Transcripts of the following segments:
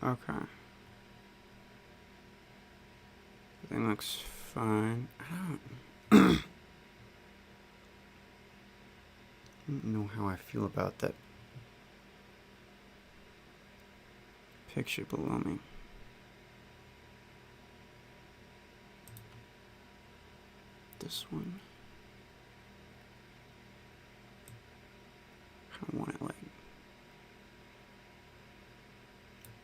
Okay. Everything looks fine. I don't know how I feel about that picture below me. This one. I want it like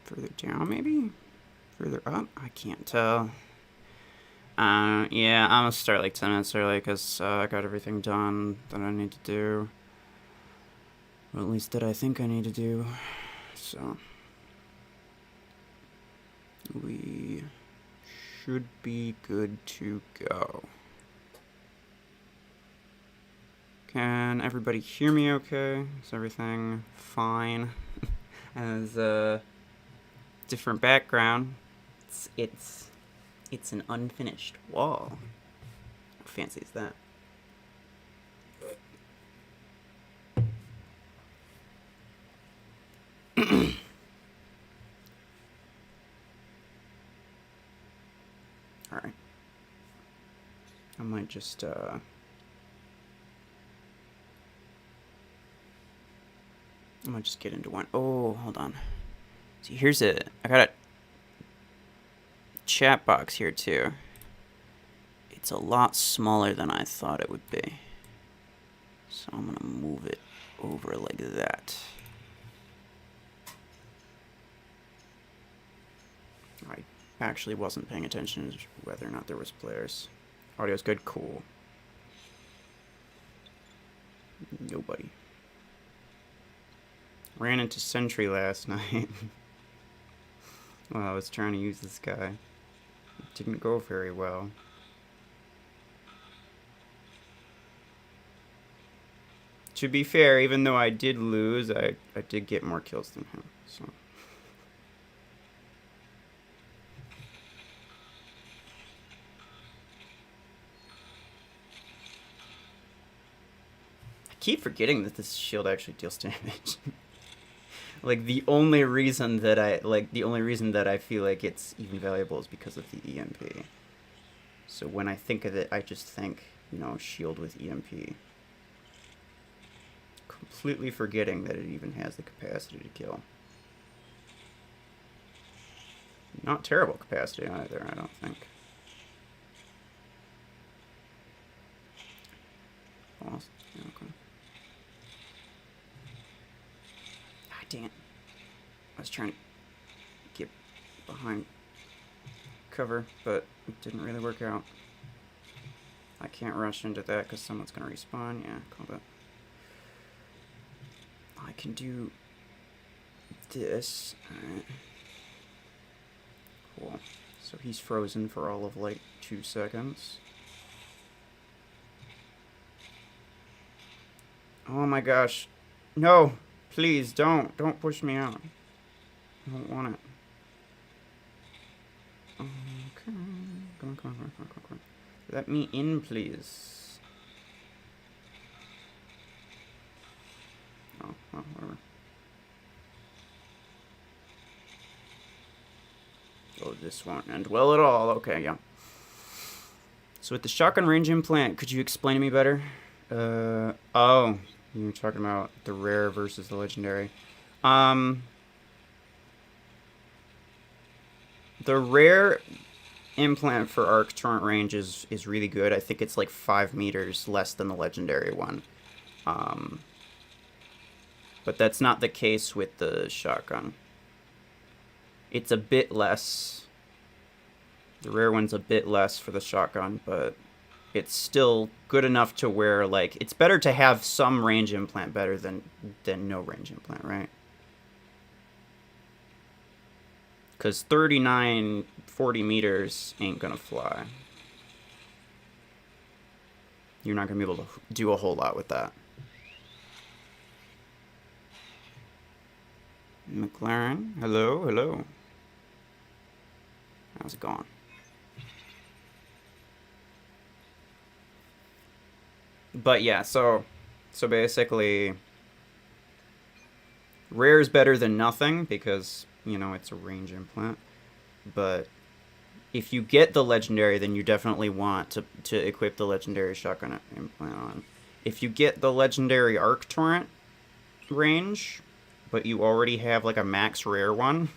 further down, maybe? Further up? I can't tell. Yeah, I'm gonna start like 10 minutes early because I got everything done that I need to do. Or at least that I think I need to do. So, we should be good to go. Can everybody hear me okay? Is everything fine? As a different background, it's an unfinished wall. How fancy is that? Alright. I might just, get into one. Oh, hold on. See, I got a chat box here too. It's a lot smaller than I thought it would be. So I'm gonna move it over like that. I actually wasn't paying attention to whether or not there was players. Audio's good, cool. Nobody. Ran into Sentry last night. Well, I was trying to use this guy. It didn't go very well. To be fair, even though I did lose, I did get more kills than him, so. I keep forgetting that this shield actually deals damage. Like, the only reason that I feel like it's even valuable is because of the EMP. So when I think of it, I just think, shield with EMP. Completely forgetting that it even has the capacity to kill. Not terrible capacity either, I don't think. Lost. Yeah, okay. Ah, dang it. I was trying to get behind cover, but it didn't really work out. I can't rush into that because someone's going to respawn. Yeah, call that. I can do this. Alright. Cool. So he's frozen for all of like 2 seconds. Oh my gosh. No! Please, don't. Don't push me out. I don't want it. Okay. Come on. Let me in, please. Oh, well, whatever. Oh, this won't end well at all. Okay, yeah. So with the shotgun range implant, could you explain to me better? Oh, you were talking about the rare versus the legendary. The rare implant for arc torrent range is really good. I think it's like 5 meters less than the legendary one. But that's not the case with the shotgun. It's a bit less. The rare one's a bit less for the shotgun, but it's still good enough to where, like, it's better to have some range implant better than no range implant, right? Because 39, 40 meters ain't gonna fly. You're not gonna be able to do a whole lot with that. McLaren, hello. How's it going? But yeah, so basically, Rare is better than nothing because, you know, it's a range implant. But if you get the legendary, then you definitely want to equip the legendary shotgun implant on. If you get the legendary arc torrent range, but you already have like a max rare one,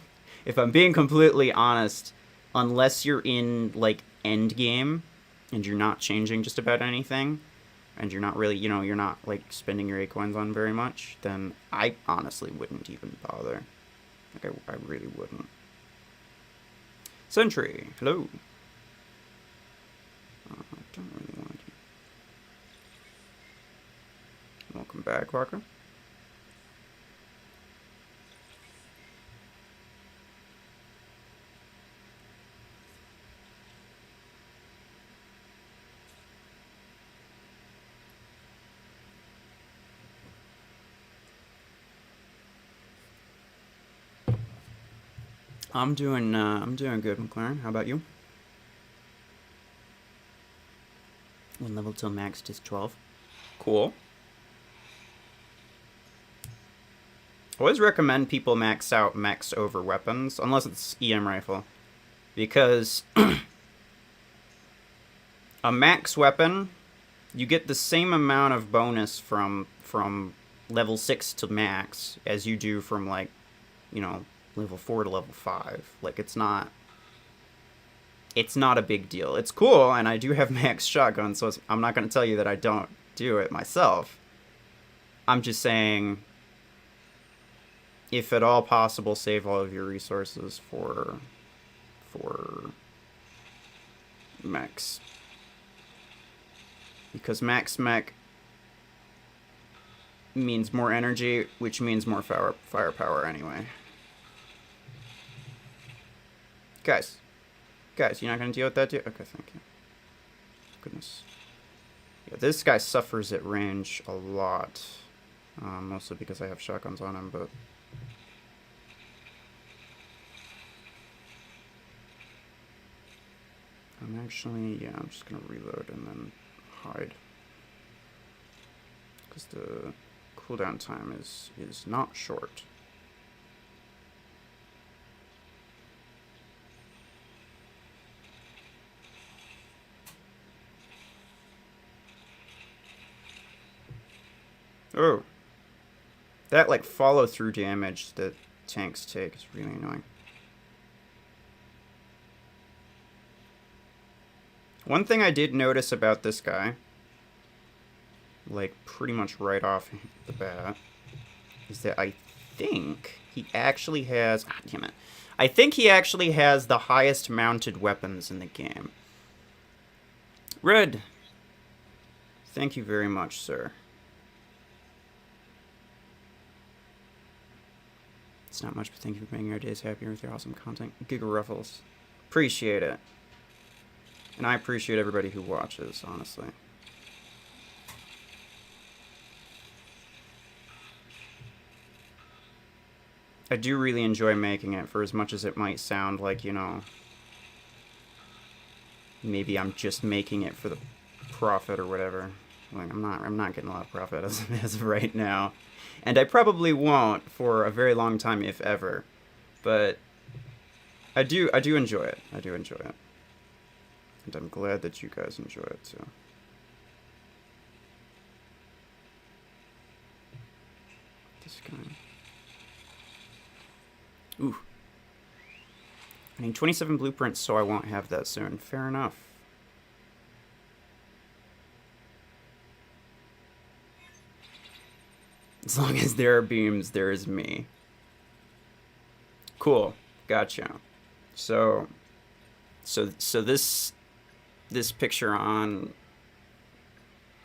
if I'm being completely honest, unless you're in like end game and you're not changing just about anything, and you're not really, you know, you're not like spending your acorns on very much, then I honestly wouldn't even bother. Like I really wouldn't. Sentry, hello. I don't really want to. Welcome back, Walker. I'm doing good, McLaren. How about you? One level till maxed is 12. Cool. Always recommend people max out mechs over weapons, unless it's EM rifle, because a max weapon, you get the same amount of bonus from level 6 to max as you do from, like, you know, level 4 to level 5. Like, it's not a big deal. It's cool, and I do have max shotgun, so I'm not going to tell you that I don't do it myself. I'm just saying, if at all possible, save all of your resources for mechs. Because max mech means more energy, which means more firepower anyway. Guys, you're not gonna deal with that, dude? Okay, thank you. Goodness. Yeah, this guy suffers at range a lot. Mostly because I have shotguns on him, but... I'm just gonna reload and then hide. Because the cooldown time is not short. Oh. That, like, follow-through damage that tanks take is really annoying. One thing I did notice about this guy, like, pretty much right off the bat, is that I think he actually has... Ah, damn it. I think he actually has the highest mounted weapons in the game. Red. Thank you very much, sir. It's not much, but thank you for making our days happier with your awesome content. Giga Ruffles. Appreciate it. And I appreciate everybody who watches, honestly. I do really enjoy making it, for as much as it might sound like, you know, maybe I'm just making it for the profit or whatever. Like, I'm not getting a lot of profit as of right now. And I probably won't for a very long time, if ever. But I do enjoy it. I do enjoy it. And I'm glad that you guys enjoy it too. This guy. Ooh. I need 27 blueprints, so I won't have that soon. Fair enough. As long as there are beams, there is me. Cool. Gotcha. So this picture on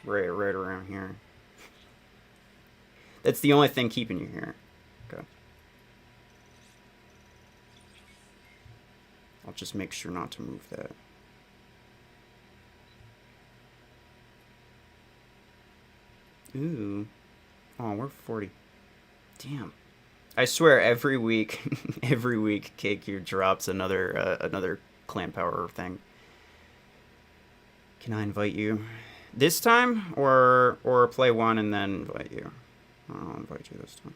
right around here. That's the only thing keeping you here. Okay. I'll just make sure not to move that. Ooh. Oh, we're 40. Damn. I swear every week, KQ drops another clan power thing. Can I invite you this time, or play one and then invite you? I'll invite you this time.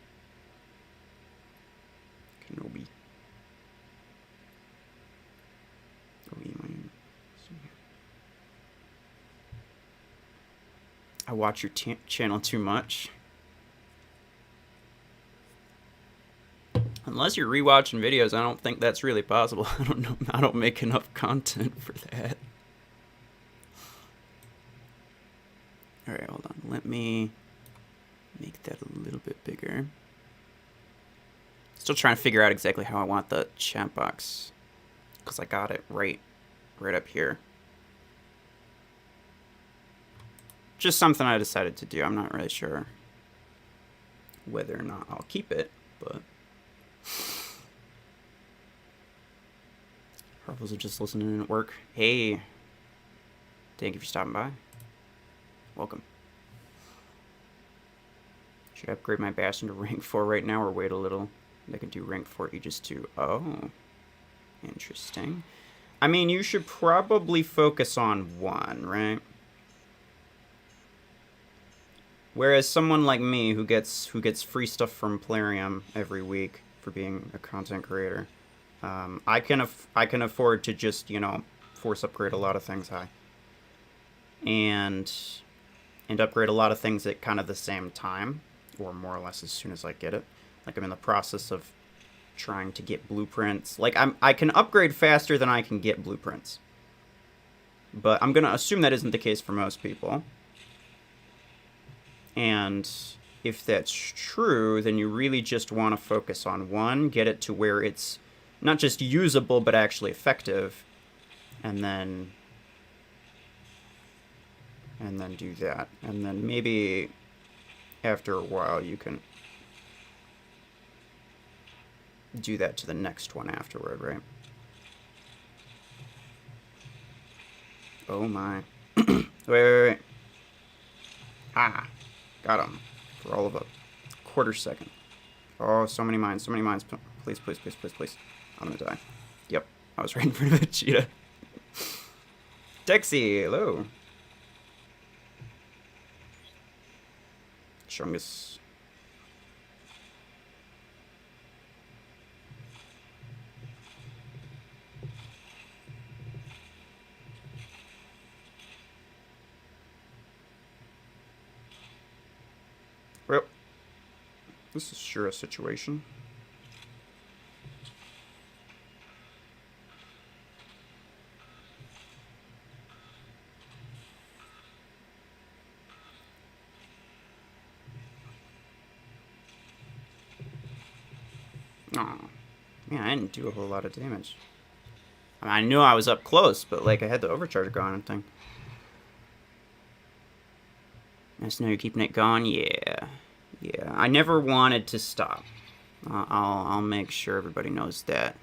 I watch your channel too much. Unless you're rewatching videos, I don't think that's really possible. I don't know. I don't make enough content for that. All right, hold on. Let me make that a little bit bigger. Still trying to figure out exactly how I want the chat box, because I got it right up here. Just something I decided to do. I'm not really sure whether or not I'll keep it, but Harvels are just listening at work. Hey, thank you for stopping by. Welcome. Should I upgrade my Bastion to rank 4 right now, or wait a little? They can do rank 4 Aegis 2. Oh, interesting. I mean, you should probably focus on 1, right? Whereas someone like me who gets free stuff from Plarium every week for being a content creator, I can afford to just, you know, force upgrade a lot of things high, and upgrade a lot of things at kind of the same time, or more or less as soon as I get it. Like, I'm in the process of trying to get blueprints. Like, I can upgrade faster than I can get blueprints, but I'm gonna assume that isn't the case for most people. And if that's true, then you really just want to focus on 1, get it to where it's not just usable, but actually effective, and then do that. And then maybe after a while you can do that to the next one afterward, right? Oh my. Wait. Ah. Got him. For all of a quarter second. Oh, so many mines. So many mines. Please, please, please, please, please. I'm gonna die. Yep. I was right in front of a cheetah. Dexy, hello. Strongest. Well, this is sure a situation. Oh, man, I didn't do a whole lot of damage. I mean, I knew I was up close, but like I had the overcharge going and thing. Nice to know you're keeping it going. Yeah. I never wanted to stop. I'll make sure everybody knows that.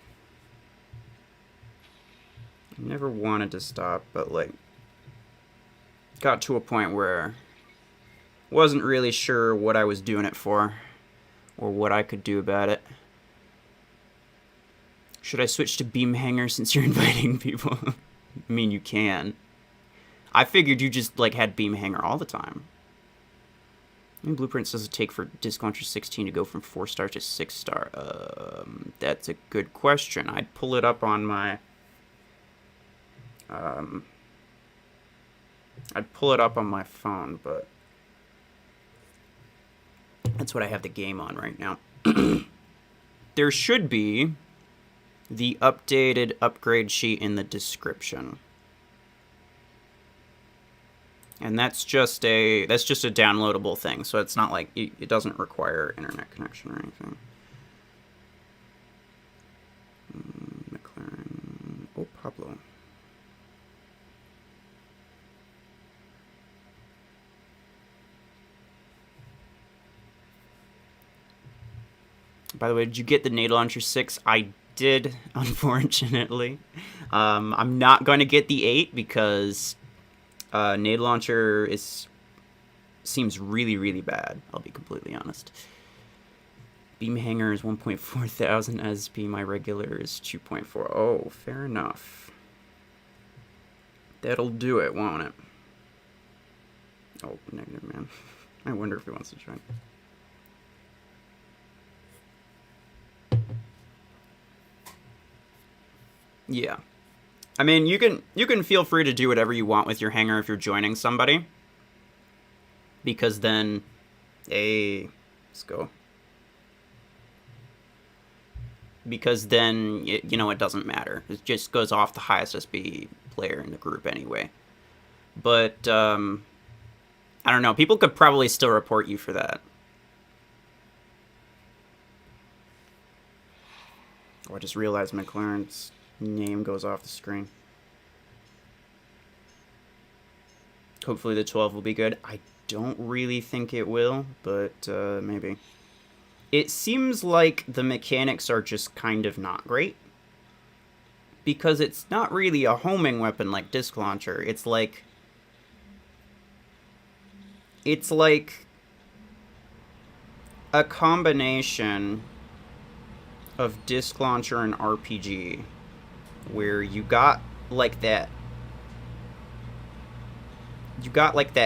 I never wanted to stop, but like got to a point where wasn't really sure what I was doing it for, or what I could do about it. Should I switch to beam hanger since you're inviting people? I mean, you can. I figured you just like had beam hanger all the time. How many blueprints does it take for Disc Launcher 16 to go from 4-star to 6-star? That's a good question. I'd pull it up on my... I'd pull it up on my phone, but... that's what I have the game on right now. There should be the updated upgrade sheet in the description. And that's just a downloadable thing, so it's not like it doesn't require internet connection or anything. McLaren. Oh, Pablo. By the way, did you get the Nade Launcher 6? I did, unfortunately. I'm not going to get the 8 because Nade Launcher seems really, really bad. I'll be completely honest. Beam Hanger is 1.4 thousand SP. My regular is 2.4. Oh, fair enough. That'll do it, won't it? Oh, negative man. I wonder if he wants to join. Yeah. I mean, you can feel free to do whatever you want with your hanger if you're joining somebody. Because then, hey, let's go. Because then, you know, it doesn't matter. It just goes off the highest SB player in the group anyway. But, I don't know. People could probably still report you for that. Oh, I just realized McLaren's name goes off the screen. Hopefully the 12 will be good. I don't really think it will, but maybe. It seems like the mechanics are just kind of not great. Because it's not really a homing weapon like Disc Launcher. It's like a combination of Disc Launcher and RPG, where you got like that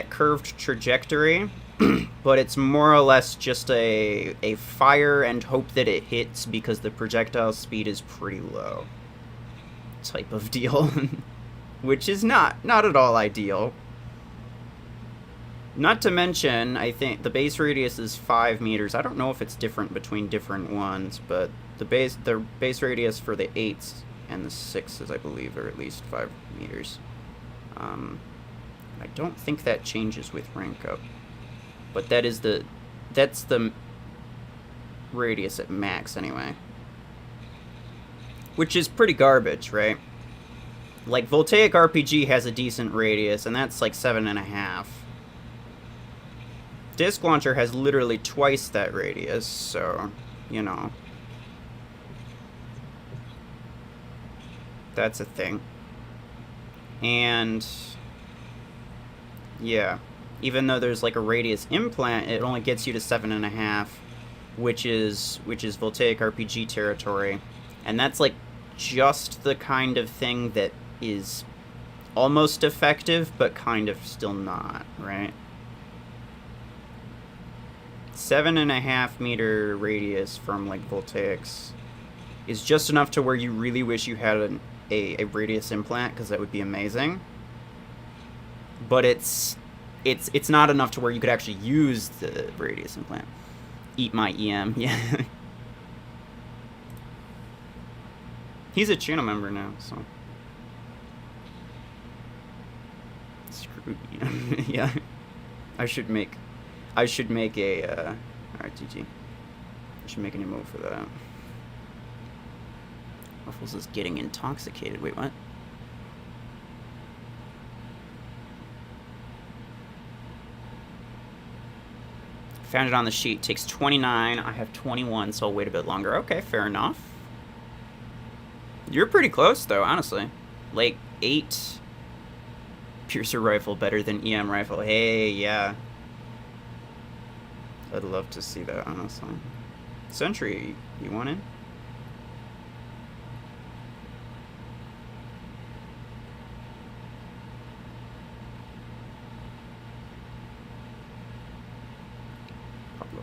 curved trajectory, but it's more or less just a fire and hope that it hits because the projectile speed is pretty low type of deal. Which is not at all ideal. Not to mention, I think the base radius is 5 meters. I don't know if it's different between different ones, but the base radius for the 8s and the 6s, I believe, are at least 5 meters. I don't think that changes with rank up, but that's the radius at max anyway, which is pretty garbage, right? Like Voltaic RPG has a decent radius, and that's like 7.5. Disc Launcher has literally twice that radius, so, you know, that's a thing. And yeah, even though there's like a radius implant, it only gets you to 7.5, which is Voltaic RPG territory, and that's like just the kind of thing that is almost effective, but kind of still not, right? 7.5 meter radius from like Voltaics is just enough to where you really wish you had a radius implant, because that would be amazing. But it's not enough to where you could actually use the radius implant. Eat my EM, yeah. He's a channel member now, so screw EM. Yeah, I should make a alright, GG. I should make a new move for that. Ruffles is getting intoxicated. Wait, what? Found it on the sheet. Takes 29. I have 21, so I'll wait a bit longer. Okay, fair enough. You're pretty close, though, honestly. Like, 8 piercer rifle better than EM rifle. Hey, yeah. I'd love to see that, honestly. Sentry, you want in? Pablo.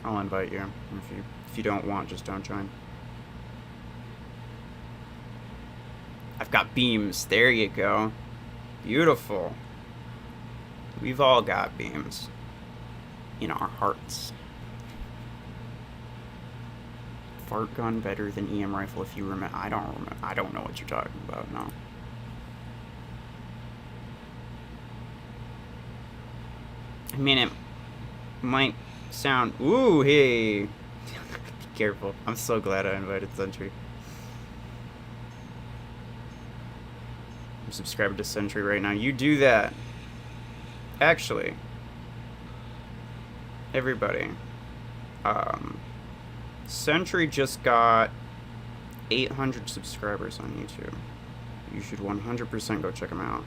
I'll invite you. If you don't want, just don't join. I've got beams. There you go. Beautiful. We've all got beams in our hearts. Fart gun better than EM rifle, if you remember. I don't know what you're talking about. No. I mean, it might sound. Ooh, hey. Be careful. I'm so glad I invited Sentry. I'm subscribed to Sentry right now. You do that. Actually, everybody, Sentry just got 800 subscribers on YouTube. You should 100% go check him out.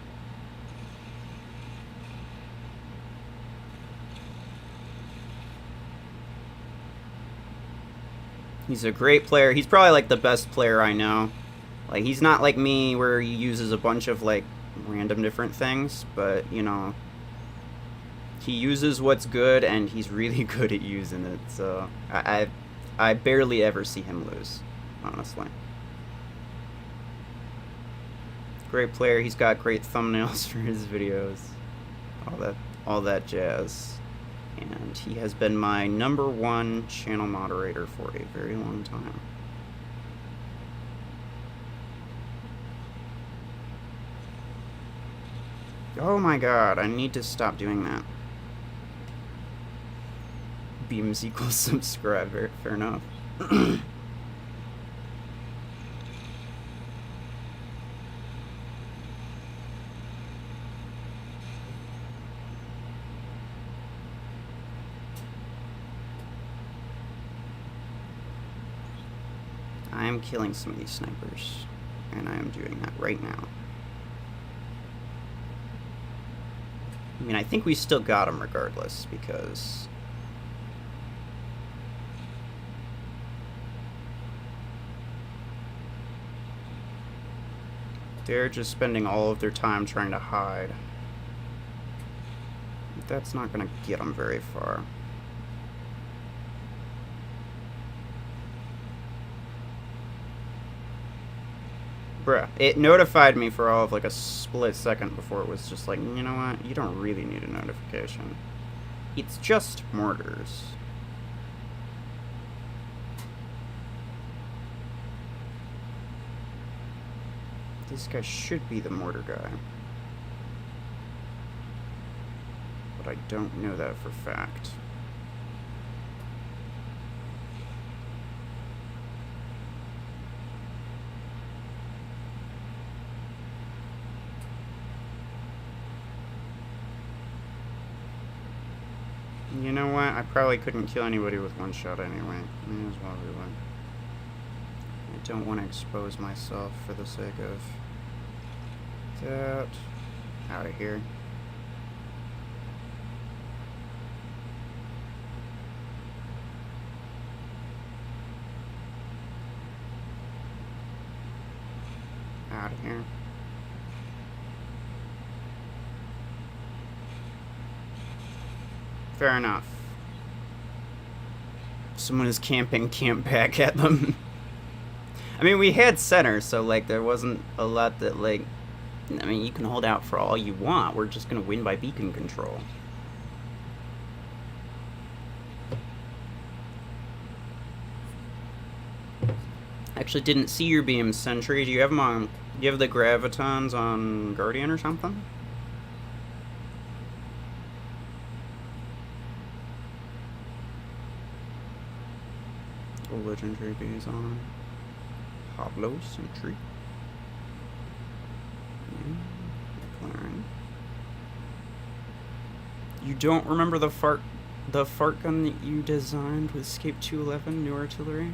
He's a great player. He's probably like the best player I know. Like, he's not like me where he uses a bunch of like random different things, but you know, He uses what's good, and he's really good at using it. So I barely ever see him lose, honestly. Great player. He's got great thumbnails for his videos. All that jazz. And he has been my #1 channel moderator for a very long time. Oh my god, I need to stop doing that. Beams equals subscriber. Fair enough. I am killing some of these snipers, and I am doing that right now. I mean, I think we still got them regardless, because they're just spending all of their time trying to hide. That's not going to get them very far. Bruh, it notified me for all of like a split second before it was just like, you know what, you don't really need a notification. It's just mortars. This guy should be the mortar guy. But I don't know that for fact. You know what? I probably couldn't kill anybody with one shot anyway. May as well reload. I don't want to expose myself for the sake of that. Out of here. Out of here. Fair enough. If someone is camping, camp back at them. I mean, we had center, so, like, there wasn't a lot that, like... I mean, you can hold out for all you want. We're just gonna win by beacon control. Actually didn't see your beams, Sentry. Do you have them on... Do you have the Gravitons on Guardian or something? Legendary bees on Pablo Sentry. McLaren. You don't remember the fart gun that you designed with Escape 211 new artillery?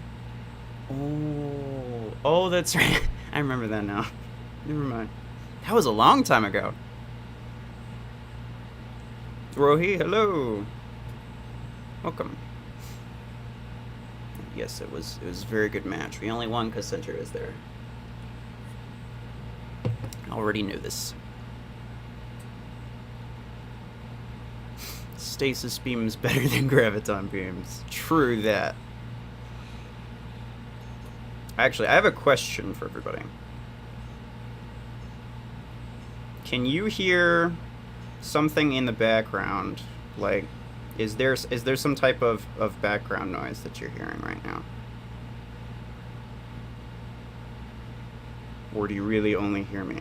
Oh, that's right. I remember that now. Never mind. That was a long time ago. Rohi, hello. Welcome. Yes, it was a very good match. We only won because Center was there. I already knew this. Stasis beams better than graviton beams. True that. Actually, I have a question for everybody. Can you hear something in the background? Like, is there some type of background noise that you're hearing right now? Or do you really only hear me?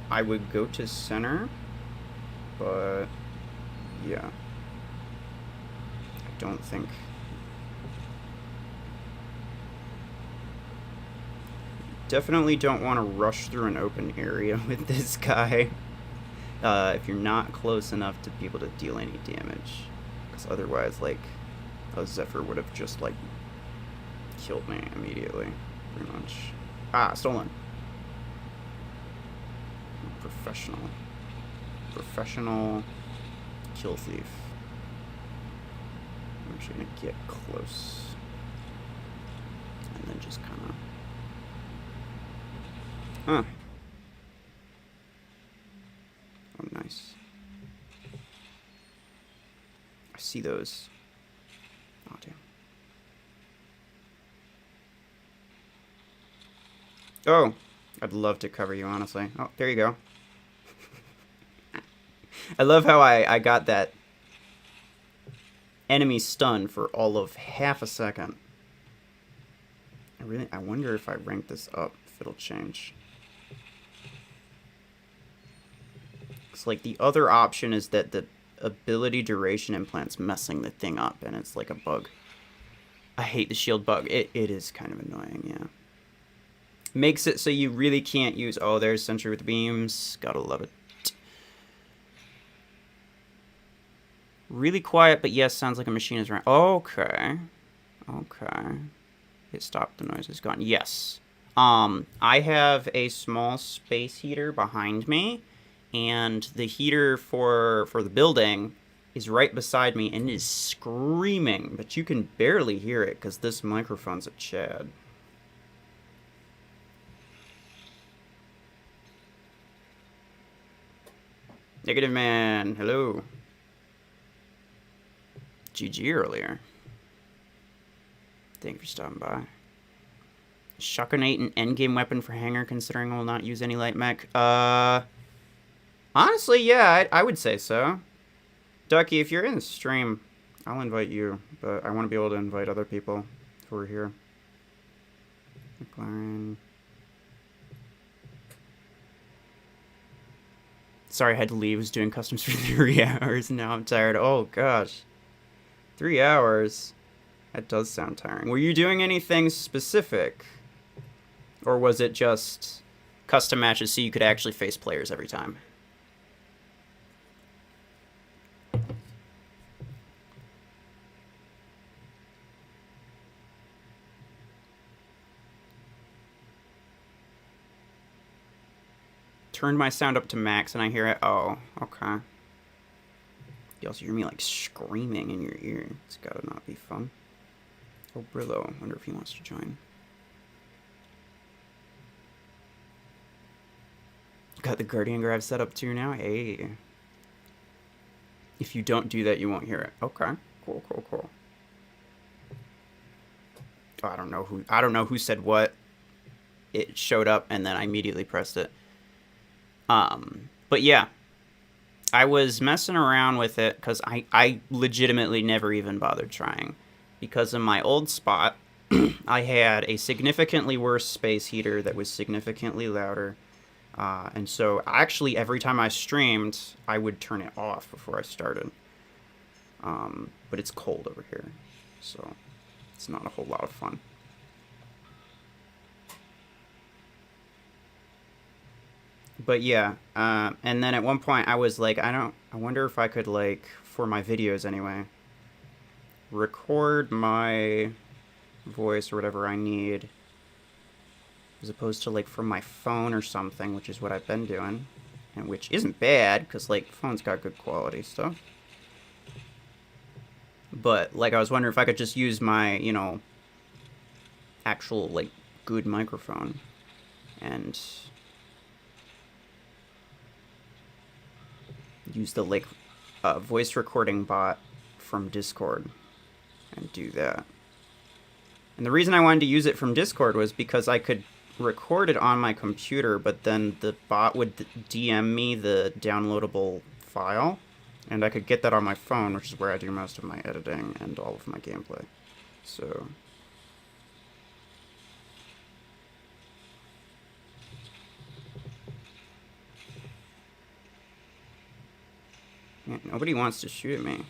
I would go to center, but yeah. I don't think... Definitely don't want to rush through an open area with this guy. If you're not close enough to be able to deal any damage. Because otherwise, like, a Zephyr would have just, like, killed me immediately, pretty much. Ah, stolen. Professional. Professional kill thief. I'm actually going to get close. And then just kind of... Huh. see those. Oh, damn. Oh, I'd love to cover you, honestly. Oh, there you go. I love how I got that enemy stun for all of half a second. I wonder if I rank this up, if it'll change. It's like the other option is that the ability duration implant's messing the thing up, and it's like a bug. I hate the shield bug. It is kind of annoying, yeah. Makes it so you really can't use... Oh, there's Sentry with beams. Gotta love it. Really quiet, but yes, sounds like a machine is running. Okay. Okay. It stopped, the noise is gone. Yes. I have a small space heater behind me, and the heater for the building is right beside me and is screaming, but you can barely hear it because this microphone's a Chad. Negative Man, hello. GG earlier. Thank you for stopping by. Shotgun 8 an endgame weapon for Hanger, considering I will not use any light mech. Honestly, yeah, I would say so. Ducky, if you're in the stream, I'll invite you, but I want to be able to invite other people who are here. McLaren. Sorry, I had to leave. I was doing customs for 3 hours. Now I'm tired. Oh, gosh. 3 hours? That does sound tiring. Were you doing anything specific? Or was it just custom matches so you could actually face players every time? Turned my sound up to max and I hear it. Oh, okay. You also hear me like screaming in your ear. It's gotta not be fun. Oh, Brillo. Wonder if he wants to join. Got the Guardian Grab set up too now? Hey. If you don't do that, you won't hear it. Okay. Cool, cool, cool. Oh, I don't know who said what. It showed up and then I immediately pressed it. But yeah. I was messing around with it because I legitimately never even bothered trying. Because in my old spot, I had a significantly worse space heater that was significantly louder. And so actually every time I streamed, I would turn it off before I started. But it's cold over here, so it's not a whole lot of fun. But yeah, and then at one point I was like, I wonder if I could, like, for my videos anyway, record my voice or whatever I need, as opposed to, like, from my phone or something, which is what I've been doing, and which isn't bad, because, like, phone's got good quality stuff. But, like, I was wondering if I could just use my, you know, actual, like, good microphone, and use the, like, voice recording bot from Discord and do that. And the reason I wanted to use it from Discord was because I could record it on my computer, but then the bot would DM me the downloadable file, and I could get that on my phone, which is where I do most of my editing and all of my gameplay. So yeah, nobody wants to shoot at me.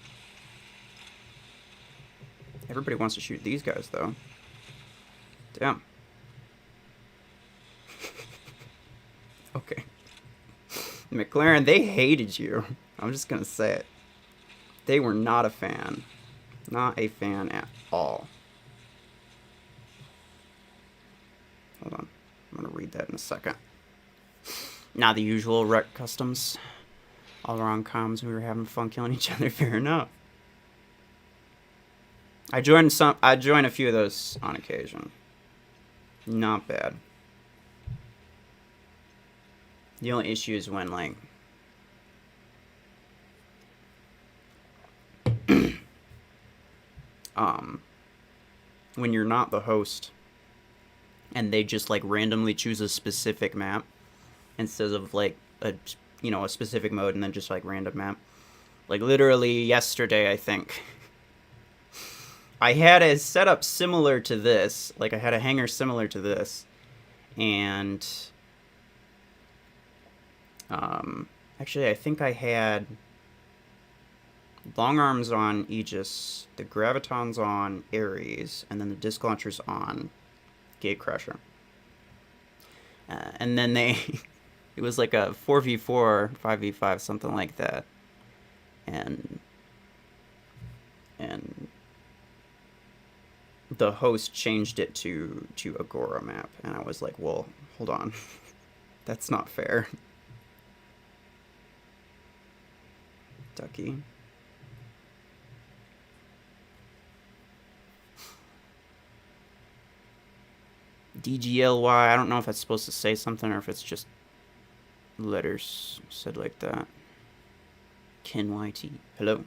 Everybody wants to shoot these guys, though. Damn. Okay. McLaren, they hated you. I'm just gonna say it. They were not a fan. Not a fan at all. Hold on. I'm gonna read that in a second. Not the usual rec customs. All around comms, we were having fun killing each other. Fair enough. I joined a few of those on occasion. Not bad. The only issue is when, like, when you're not the host and they just like randomly choose a specific map instead of like a a specific mode and then just like random map. Like literally yesterday, I think I had a setup similar to this. Like I had a hanger similar to this, and actually I think I had long arms on Aegis, the gravitons on Ares, and then the disc launchers on Gatecrusher. And then it was like a 4v4, 5v5, something like that. And the host changed it to Agora map, and I was like, well, hold on. That's not fair. Ducky. DGLY, I don't know if that's supposed to say something or if it's just letters said like that. Ken YT. Hello.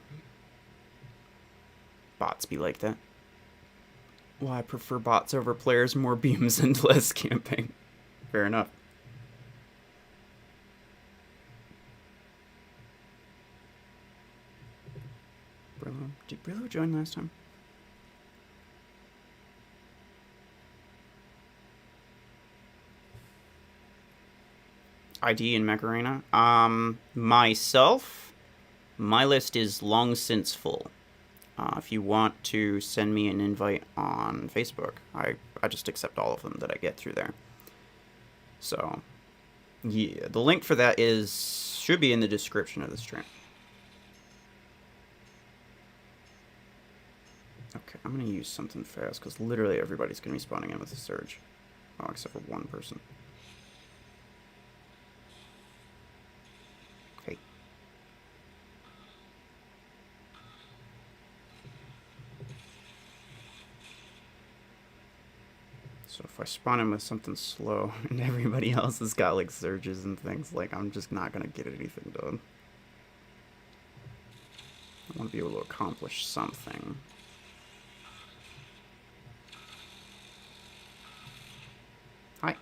Bots be like that. Well, I prefer bots over players, more beams and less camping. Fair enough. Brillo. Did Brillo join last time? ID in Mech Arena? Myself, my list is long since full. If you want to send me an invite on Facebook, I just accept all of them that I get through there. So, yeah, the link for that should be in the description of the stream. Okay, I'm going to use something fast, because literally everybody's going to be spawning in with a surge. Oh, except for one person. Hey. So if I spawn in with something slow, and everybody else has got, like, surges and things, like, I'm just not going to get anything done. I want to be able to accomplish something. Hi.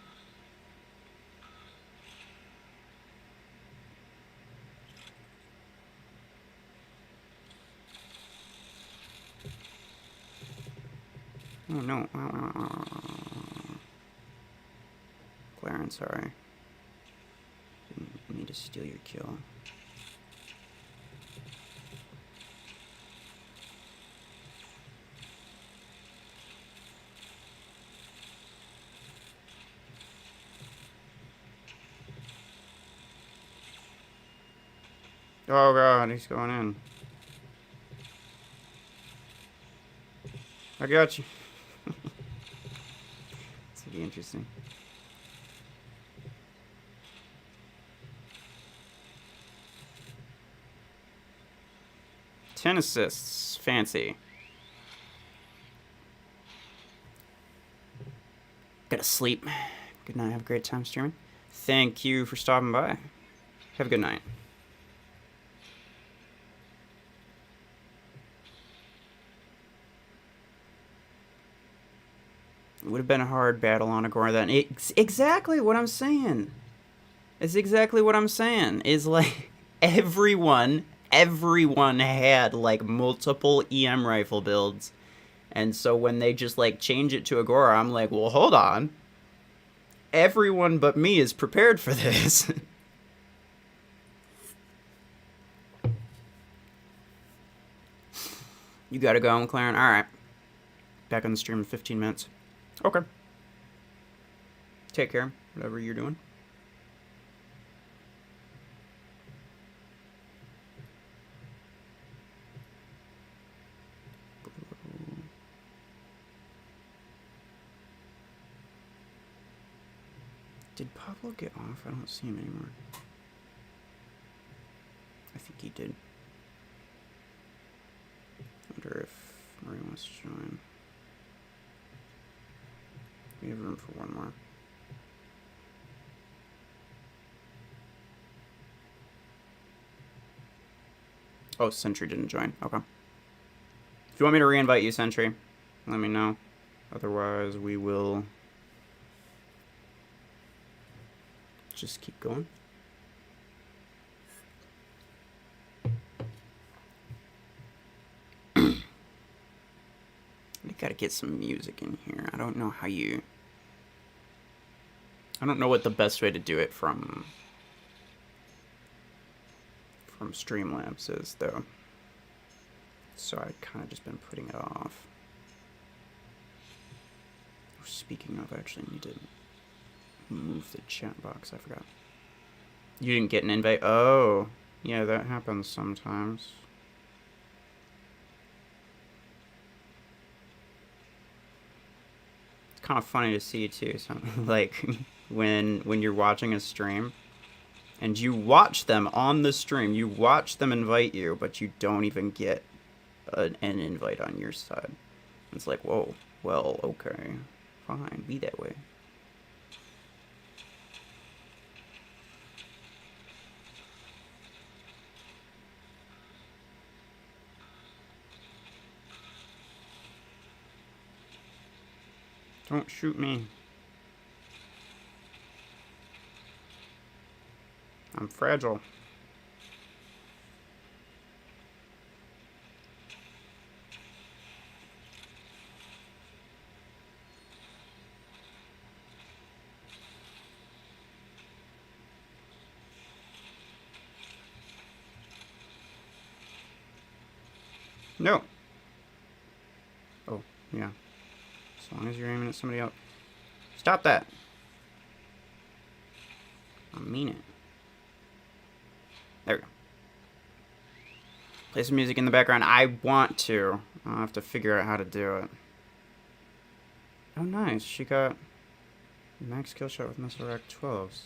Oh no. Clarence, sorry. Didn't mean to steal your kill. Oh god, he's going in. I got you. This will be interesting. Ten assists. Fancy. Gotta sleep. Good night. Have a great time streaming. Thank you for stopping by. Have a good night. It would have been a hard battle on Agora then. Exactly what I'm saying. It's exactly what I'm saying. Is like everyone had like multiple EM rifle builds. And so when they just like change it to Agora, I'm like, well, hold on. Everyone but me is prepared for this. You gotta go, McLaren. Alright. Back on the stream in 15 minutes. Okay. Take care, whatever you're doing. Did Pablo get off? I don't see him anymore. I think he did. Wonder if Marie wants to join. We have room for one more. Oh, Sentry didn't join. Okay. you want me to reinvite you, Sentry, let me know. Otherwise, we will just keep going. We gotta get some music in here. I don't know how you... I don't know what the best way to do it from Streamlabs is, though. So I've kind of just been putting it off. Speaking of, I actually need to move the chat box. I forgot. You didn't get an invite? Oh, yeah, that happens sometimes. It's kind of funny to see too. So, like when you're watching a stream and you watch them on the stream, you watch them invite you, but you don't even get an invite on your side. It's like, whoa, well, okay, fine, be that way. Don't shoot me. I'm fragile. No. Oh, yeah. As long as you're aiming at somebody else. Stop that. I mean it. There we go. Play some music in the background. I want to. I'll have to figure out how to do it. Oh, nice. She got max kill shot with missile rack 12s.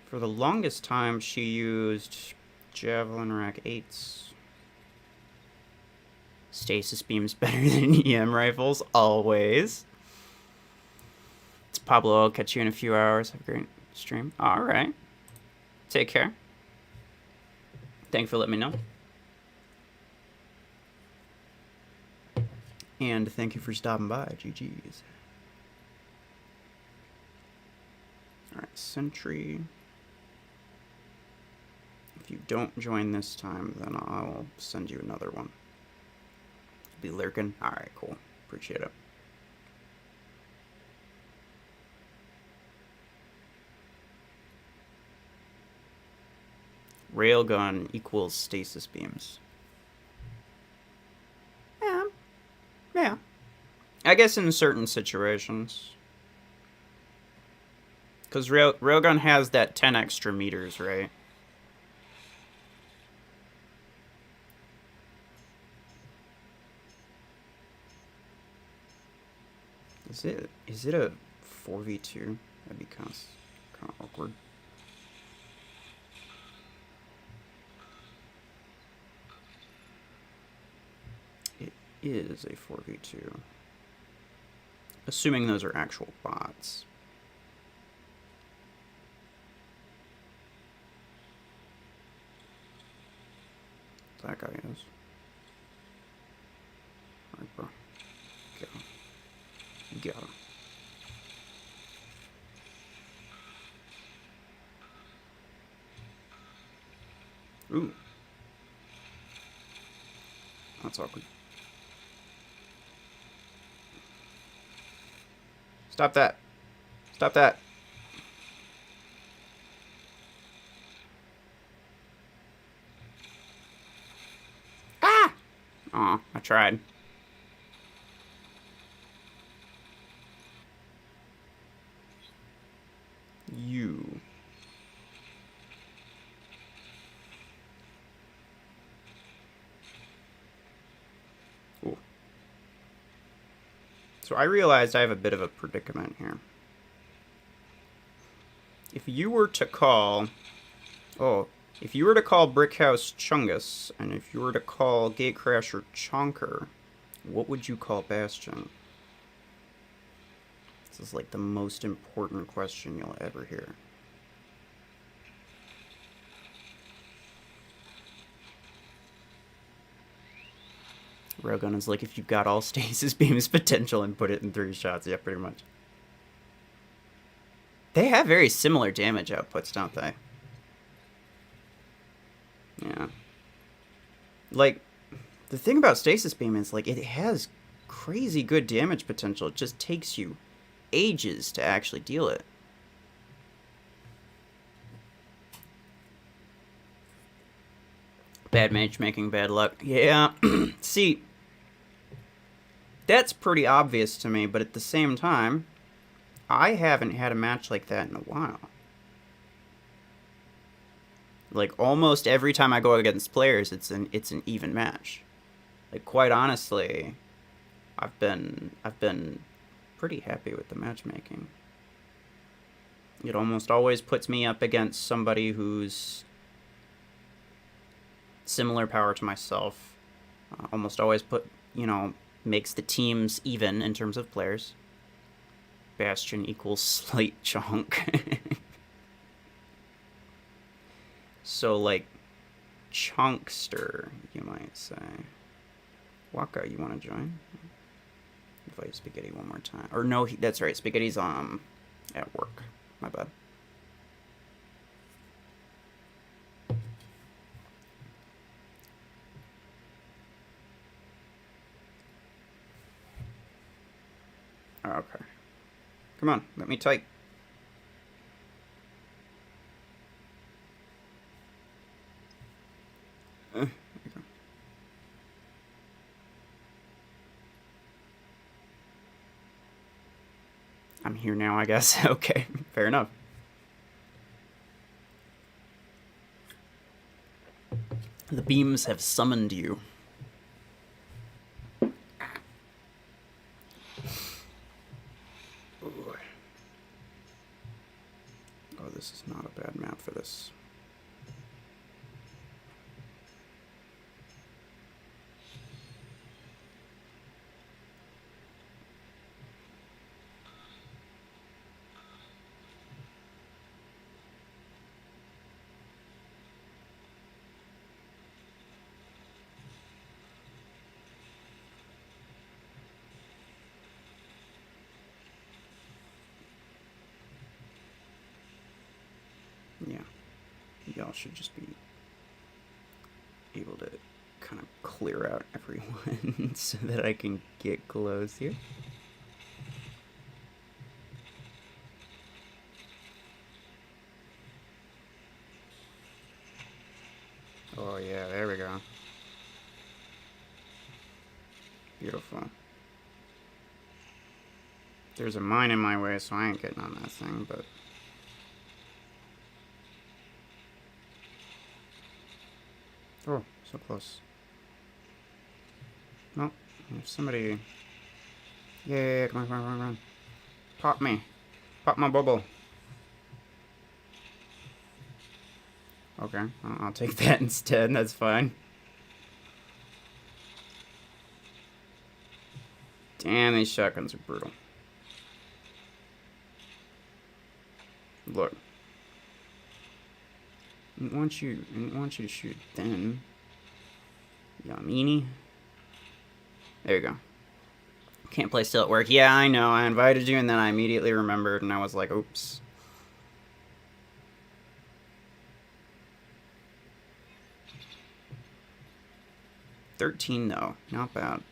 For the longest time, she used javelin rack 8s. Stasis beam's better than EM rifles, always. It's Pablo. I'll catch you in a few hours. Have a great stream. All right. Take care. Thanks for letting me know. And thank you for stopping by. GG's. All right, Sentry. If you don't join this time, then I'll send you another one. Be lurking. All right, cool. Appreciate it. Railgun equals stasis beams. Yeah. Yeah. I guess in certain situations. Because railgun has that 10 extra meters, right? Is it a 4v2? That'd be kind of awkward. It is a 4v2. Assuming those are actual bots. That guy is. Alright, bro. Go. Go. Ooh. That's awkward. Stop that. Stop that. Ah! Aw, I tried. You. Ooh. So I realized I have a bit of a predicament here. If you were to call... Oh, if you were to call Brickhouse Chungus, and if you were to call Gatecrasher Chonker, what would you call Bastion? This is like the most important question you'll ever hear. Railgun is like if you've got all stasis beams potential and put it in 3 shots. Yeah, pretty much. They have very similar damage outputs, don't they? Yeah. Like, the thing about stasis beam is, like, it has crazy good damage potential. It just takes you ages to actually deal it. Bad matchmaking, bad luck. Yeah. See, that's pretty obvious to me, but at the same time, I haven't had a match like that in a while. Like, almost every time I go against players, it's an even match. Like, quite honestly, I've been pretty happy with the matchmaking. It almost always puts me up against somebody who's similar power to myself. Almost always makes the teams even in terms of players. Bastion equals slight chunk. So, like, chunkster, you might say. Waka, you want to join? Invite Spaghetti one more time. Or no, that's right. Spaghetti's at work. My bad. Okay. Come on, let me type. There you go. I'm here now, I guess. Okay, fair enough. The beams have summoned you. Ooh. Oh, this is not a bad map for this. Yeah, y'all should just be able to kind of clear out everyone so that I can get close here. Oh yeah, there we go. Beautiful. There's a mine in my way, so I ain't getting on that thing, but... Oh, so close. Well, if somebody... Yeah, come on, come on, come on, come on. Pop me. Pop my bubble. Okay, I'll take that instead, that's fine. Damn, these shotguns are brutal. Look. I didn't want you to shoot then. You meanie. There you go. Can't play still at work. Yeah, I know. I invited you and then I immediately remembered and I was like, oops. $13 though. Not bad.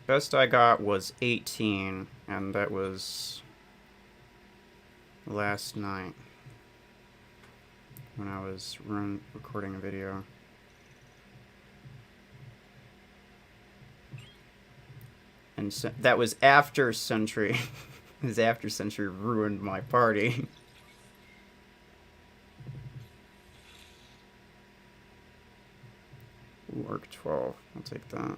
Best I got was 18, and that was last night when I was recording a video. And so, that was after Sentry. It was after Sentry ruined my party. Ooh, Arc 12. I'll take that.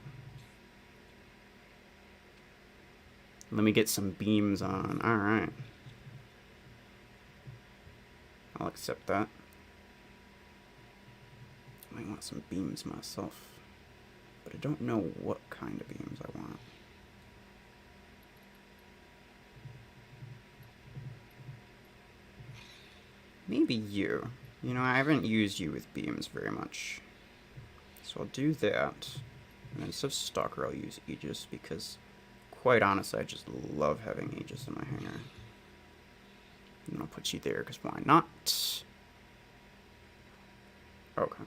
Let me get some beams on. Alright. I'll accept that. I might want some beams myself. But I don't know what kind of beams I want. Maybe you. You know, I haven't used you with beams very much So I'll do that. And instead of Stalker, I'll use Aegis because, quite honestly, I just love having Aegis in my hangar. And I'll put you there because why not? Okay.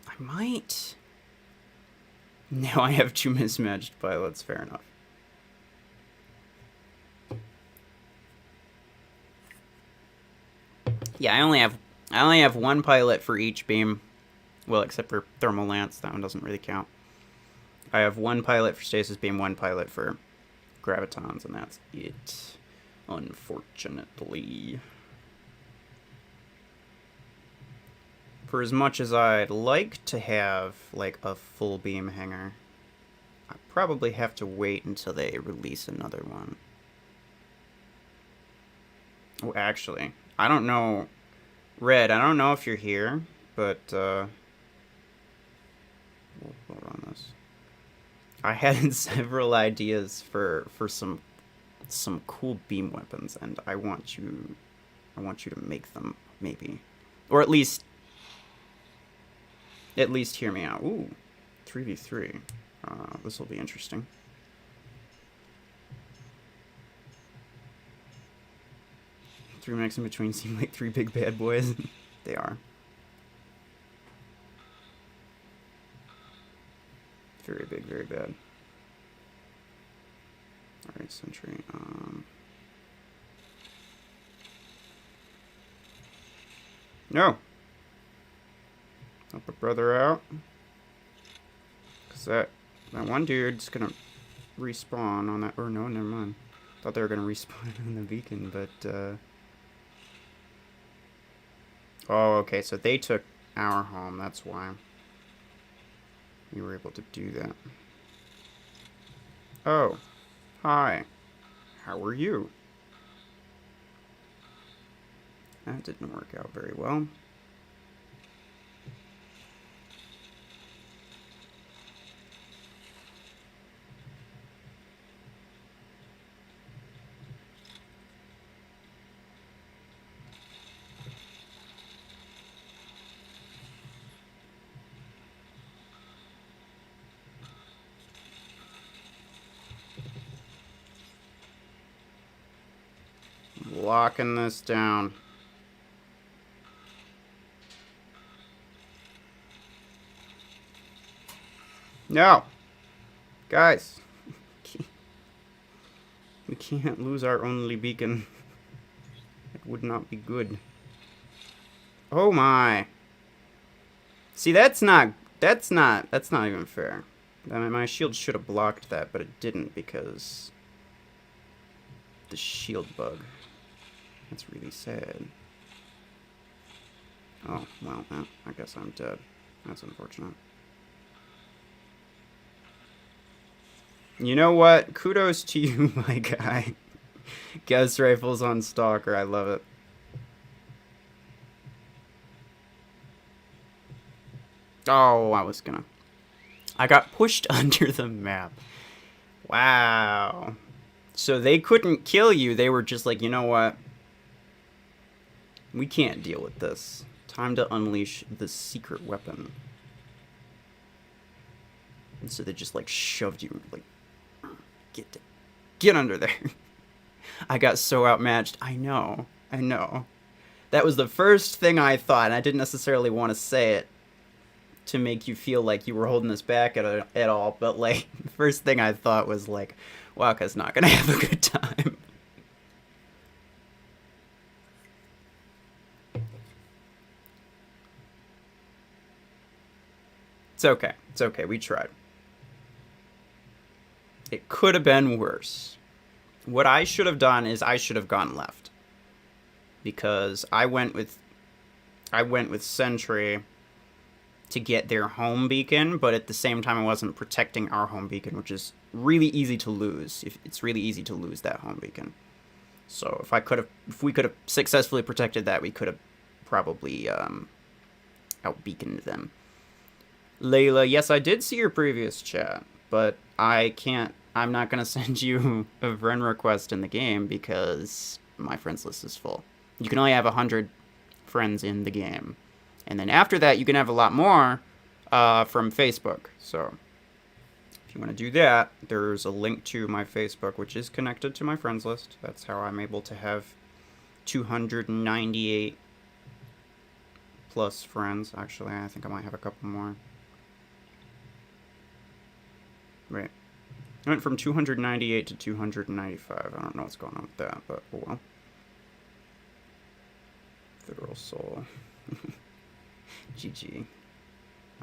I might. Now I have 2 mismatched pilots. Fair enough. Yeah, I only have 1 pilot for each beam. Well, except for Thermal Lance, that one doesn't really count. I have 1 pilot for Stasis Beam, 1 pilot for Gravitons, and that's it. Unfortunately. For as much as I'd like to have, like, a full beam hangar, I probably have to wait until they release another one. Oh, actually, I don't know. Red, I don't know if you're here, but, we'll vote on this. I had several ideas for some cool beam weapons, and I want you to make them, maybe. Or at least hear me out. Ooh, 3v3. This will be interesting. Three mechs in between seem like 3 big bad boys. They are. Very big, very bad. Alright, Sentry. No! Help a brother out. Because that one dude's gonna respawn on that. Or no, never mind. Thought they were gonna respawn on the beacon, but, oh, okay, so they took our home, that's why. You were able to do that. Oh, hi. How are you? That didn't work out very well. Locking this down. No! Guys! We can't lose our only beacon. It would not be good. Oh my! See, that's not even fair. I mean, my shield should have blocked that, but it didn't because the shield bug. That's really sad. Oh, well, I guess I'm dead. That's unfortunate. You know what? Kudos to you, my guy. Gauss rifles on Stalker. I love it. Oh, I got pushed under the map. Wow. So they couldn't kill you. They were just like, you know what? We can't deal with this. Time to unleash the secret weapon. And so they just like shoved you, like, get under there. I got so outmatched. I know. That was the first thing I thought, and I didn't necessarily want to say it to make you feel like you were holding us back at all, but like the first thing I thought was like, Waka's not gonna have a good time. It's okay. It's okay. We tried. It could have been worse. What I should have done is I should have gone left. Because I went with Sentry to get their home beacon, but at the same time I wasn't protecting our home beacon, which is really easy to lose. It's really easy to lose that home beacon. So if we could have successfully protected that, we could have probably out-beaconed them. Layla, yes, I did see your previous chat, but I'm not going to send you a friend request in the game because my friends list is full. You can only have 100 friends in the game. And then after that, you can have a lot more, from Facebook. So if you want to do that, there's a link to my Facebook, which is connected to my friends list. That's how I'm able to have 298 plus friends. Actually, I think I might have a couple more. Wait. I went from 298 to 295. I don't know what's going on with that, but oh well. Federal Soul. GG.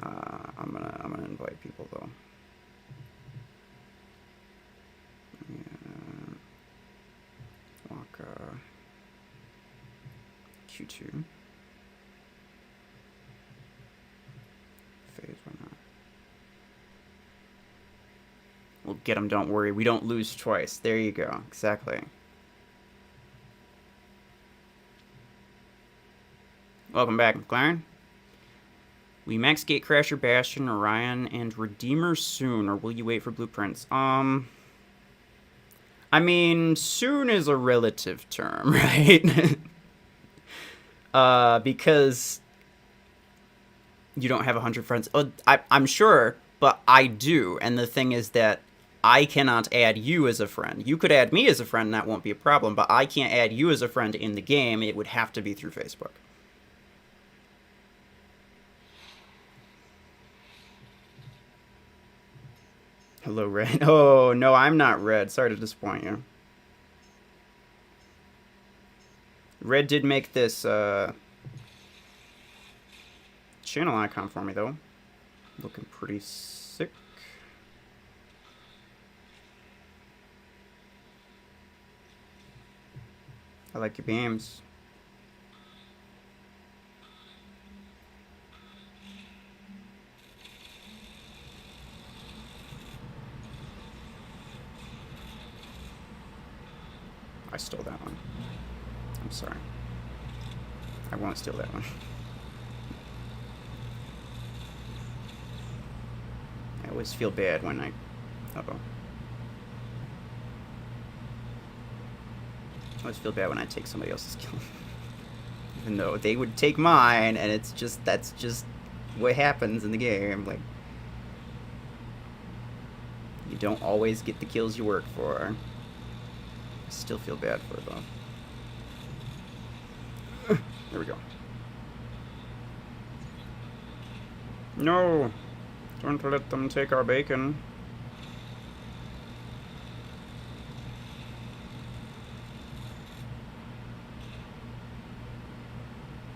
I'm gonna invite people though. Yeah. Waka. Q2. Phase, why not? We'll get them, don't worry. We don't lose twice. There you go. Exactly. Welcome back, McLaren. We max Gatecrasher, Bastion, Orion, and Redeemer soon, or will you wait for blueprints? I mean, soon is a relative term, right? Because you don't have 100 friends. Oh, I'm sure, but I do. And the thing is that I cannot add you as a friend. You could add me as a friend, and that won't be a problem, but I can't add you as a friend in the game. It would have to be through Facebook. Hello, Red. Oh, no, I'm not Red. Sorry to disappoint you. Red did make this channel icon for me, though. Looking pretty sick. I like your beams. I stole that one. I'm sorry. I won't steal that one. I always feel bad when I... Uh-oh. I always feel bad when I take somebody else's kill. Even though they would take mine, and it's just... That's just what happens in the game. Like... You don't always get the kills you work for. I still feel bad for it, though. There we go. No! Don't let them take our bacon.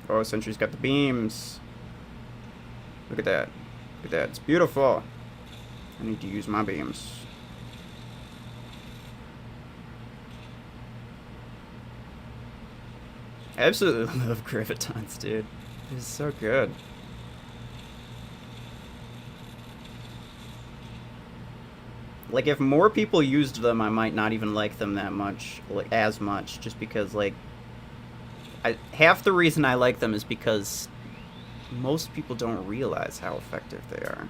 Oh, Sentry's got the beams. Look at that. Look at that. It's beautiful. I need to use my beams. I absolutely love gravitons, dude. It's so good. Like, if more people used them, I might not even like them that much, like, as much, just because, like, half the reason I like them is because most people don't realize how effective they are.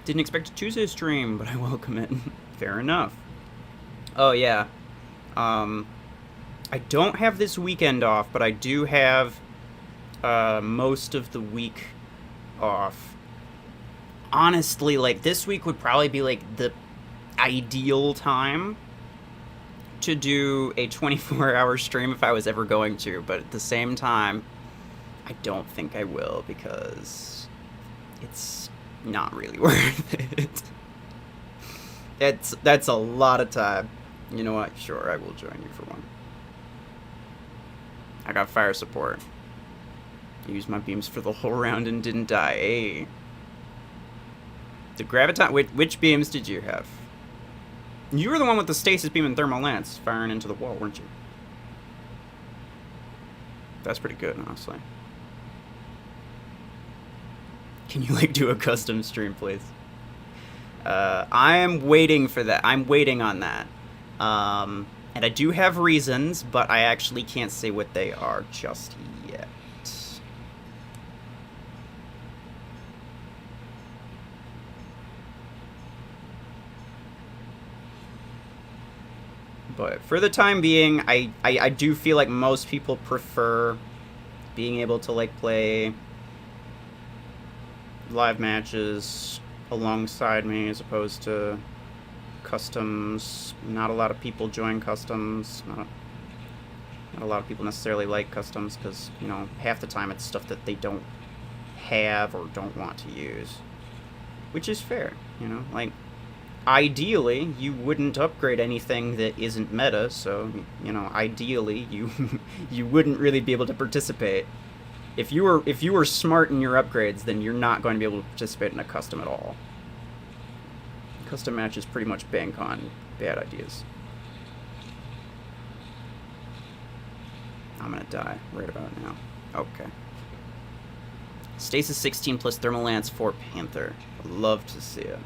Didn't expect a Tuesday stream, but I welcome it. Fair enough. Oh, yeah. I don't have this weekend off, but I do have most of the week off. Honestly, like, this week would probably be, like, the ideal time to do a 24-hour stream if I was ever going to, but at the same time, I don't think I will because it's not really worth it. That's a lot of time. You know what? Sure, I will join you for one. I got fire support. Used my beams for the whole round and didn't die. Hey. The graviton. Which beams did you have? You were the one with the stasis beam and thermal lance firing into the wall, weren't you? That's pretty good, honestly. Can you, like, do a custom stream, please? I am waiting for that. I'm waiting on that. And I do have reasons, but I actually can't say what they are just yet. But for the time being, I do feel like most people prefer being able to like play live matches alongside me as opposed to customs. Not a lot of people join customs. Not a lot of people necessarily like customs because, you know, half the time it's stuff that they don't have or don't want to use. Which is fair, you know? Like, ideally, you wouldn't upgrade anything that isn't meta, so, you know, ideally, you wouldn't really be able to participate. If you were smart in your upgrades, then you're not going to be able to participate in a custom at all. Custom matches pretty much bank on bad ideas. I'm gonna die right about now. Okay. Stasis 16 plus Thermal Lance for Panther. I'd love to see it.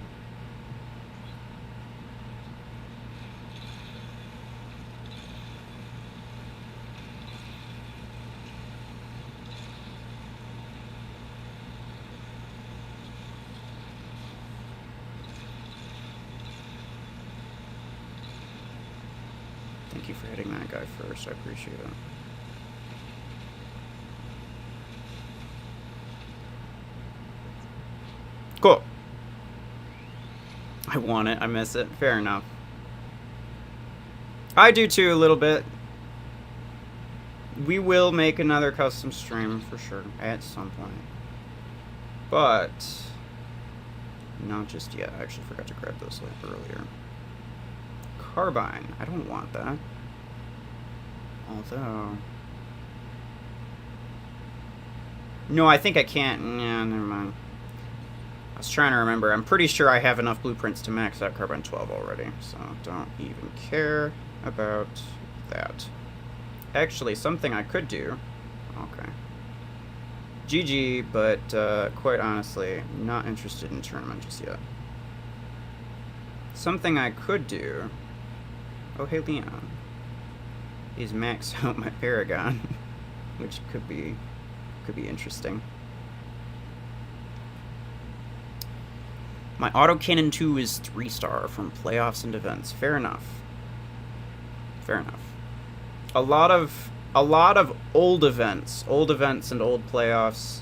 Thank you for hitting that guy first. I appreciate it. Cool. I want it. I miss it. Fair enough. I do too, a little bit. We will make another custom stream for sure at some point. But not just yet. I actually forgot to grab those like earlier. Carbine. I don't want that. Although... No, I think I can't. Yeah, never mind. I was trying to remember. I'm pretty sure I have enough blueprints to max out Carbine 12 already, so don't even care about that. Actually, something I could do... Okay. GG, but quite honestly, not interested in tournament just yet. Something I could do... Oh, hey, Leon. Is max out my Paragon, which could be interesting. My autocannon 2 is 3-star from playoffs and events. Fair enough. Fair enough. A lot of old events and old playoffs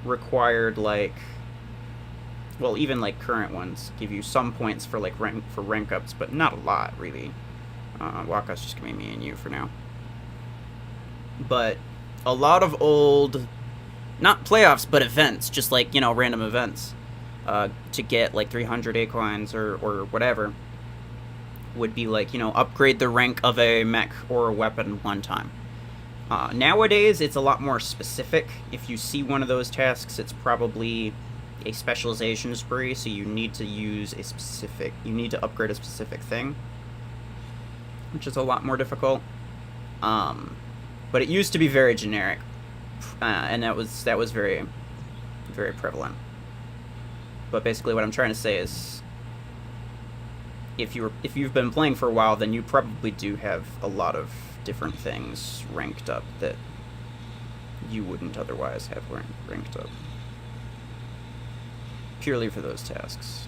required like, well, even like current ones give you some points for like rank ups, but not a lot really. Waka's just gonna be me and you for now. But a lot of old, not playoffs, but events, just like, you know, random events, to get like 300 acorns or whatever, would be like, you know, upgrade the rank of a mech or a weapon one time. Nowadays, it's a lot more specific. If you see one of those tasks, it's probably a specialization spree, so you need to use a specific, you need to upgrade a specific thing, which is a lot more difficult. But it used to be very generic, and that was very, very prevalent. But basically, what I'm trying to say is, if you've been playing for a while, then you probably do have a lot of different things ranked up that you wouldn't otherwise have ranked up, purely for those tasks.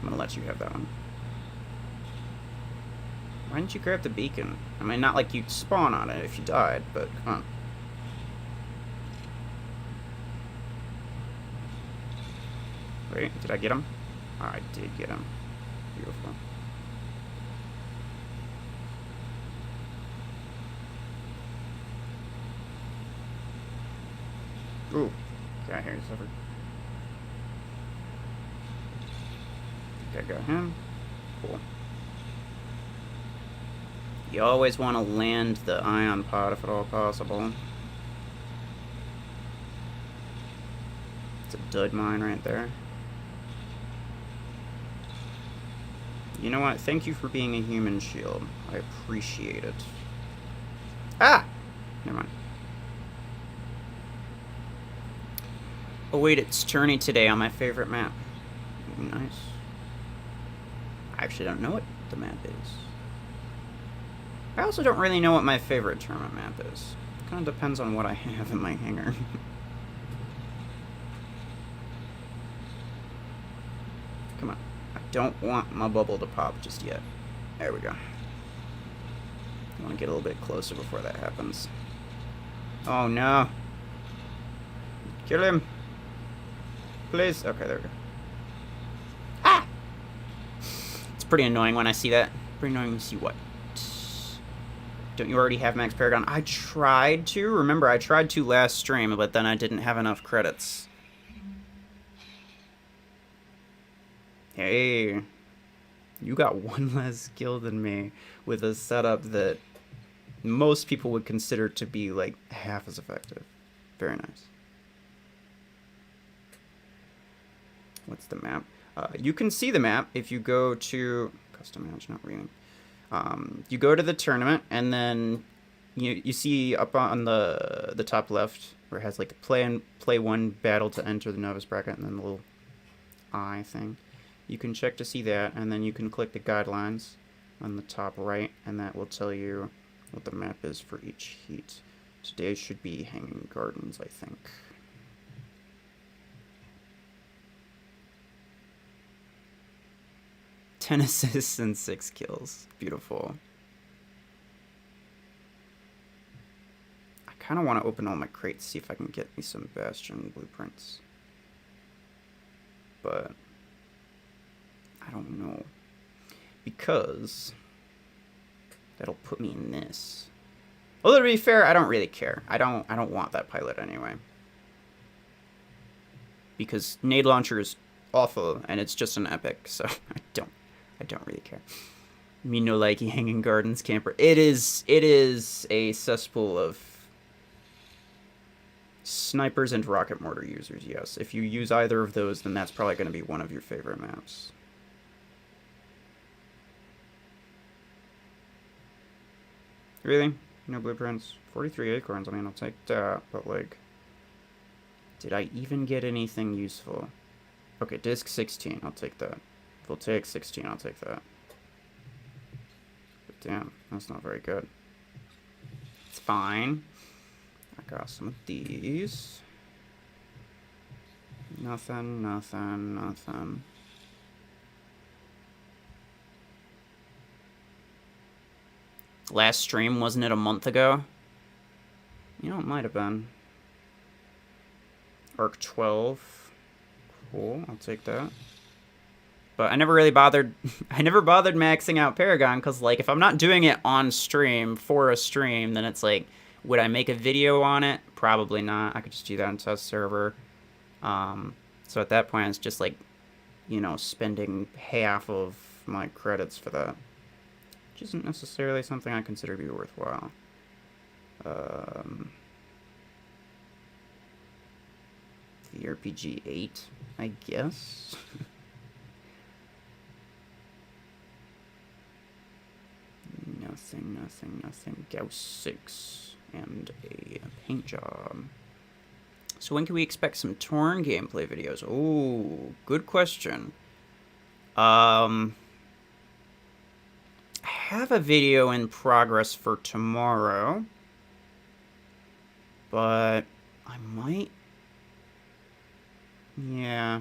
I'm gonna let you have that one. Why didn't you grab the beacon? I mean, not like you'd spawn on it if you died, but come on. Wait, did I get him? Oh, I did get him. Beautiful. Ooh, got here, suffered. Okay, got him. Cool. You always want to land the ion pod if at all possible. It's a dud mine right there. You know what? Thank you for being a human shield. I appreciate it. Ah! Never mind. Oh wait, it's tourney today on my favorite map. Nice. I actually don't know what the map is. I also don't really know what my favorite tournament map is. It kind of depends on what I have in my hangar. Come on. don't want my bubble to pop just yet. There we go. I want to get a little bit closer before that happens. Oh no. Kill him. Please. Okay, there we go. Ah! It's pretty annoying when I see that. Pretty annoying when you see what? Don't you already have Max Paragon? I tried to. Remember, I tried to last stream, but then I didn't have enough credits. Hey. You got one less skill than me with a setup that most people would consider to be, like, half as effective. Very nice. What's the map? You can see the map if you go to... Custom match, not reading. You go to the tournament, and then you see up on the top left where it has like the play one battle to enter the novice bracket, and then the little eye thing. You can check to see that, and then you can click the guidelines on the top right, and that will tell you what the map is for each heat. Today should be Hanging Gardens, I think. Ten assists and 6 kills. Beautiful. I kind of want to open all my crates, see if I can get me some Bastion blueprints. But I don't know. Because that'll put me in this. Although to be fair, I don't really care. I don't want that pilot anyway. Because nade launcher is awful and it's just an epic, so I don't really care. Me no likey Hanging Gardens camper. It is a cesspool of snipers and rocket mortar users, yes. If you use either of those, then that's probably going to be one of your favorite maps. Really? No blueprints? 43 acorns, I mean, I'll take that, but like... Did I even get anything useful? Okay, disc 16, I'll take that. If we'll take 16, I'll take that. But damn, that's not very good. It's fine. I got some of these. Nothing, nothing, nothing. Last stream, wasn't it a month ago? You know, it might have been. Arc 12. Cool, I'll take that. But I never really bothered, I never bothered maxing out Paragon, because, like, if I'm not doing it on stream, for a stream, then it's like, would I make a video on it? Probably not. I could just do that on test server. So at that point, it's just like, you know, spending half of my credits for that. Which isn't necessarily something I consider to be worthwhile. The RPG 8, I guess. Nothing, nothing, nothing. Gauss 6 and a paint job. So when can we expect some Torn gameplay videos? Oh, good question. I have a video in progress for tomorrow, but I might... Yeah,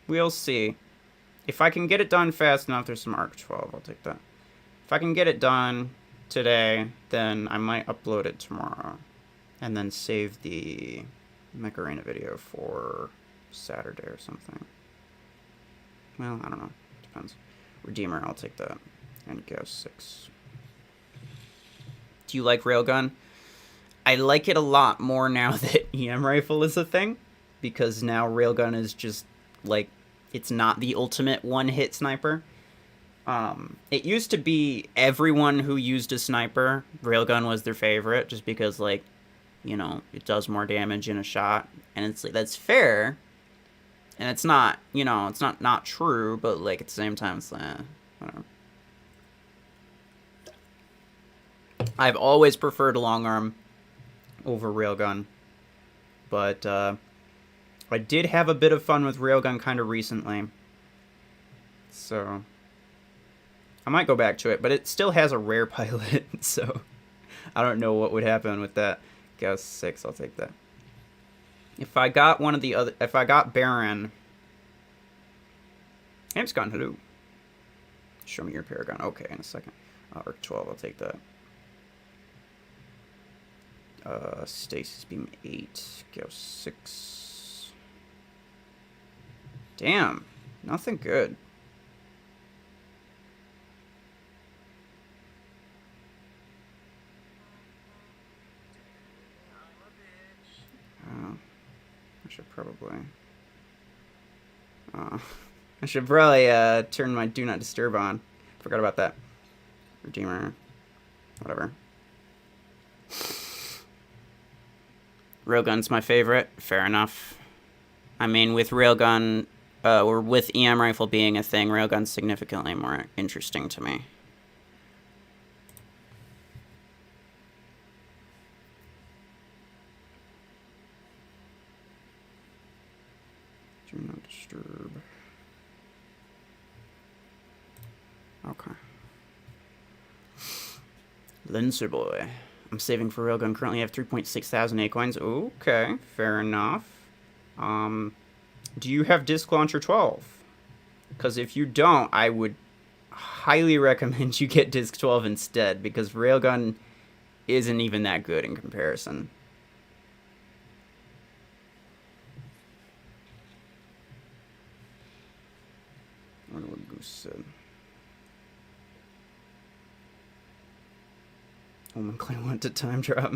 we'll see. If I can get it done fast enough, there's some Arc 12, I'll take that. If I can get it done today, then I might upload it tomorrow. And then save the Mech Arena video for Saturday or something. Well, I don't know. Depends. Redeemer, I'll take that. And Gauss 6. Do you like Railgun? I like it a lot more now that EM Rifle is a thing. Because now Railgun is just, like, it's not the ultimate one-hit sniper. It used to be everyone who used a sniper, Railgun was their favorite, just because, like, you know, it does more damage in a shot. And it's like, that's fair. And it's not, you know, it's not true, but, like, at the same time, it's like, whatever. I've always preferred long arm over Railgun. But, I did have a bit of fun with Railgun kind of recently. So I might go back to it, but it still has a rare pilot, so I don't know what would happen with that. Gauss 6, I'll take that. If I got one of the other, if I got Baron, Hamscon, hello. Show me your Paragon. Okay, in a second. Arc 12, I'll take that. Stasis Beam 8. Gauss 6. Damn. Nothing good. I should probably... I should probably turn my Do Not Disturb on. Forgot about that. Redeemer. Whatever. Railgun's my favorite. Fair enough. I mean, with Railgun, or with EM Rifle being a thing, Railgun's significantly more interesting to me. Do Not Disturb. Okay. Lincer boy. I'm saving for Railgun. Currently have 3.6 thousand A-coins. Okay, fair enough. Do you have Disc Launcher 12? Because if you don't, I would highly recommend you get Disc 12 instead, because Railgun isn't even that good in comparison. I wonder what Goose said. Omen Clay went to time drop.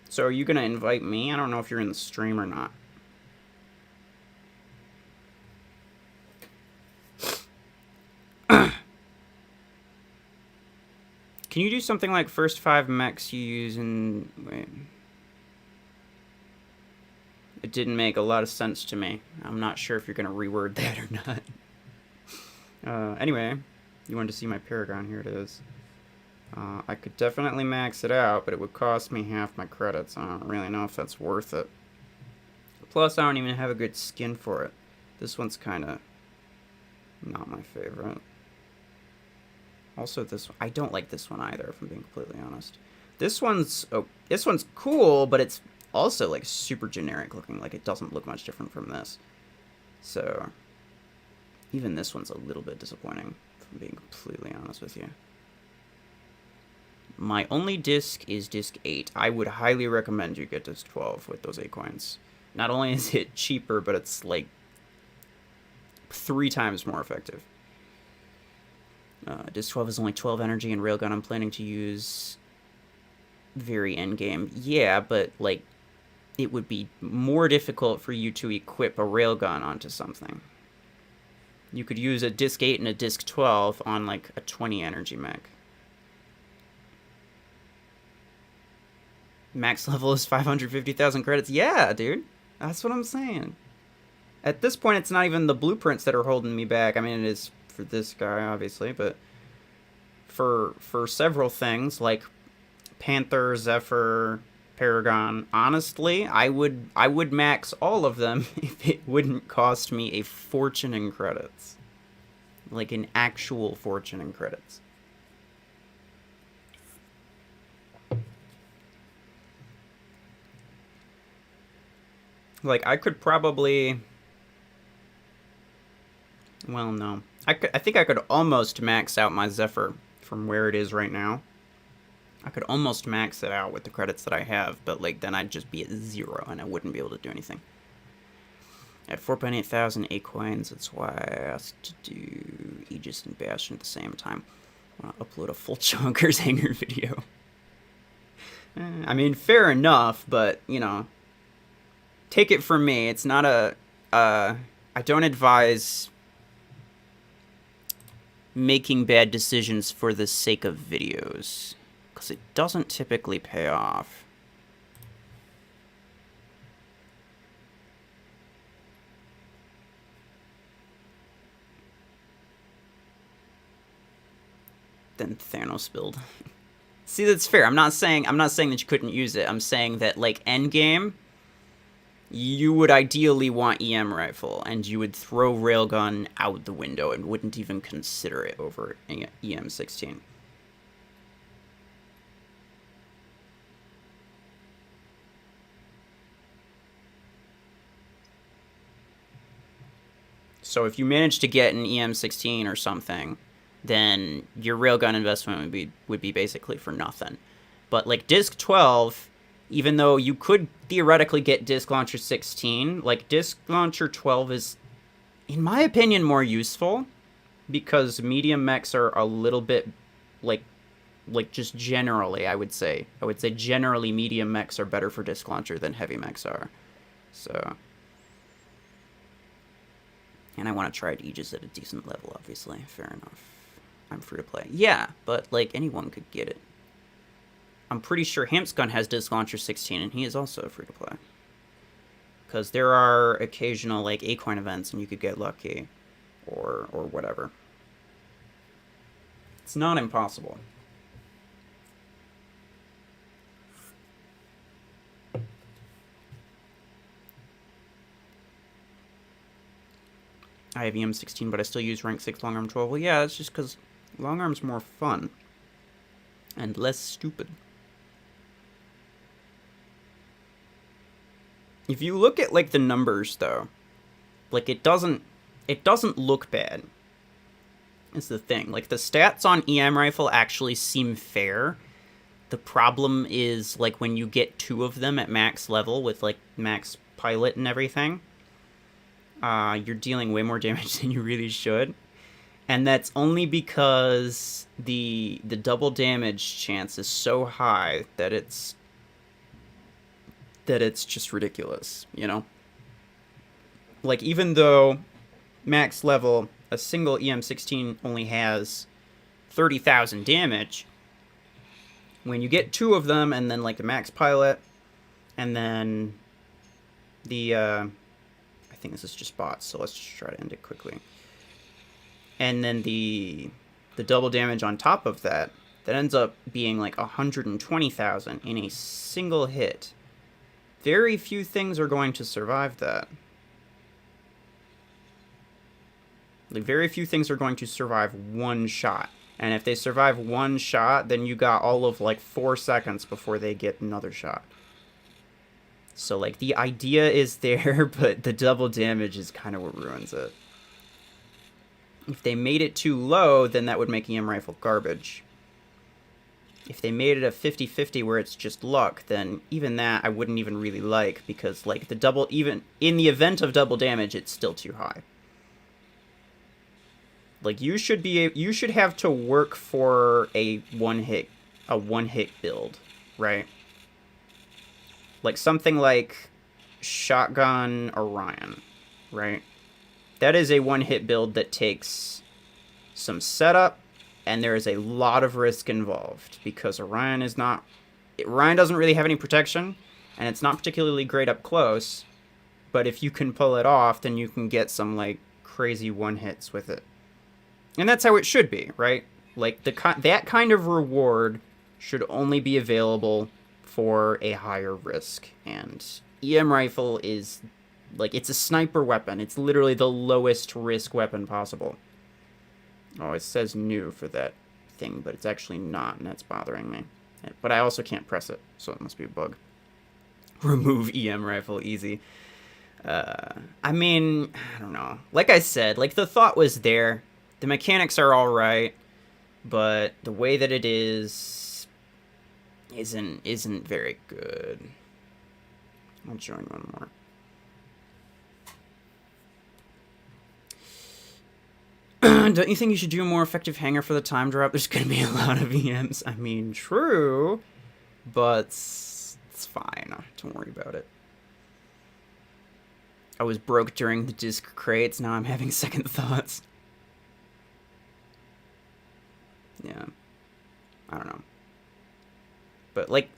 So are you gonna invite me? I don't know if you're in the stream or not. Can you do something like first 5 mechs you use in... Wait. It didn't make a lot of sense to me. I'm not sure if you're going to reword that or not. Anyway, you wanted to see my Paragon. Here it is. I could definitely max it out, but it would cost me half my credits. I don't really know if that's worth it. Plus, I don't even have a good skin for it. This one's kind of not my favorite. Also, this I don't like this one either, if I'm being completely honest. This one's cool, but it's also like super generic looking. Like it doesn't look much different from this. So even this one's a little bit disappointing, if I'm being completely honest with you. My only disc is disc 8. I would highly recommend you get disc 12 with those 8 coins. Not only is it cheaper, but it's like 3 times more effective. Disc 12 is only 12 energy, and Railgun I'm planning to use very endgame. Yeah, but like it would be more difficult for you to equip a Railgun onto something. You could use a disc 8 and a disc 12 on like a 20 energy mech. Max level is 550,000 credits. Yeah, dude. That's what I'm saying. At this point, it's not even the blueprints that are holding me back. I mean, it is for this guy, obviously, but for several things, like Panther, Zephyr, Paragon, honestly, I would max all of them if it wouldn't cost me a fortune in credits. Like an actual fortune in credits. Like, I could probably... Well, no. I think I could almost max out my Zephyr from where it is right now. I could almost max it out with the credits that I have, but like then I'd just be at 0 and I wouldn't be able to do anything. At 4.8 thousand A-coins, that's why I asked to do Aegis and Bastion at the same time. I want to upload a full Chonkers Hanger video. I mean, fair enough, but, you know, take it from me. It's not a... I don't advise making bad decisions for the sake of videos, because it doesn't typically pay off. Then Thanos build. See, that's fair. I'm not saying that you couldn't use it. I'm saying that, like, endgame, you would ideally want EM rifle, and you would throw railgun out the window and wouldn't even consider it over EM16. So if you manage to get an EM16 or something, then your railgun investment would be basically for nothing. But like Disc 12, even though you could theoretically get Disc Launcher 16, like Disc Launcher 12 is, in my opinion, more useful because medium mechs are a little bit like just generally, I would say generally medium mechs are better for Disc Launcher than heavy mechs are. So, and I want to try Aegis at a decent level, obviously. Fair enough. I'm free to play. Yeah, but like anyone could get it. I'm pretty sure Hampsgun has Disc Launcher 16, and he is also free to play. Because there are occasional like Acorn events, and you could get lucky, or whatever. It's not impossible. I have EM16, but I still use rank 6 long arm 12. Well, yeah, that's just because long arm's more fun and less stupid. If you look at like the numbers though, like it doesn't look bad. Is the thing. Like the stats on EM rifle actually seem fair. The problem is like when you get 2 of them at max level with like max pilot and everything, you're dealing way more damage than you really should. And that's only because the double damage chance is so high that it's just ridiculous, you know? Like, even though max level, a single EM16 only has 30,000 damage, when you get 2 of them, and then, like, the max pilot, and then the, I think this is just bots, so let's just try to end it quickly. And then the double damage on top of that, that ends up being, like, 120,000 in a single hit. Very few things are going to survive that. Like, very few things are going to survive one shot. And if they survive one shot, then you got all of, like, 4 seconds before they get another shot. So, like, the idea is there, but the double damage is kind of what ruins it. If they made it too low, then that would make EM rifle garbage. If they made it a 50-50 where it's just luck, then even that I wouldn't even really like, because, like, the double, even in the event of double damage, it's still too high. Like, you should have to work for a one-hit build, right? Like, something like Shotgun Orion, right? That is a one-hit build that takes some setup, and there is a lot of risk involved, because Orion doesn't really have any protection, and it's not particularly great up close, but if you can pull it off, then you can get some, like, crazy one-hits with it. And that's how it should be, right? Like, that kind of reward should only be available for a higher risk, and EM rifle is, like, it's a sniper weapon. It's literally the lowest risk weapon possible. Oh, it says new for that thing, but it's actually not, and that's bothering me. But I also can't press it, so it must be a bug. Remove EM rifle, easy. I mean, I don't know. Like I said, like, the thought was there. The mechanics are alright, but the way that it is isn't very good. I'll join one more. Don't you think you should do a more effective hanger for the time drop? There's going to be a lot of EMs. I mean, true, but it's fine. Don't worry about it. I was broke during the disc crates. Now I'm having second thoughts. Yeah. I don't know. But like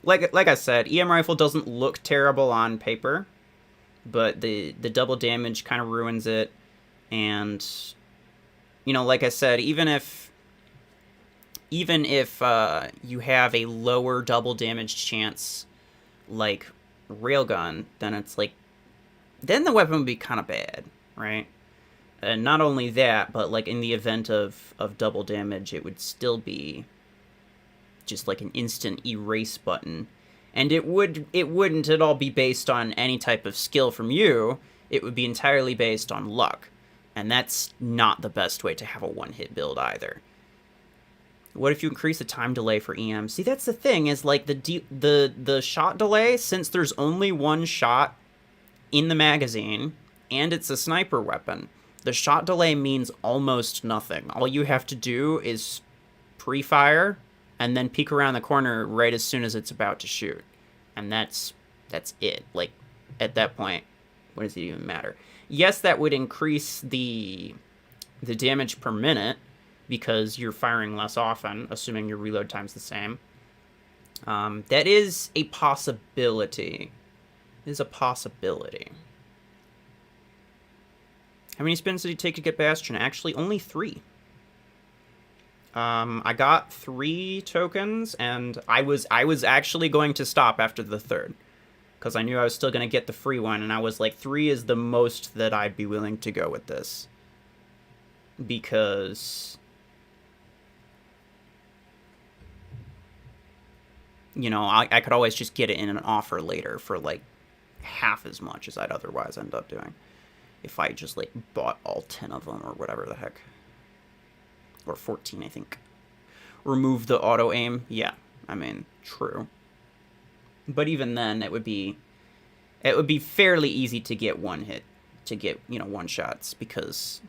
I said, EM rifle doesn't look terrible on paper, but the double damage kind of ruins it. And, you know, like I said, even if you have a lower double damage chance, like railgun, then it's like, then the weapon would be kind of bad, right? And not only that, but like in the event of double damage, it would still be just like an instant erase button. And it wouldn't at all be based on any type of skill from you. It would be entirely based on luck. And that's not the best way to have a one-hit build either. What if you increase the time delay for EM? See, that's the thing, is like the shot delay, since there's only one shot in the magazine, and it's a sniper weapon, the shot delay means almost nothing. All you have to do is pre-fire, and then peek around the corner right as soon as it's about to shoot. And that's it. Like, at that point, what does it even matter? Yes, that would increase the damage per minute, because you're firing less often, assuming your reload time's the same. That is a possibility. It is a possibility. How many spins did it take to get Bastion? Actually, only 3. I got 3 tokens, and I was actually going to stop after the 3rd, because I knew I was still going to get the free one, and I was like, 3 is the most that I'd be willing to go with this. Because, you know, I could always just get it in an offer later for, like, half as much as I'd otherwise end up doing if I just, like, bought all 10 of them or whatever the heck. Or 14, I think. Remove the auto-aim? Yeah, I mean, true. But even then, it would be fairly easy to get one hit, to get, you know, one shots, because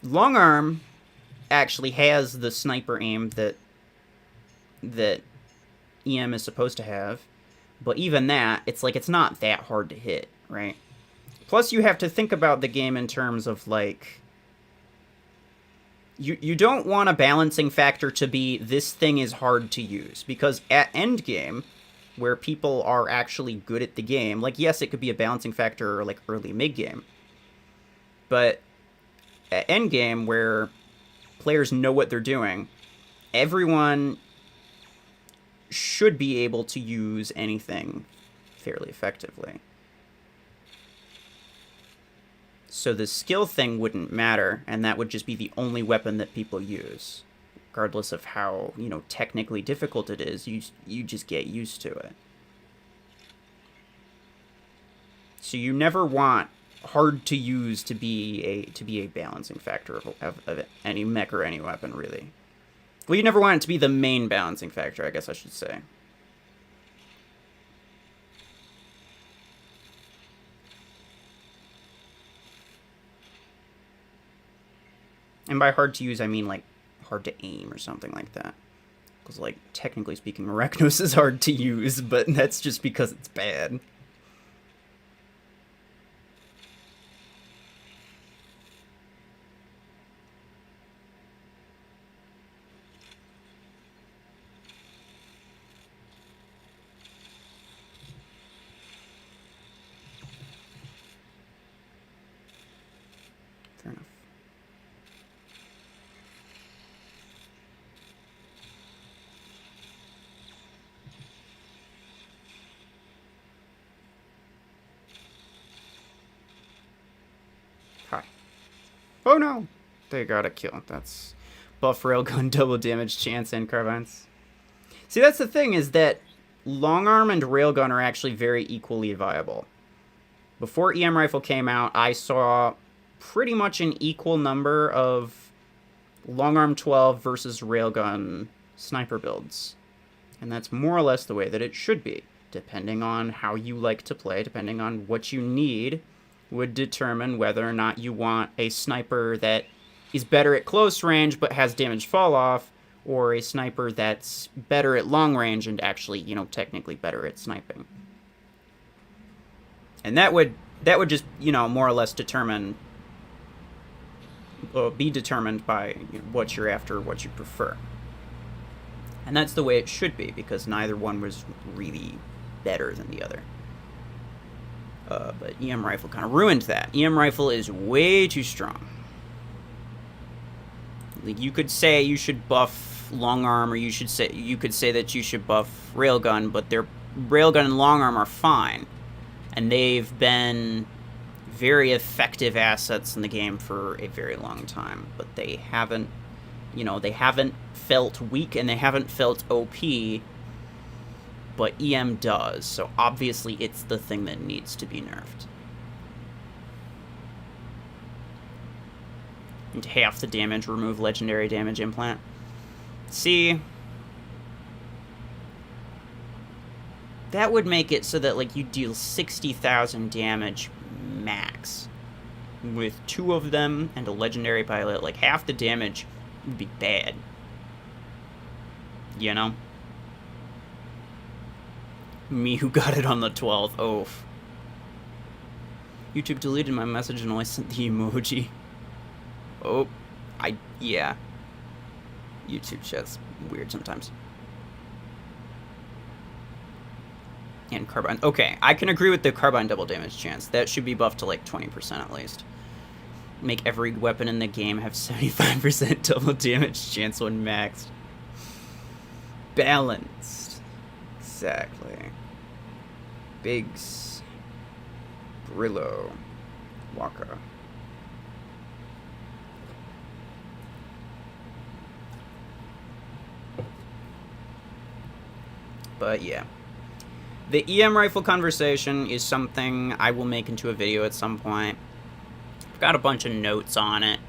long arm actually has the sniper aim that EM is supposed to have, but even that, it's like, it's not that hard to hit, right? Plus, you have to think about the game in terms of, like, you don't want a balancing factor to be, this thing is hard to use, because at endgame, where people are actually good at the game, like, yes, it could be a balancing factor, or, like, early mid-game, but at endgame, where players know what they're doing, everyone should be able to use anything fairly effectively. So the skill thing wouldn't matter, and that would just be the only weapon that people use. Regardless of how, you know, technically difficult it is, you just get used to it. So you never want hard to use to be a balancing factor of any mech or any weapon, really. Well, you never want it to be the main balancing factor, I guess I should say. And by hard to use, I mean, like, hard to aim or something like that. Because, like, technically speaking, Arachnos is hard to use, but that's just because it's bad. Fair enough. Hi. Oh no! They got a kill. That's buff railgun, double damage, chance, and carbines. See, that's the thing, is that long arm and railgun are actually very equally viable. Before EM rifle came out, I saw pretty much an equal number of long arm 12 versus railgun sniper builds. And that's more or less the way that it should be. Depending on how you like to play, depending on what you need, would determine whether or not you want a sniper that is better at close range but has damage fall off, or a sniper that's better at long range and actually, you know, technically better at sniping. And that would just, you know, more or less determine, be determined by, you know, what you're after, what you prefer. And that's the way it should be, because neither one was really better than the other. But EM rifle kind of ruined that. EM rifle is way too strong. Like, you could say you should buff long arm, or you could say that you should buff railgun, but their railgun and long arm are fine, and they've been very effective assets in the game for a very long time. But they haven't, you know, they haven't felt weak and they haven't felt OP. But EM does, so obviously it's the thing that needs to be nerfed. And half the damage, remove legendary damage implant. See, that would make it so that, like, you deal 60,000 damage max. With 2 of them and a legendary pilot, like, half the damage would be bad. You know? Me who got it on the 12th. Oof. YouTube deleted my message and only sent the emoji. Oh. Yeah. YouTube chat's weird sometimes. And carbine. Okay, I can agree with the carbine double damage chance. That should be buffed to like 20% at least. Make every weapon in the game have 75% double damage chance when maxed. Balanced. Exactly. Biggs. Brillo. Waka. But yeah. The EM rifle conversation is something I will make into a video at some point. I've got a bunch of notes on it,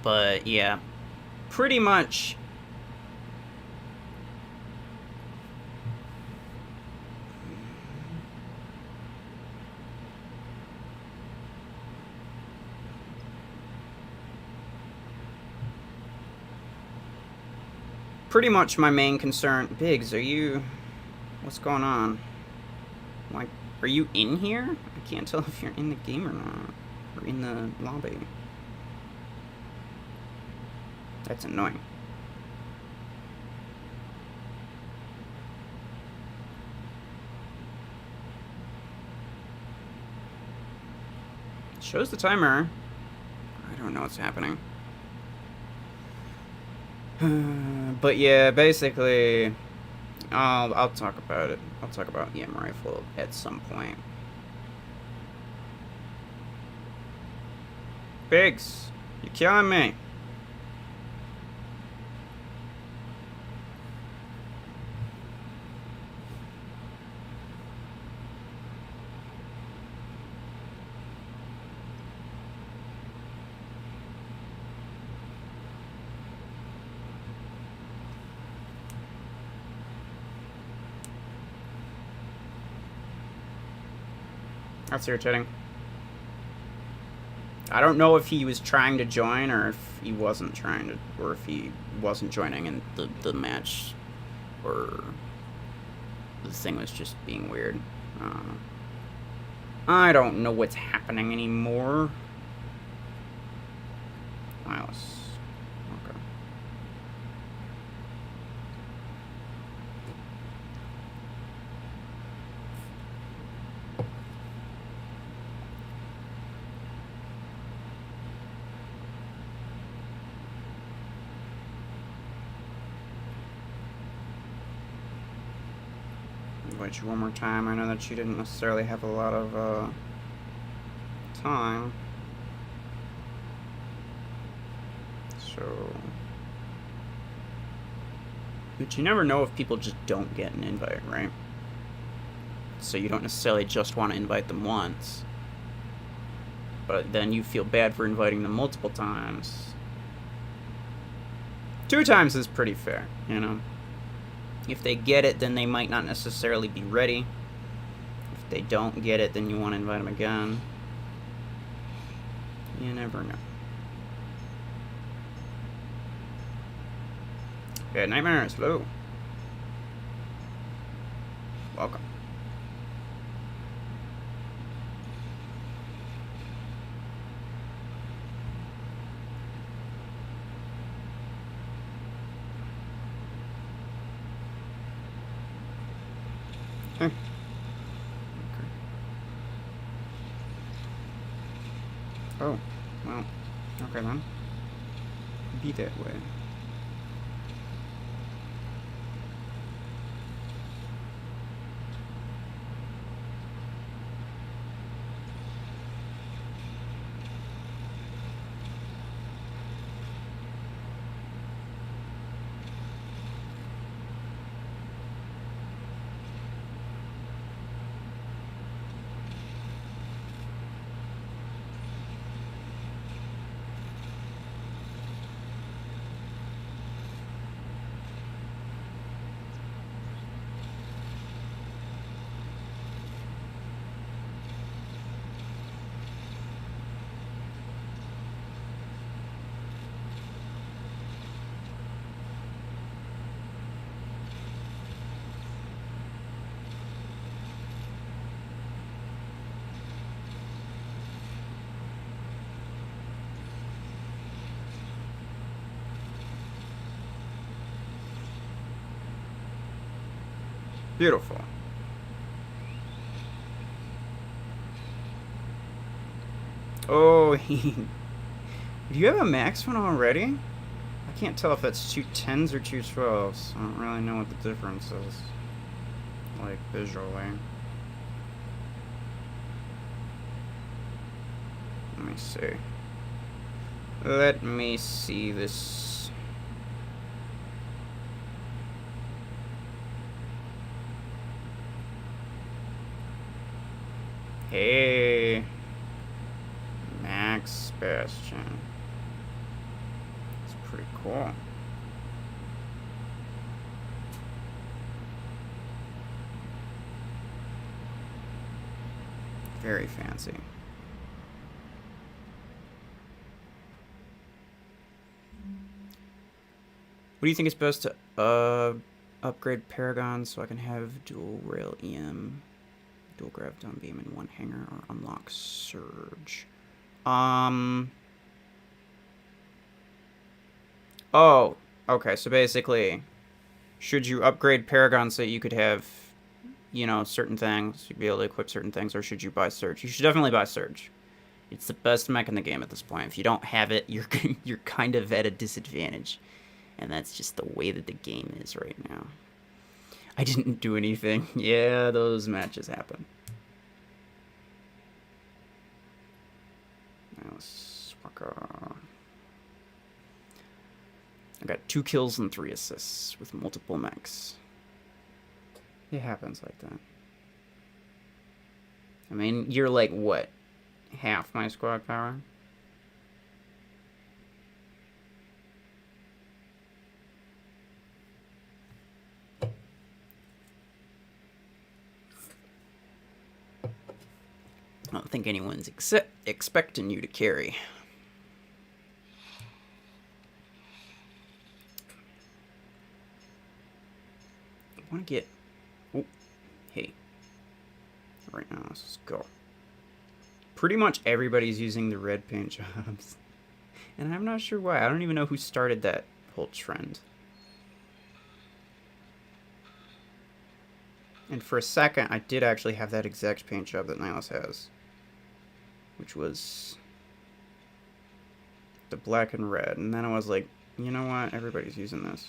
but yeah, pretty much. Pretty much my main concern. Biggs, are you... What's going on? Like, are you in here? I can't tell if you're in the game or not. Or in the lobby. That's annoying. It shows the timer. I don't know what's happening. But yeah, basically... I'll talk about it. I'll talk about EM rifle at some point. Biggs, you're killing me. That's irritating. I don't know if he was trying to join or if he wasn't trying to, or if he wasn't joining and the match, or the thing was just being weird. I don't know what's happening anymore. Miles. Okay. Invite you one more time. I know that you didn't necessarily have a lot of time. So, but you never know if people just don't get an invite, right? So you don't necessarily just want to invite them once, but then you feel bad for inviting them multiple times. 2 times is pretty fair, you know? If they get it, then they might not necessarily be ready. If they don't get it, then you want to invite them again. You never know. Okay, Nightmares, hello. Welcome. Okay. Oh, well, okay then. Be that way. Beautiful. Oh, do you have a max one already? I can't tell if that's 210s or 212s. I don't really know what the difference is. Like, visually. Let me see. Let me see this. Hey. Max Bastion. It's pretty cool. Very fancy. What do you think is best to upgrade Paragon so I can have dual rail EM, dual graviton beam in one hanger, or unlock Surge? Oh, okay. So basically, should you upgrade Paragon so you could have, you know, certain things, you'd be able to equip certain things, or should you buy Surge? You should definitely buy Surge. It's the best mech in the game at this point. If you don't have it, you're kind of at a disadvantage. And that's just the way that the game is right now. I didn't do anything. Yeah, those matches happen. I got 2 kills and 3 assists with multiple mechs. It happens like that. I mean, you're like, what? Half my squad power? I don't think anyone's expecting you to carry. I want to get... Oh, hey. Right now, let's just go. Pretty much everybody's using the red paint jobs. And I'm not sure why. I don't even know who started that whole trend. And for a second, I did actually have that exact paint job that Nihilus has. Which was the black and red. And then I was like, you know what? Everybody's using this.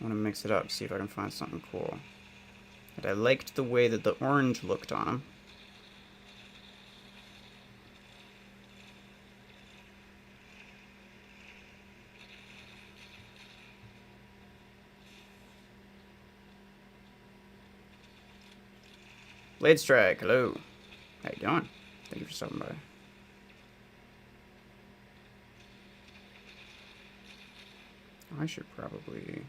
I want to mix it up, see if I can find something cool. And I liked the way that the orange looked on him. Blade Strike, hello. How you doing? Thank you for stopping by. I should probably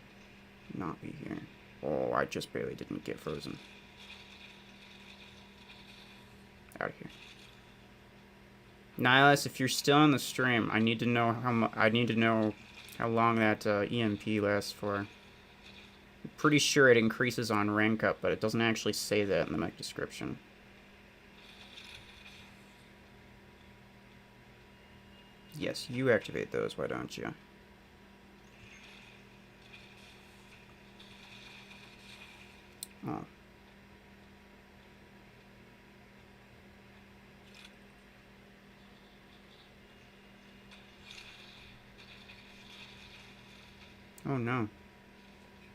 not be here. Oh, I just barely didn't get frozen. Out of here. Nihilus, if you're still on the stream, I need to know how long that EMP lasts for. I'm pretty sure it increases on rank up, but it doesn't actually say that in the mech description. Yes, you activate those, why don't you? Oh. Oh no.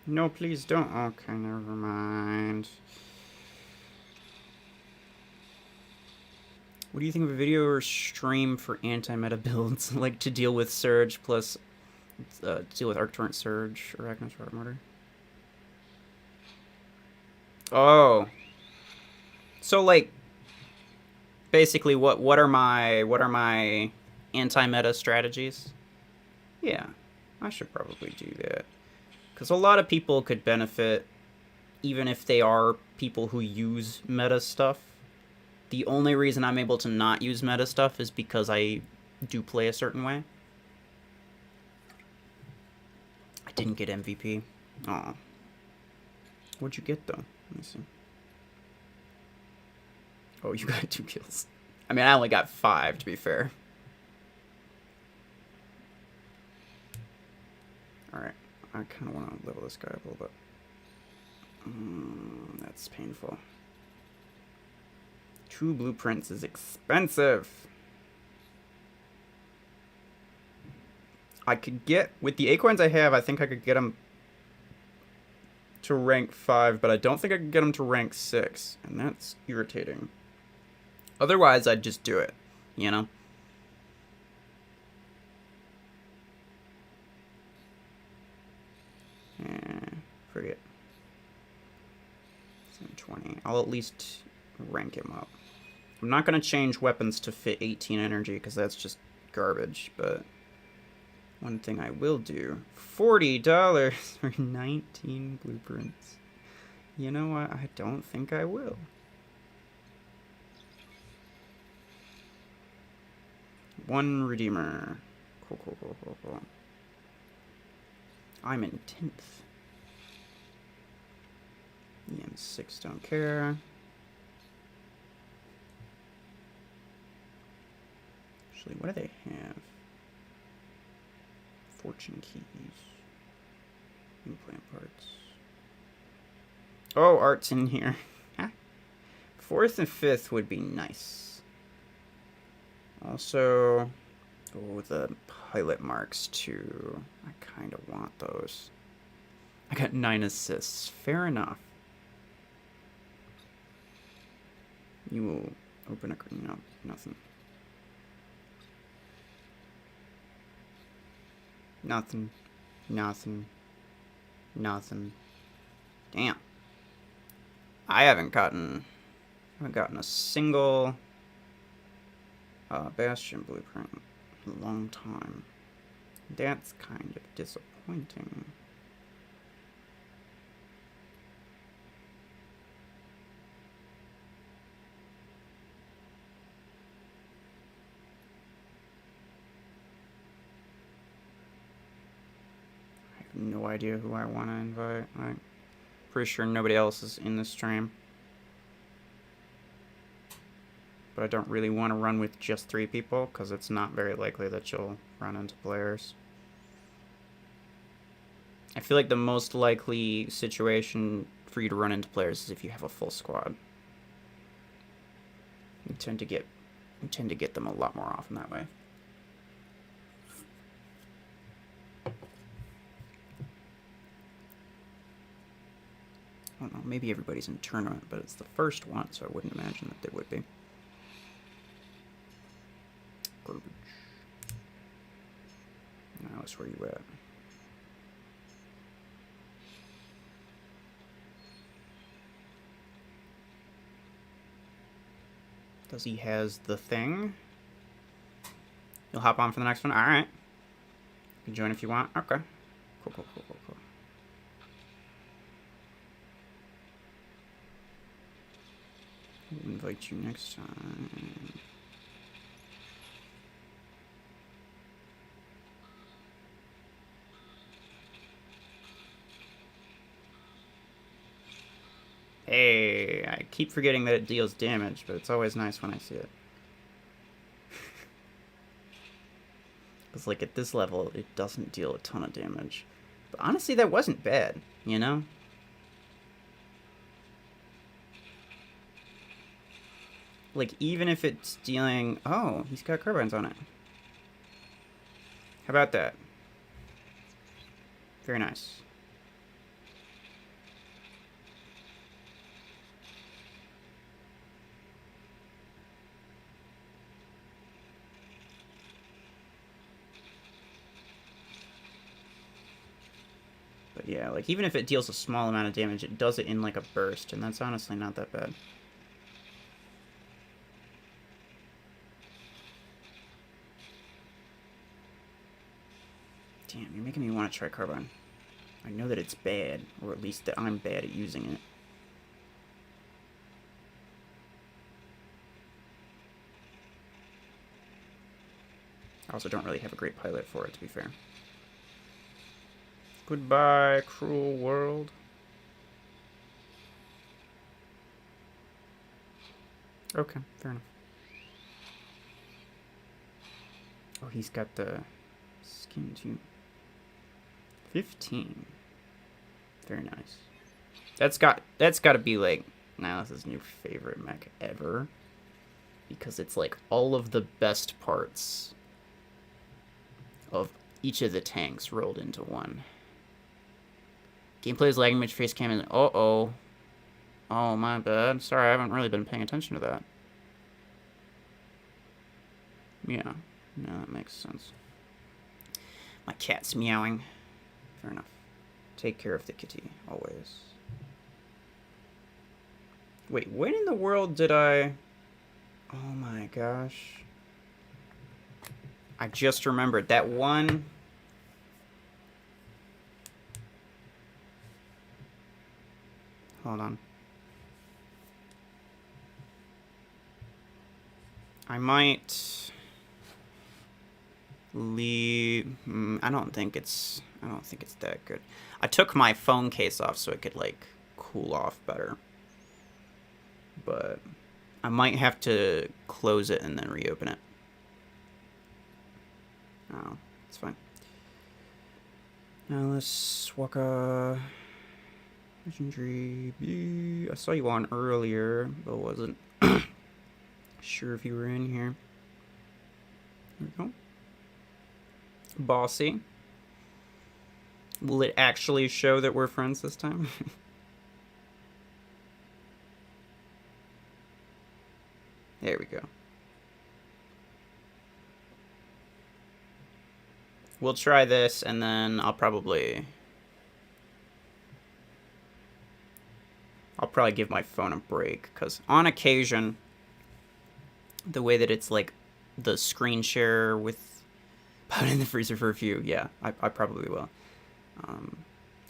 No, please don't. Okay, never mind. What do you think of a video or stream for anti-meta builds? Like to deal with Surge plus deal with Arc Torrent Surge, Arachnos Rock Mortar? Oh. So like basically what are my anti-meta strategies? Yeah. I should probably do that. Because a lot of people could benefit even if they are people who use meta stuff. The only reason I'm able to not use meta stuff is because I do play a certain way. I didn't get MVP. Aw. What'd you get, though? Let me see. Oh, you got 2 kills. I mean, I only got 5, to be fair. Alright. I kind of want to level this guy up a little bit. That's painful. 2 blueprints is expensive. I could get, with the acorns I have, I think I could get them to rank 5, but I don't think I could get them to rank 6, and that's irritating. Otherwise, I'd just do it, you know? Forget. 720. I'll at least rank him up. I'm not going to change weapons to fit 18 energy, because that's just garbage, but one thing I will do, $40 for 19 blueprints. You know what? I don't think I will. One redeemer. Cool. I'm in 10th. EM6 don't care. Actually, what do they have? Fortune keys. Implant parts. Oh, art's in here. 4th and 5th would be nice. Also, the pilot marks too. I kind of want those. I got 9 assists. Fair enough. You will open a... No, nothing. Nothing. Damn. I haven't gotten a single Bastion blueprint in a long time. That's kind of disappointing. No idea who I want to invite. I'm pretty sure nobody else is in this stream. But I don't really want to run with just 3 people, because it's not very likely that you'll run into players. I feel like the most likely situation for you to run into players is if you have a full squad. You tend to get them a lot more often that way. I don't know, maybe everybody's in tournament, but it's the first one, so I wouldn't imagine that they would be. Garbage. Alice, where you at? Does he has the thing? You'll hop on for the next one? Alright. You can join if you want. Okay. Cool. I'll invite you next time. Hey, I keep forgetting that it deals damage, but it's always nice when I see it. Because, like, at this level, it doesn't deal a ton of damage. But honestly, that wasn't bad, you know? Like, even if it's dealing... Oh, he's got carbines on it. How about that? Very nice. But yeah, like, even if it deals a small amount of damage, it does it in, like, a burst, and that's honestly not that bad. Damn, you're making me want to try carbine. I know that it's bad, or at least that I'm bad at using it. I also don't really have a great pilot for it, to be fair. Goodbye, cruel world. Okay, fair enough. Oh, he's got the skin too. 15. Very nice. That's got to be like Nihilus' new favorite mech ever, because it's like all of the best parts of each of the tanks rolled into one. Gameplay is lagging, image face cam is... Uh-oh. Oh, my bad. Sorry, I haven't really been paying attention to that. Yeah. No, that makes sense. My cat's meowing. Fair enough. Take care of the kitty, always. Wait, when in the world did I... Oh my gosh. I just remembered that one... Hold on. I might leave... I don't think it's that good. I took my phone case off so it could, like, cool off better. But I might have to close it and then reopen it. Oh, it's fine. Now let's walk legendary B. I saw you on earlier, but wasn't sure if you were in here. There we go. Bossy. Will it actually show that we're friends this time? There we go. We'll try this, and then I'll probably give my phone a break, because on occasion, the way that it's like the screen share with put in the freezer for a few, yeah, I probably will.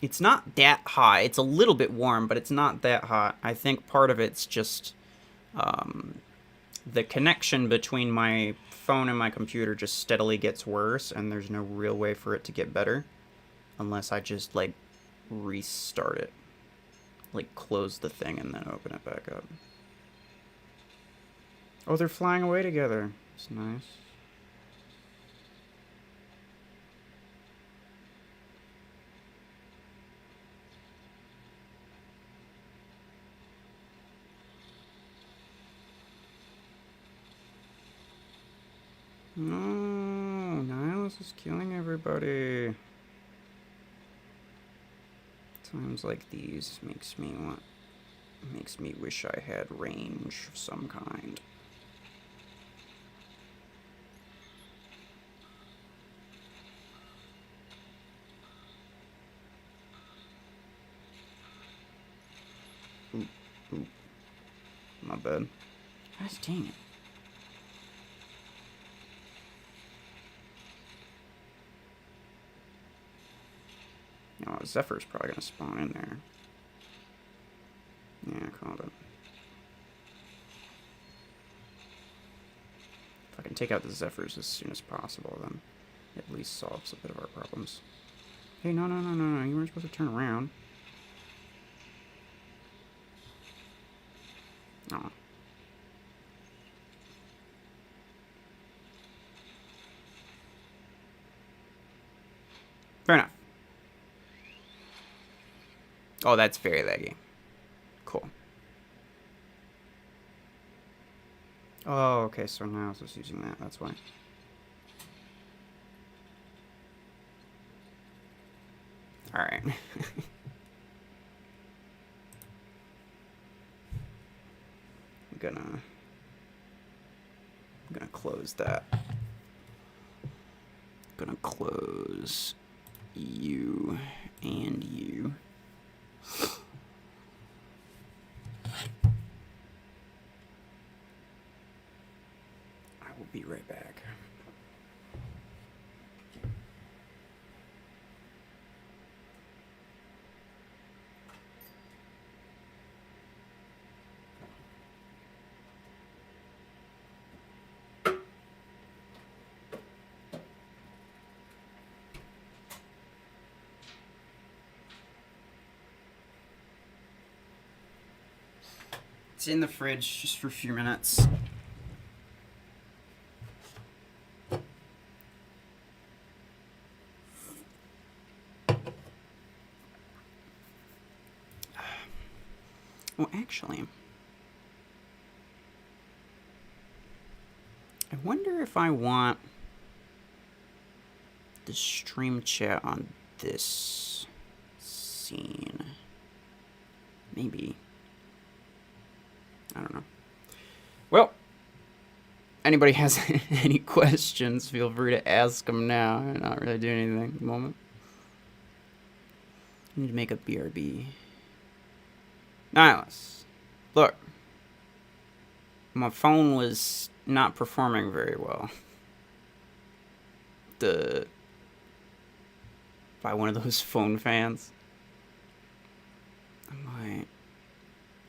It's not that hot. It's a little bit warm, but it's not that hot. I think part of it's just the connection between my phone and my computer just steadily gets worse, and there's no real way for it to get better unless I just, like, restart it. Like, close the thing and then open it back up. Oh, they're flying away together. It's nice. No, Nihilus is killing everybody. Times like these makes me wish I had range of some kind. Oop, oop. My bad. Gosh dang it. Oh, Zephyr's probably going to spawn in there. Yeah, I called it. If I can take out the Zephyrs as soon as possible, then it at least solves a bit of our problems. Hey, no. You weren't supposed to turn around. Oh. Fair enough. Oh, that's very laggy. Cool. Oh, okay, so now it's just using that, that's why. Alright. I'm gonna close that. Gonna close you and you. I will be right back. It's in the fridge just for a few minutes. Oh, actually, I wonder if I want the stream chat on this scene. Maybe. I don't know. Well, anybody has any questions, feel free to ask them now. I'm not really doing anything at the moment. I need to make a BRB. Nihilus, look. My phone was not performing very well. By one of those phone fans.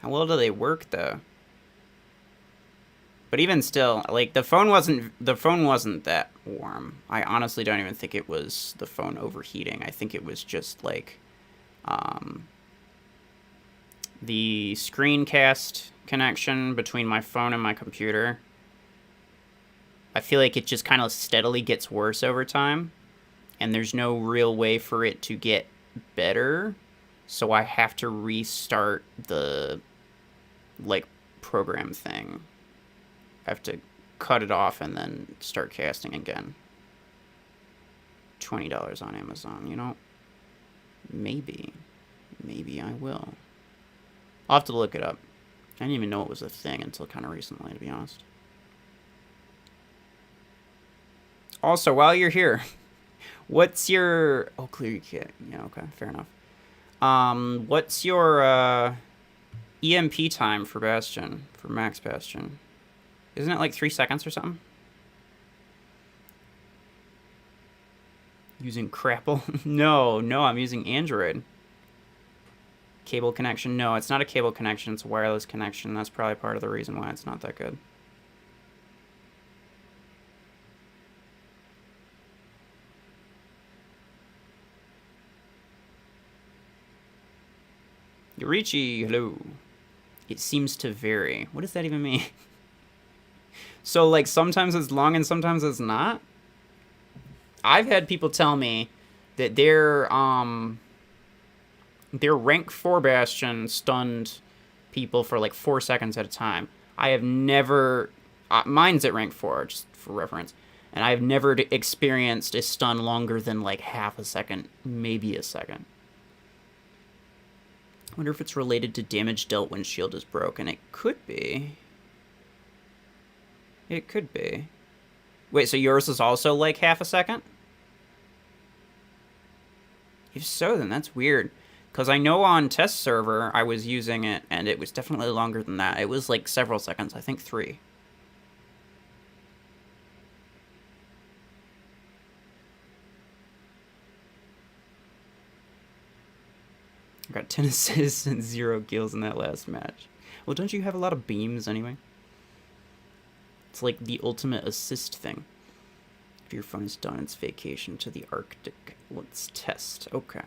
How well do they work though? But even still, like the phone wasn't that warm. I honestly don't even think it was the phone overheating. I think it was just like the screencast connection between my phone and my computer. I feel like it just kind of steadily gets worse over time, and there's no real way for it to get better, so I have to restart the like program thing. I have to cut it off and then start casting again. $20 on Amazon, you know? Maybe I will. I'll have to look it up. I didn't even know it was a thing until kind of recently, to be honest. Also, while you're here, what's your... Oh, clear your kit. Yeah, okay, fair enough. What's your EMP time for Bastion, for Max Bastion? Isn't it like 3 seconds or something? Using Crapple? No, I'm using Android. Cable connection? No, it's not a cable connection, it's a wireless connection. That's probably part of the reason why it's not that good. Yorichi, hello. It seems to vary. What does that even mean? So, like, sometimes it's long and sometimes it's not? I've had people tell me that their rank 4 Bastion stunned people for, like, 4 seconds at a time. I have never... mine's at rank 4, just for reference. And I have never experienced a stun longer than, like, half a second, maybe a second. I wonder if it's related to damage dealt when shield is broken. It could be. It could be. Wait, so yours is also like half a second? If so, then that's weird. Because I know on test server I was using it, and it was definitely longer than that. It was like several seconds, I think 3. I got 10 assists and 0 kills in that last match. Well, don't you have a lot of beams anyway? It's like the ultimate assist thing. If your phone is done its vacation to the Arctic. Let's test. Okay.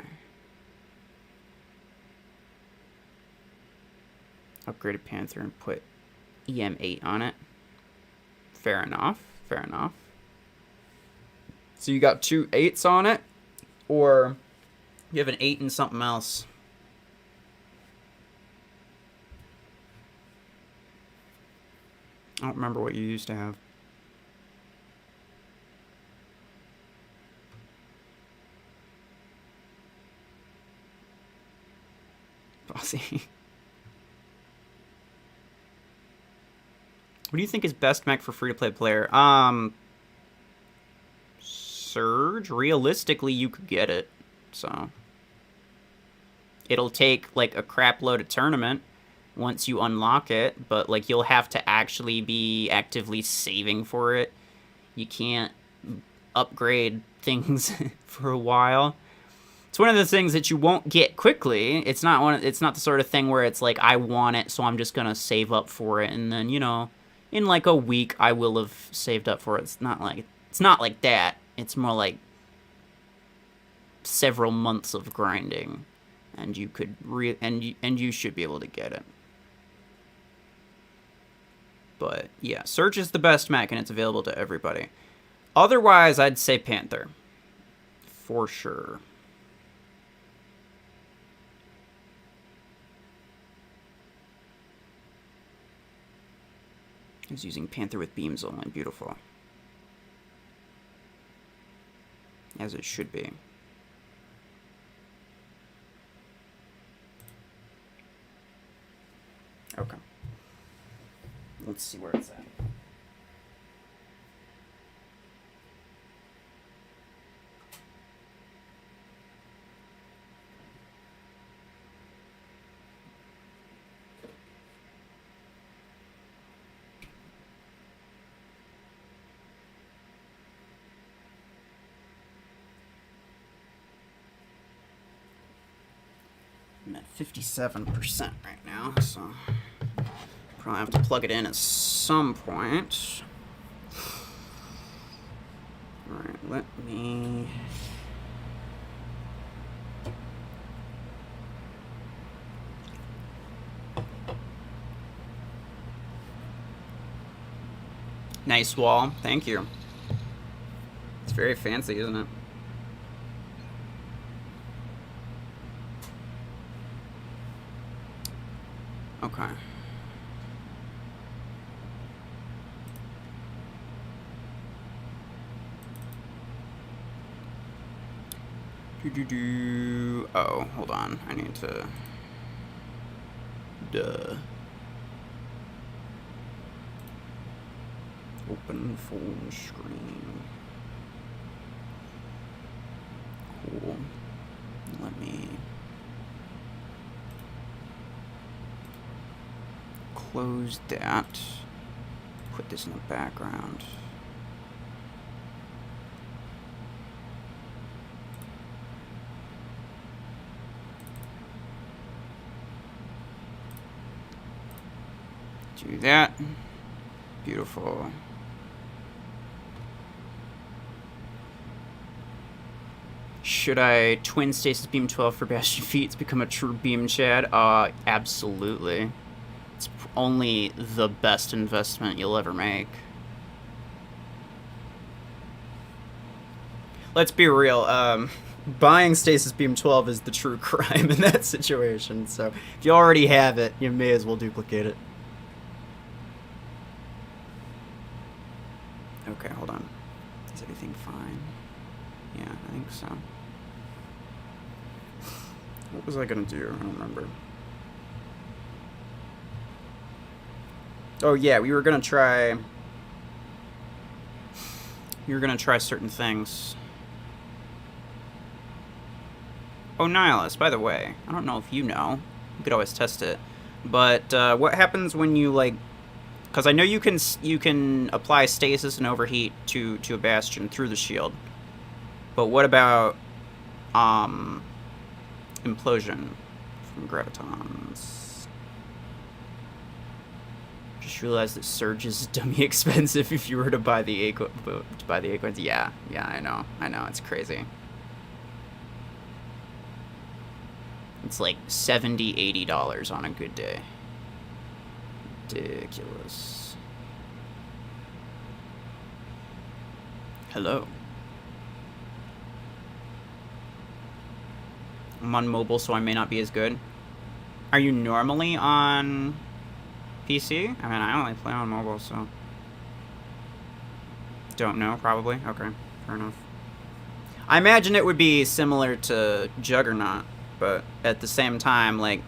Upgraded Panther and put EM8 on it. Fair enough. Fair enough. So you got 2 8s on it? Or you have an 8 and something else? I don't remember what you used to have. Bossy. What do you think is best mech for free-to-play player? Surge? Realistically, you could get it. So. It'll take, like, a crap load of tournament once you unlock it, but like you'll have to actually be actively saving for it. You can't upgrade things for a while. It's one of the things that you won't get quickly. It's not the sort of thing where it's like I want it, so I'm just gonna save up for it, and then, you know, in like a week I will have saved up for it. It's not like that. It's more like several months of grinding, and you could and you should be able to get it. But yeah, Surge is the best mech, and it's available to everybody. Otherwise, I'd say Panther. For sure. He's using Panther with beams only. Beautiful. As it should be. Okay. Let's see where it's at. I'm at 57% right now, so probably have to plug it in at some point. All right, let me... Nice wall, thank you. It's very fancy, isn't it? Okay. Oh, hold on. I need to... Open phone screen. Cool. Let me... close that. Put this in the background. Do that. Beautiful. Should I twin stasis beam 12 for Bastion feet to become a true beam Chad? Absolutely. It's only the best investment you'll ever make. Let's be real. Buying stasis beam 12 is the true crime in that situation. So if you already have it, you may as well duplicate it. Okay, hold on. Is everything fine? Yeah, I think so. What was I gonna do? I don't remember. Oh yeah, we were gonna try certain things. Oh, Nihilus, by the way, I don't know if you know. You could always test it. But what happens when you, like... Because I know you can apply stasis and overheat to a Bastion through the shield. But what about implosion from gravitons? Just realized that Surge is dummy expensive if you were to buy the Acorns. Yeah, I know, it's crazy. It's like $70, $80 on a good day. Ridiculous. Hello. I'm on mobile, so I may not be as good. Are you normally on PC? I mean, I only play on mobile, so... Don't know, probably. Okay, fair enough. I imagine it would be similar to Juggernaut, but at the same time, like,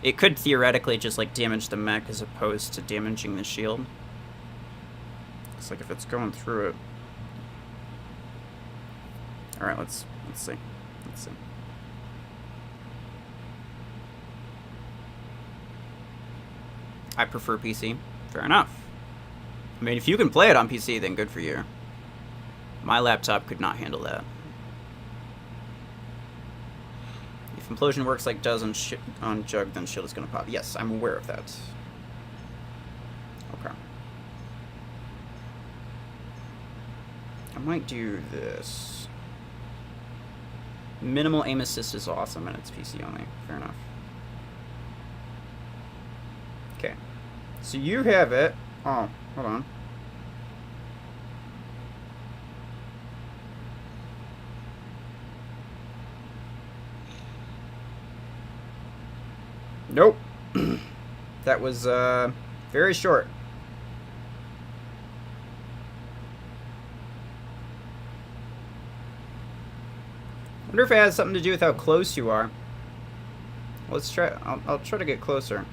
it could theoretically just, like, damage the mech as opposed to damaging the shield. It's like if it's going through it. Alright, let's see. Let's see. I prefer PC. Fair enough. I mean, if you can play it on PC, then good for you. My laptop could not handle that. If implosion works like it does on Jug, then shield is going to pop. Yes, I'm aware of that. Okay. I might do this. Minimal aim assist is awesome, and it's PC only. Fair enough. Okay. So you have it. Oh, hold on. Nope. That was very short. Wonder if it has something to do with how close you are. Let's try. I'll try to get closer.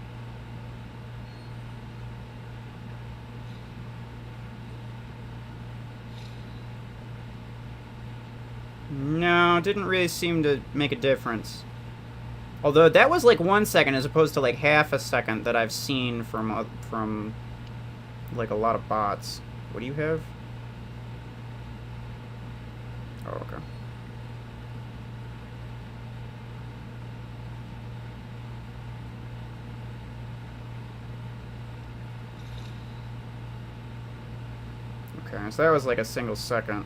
No, didn't really seem to make a difference. Although that was like 1 second as opposed to like half a second that I've seen from like a lot of bots. What do you have? Oh, okay. Okay, so that was like a single second.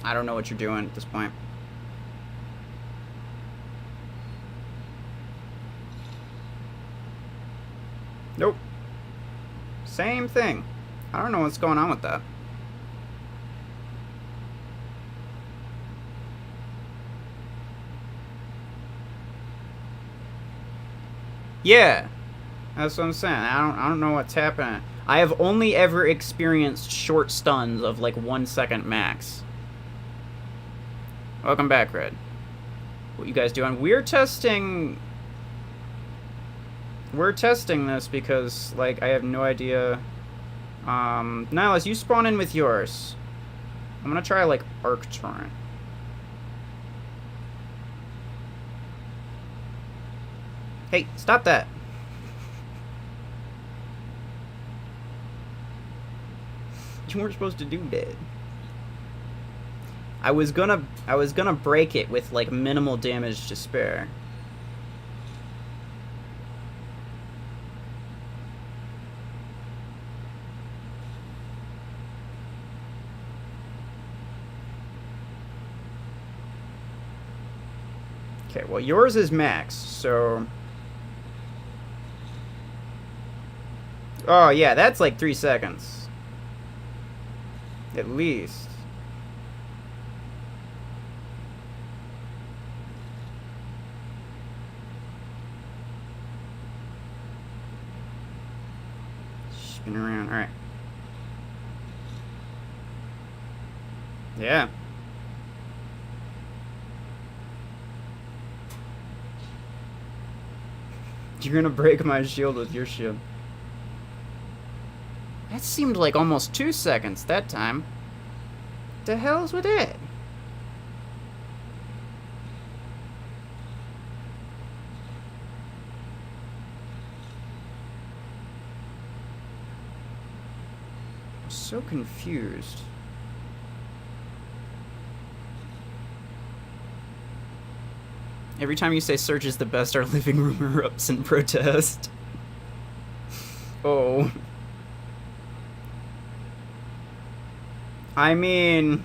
I don't know what you're doing at this point. Nope. Same thing. I don't know what's going on with that. Yeah. That's what I'm saying. I don't know what's happening. I have only ever experienced short stuns of like 1 second max. Welcome back, Red. What you guys doing? We're testing this because, like, I have no idea. Nihilus, you spawn in with yours. I'm gonna try, like, Arc Torrent. Hey, stop that. You weren't supposed to do that. I was gonna break it with like minimal damage to spare. Okay, well yours is max, so oh yeah, that's like 3 seconds. At least. Spin around. Alright. Yeah. You're gonna break my shield with your shield. That seemed like almost 2 seconds that time. The hell's with it? I'm so confused. Every time you say Surge is the best, our living room erupts in protest. Oh. I mean,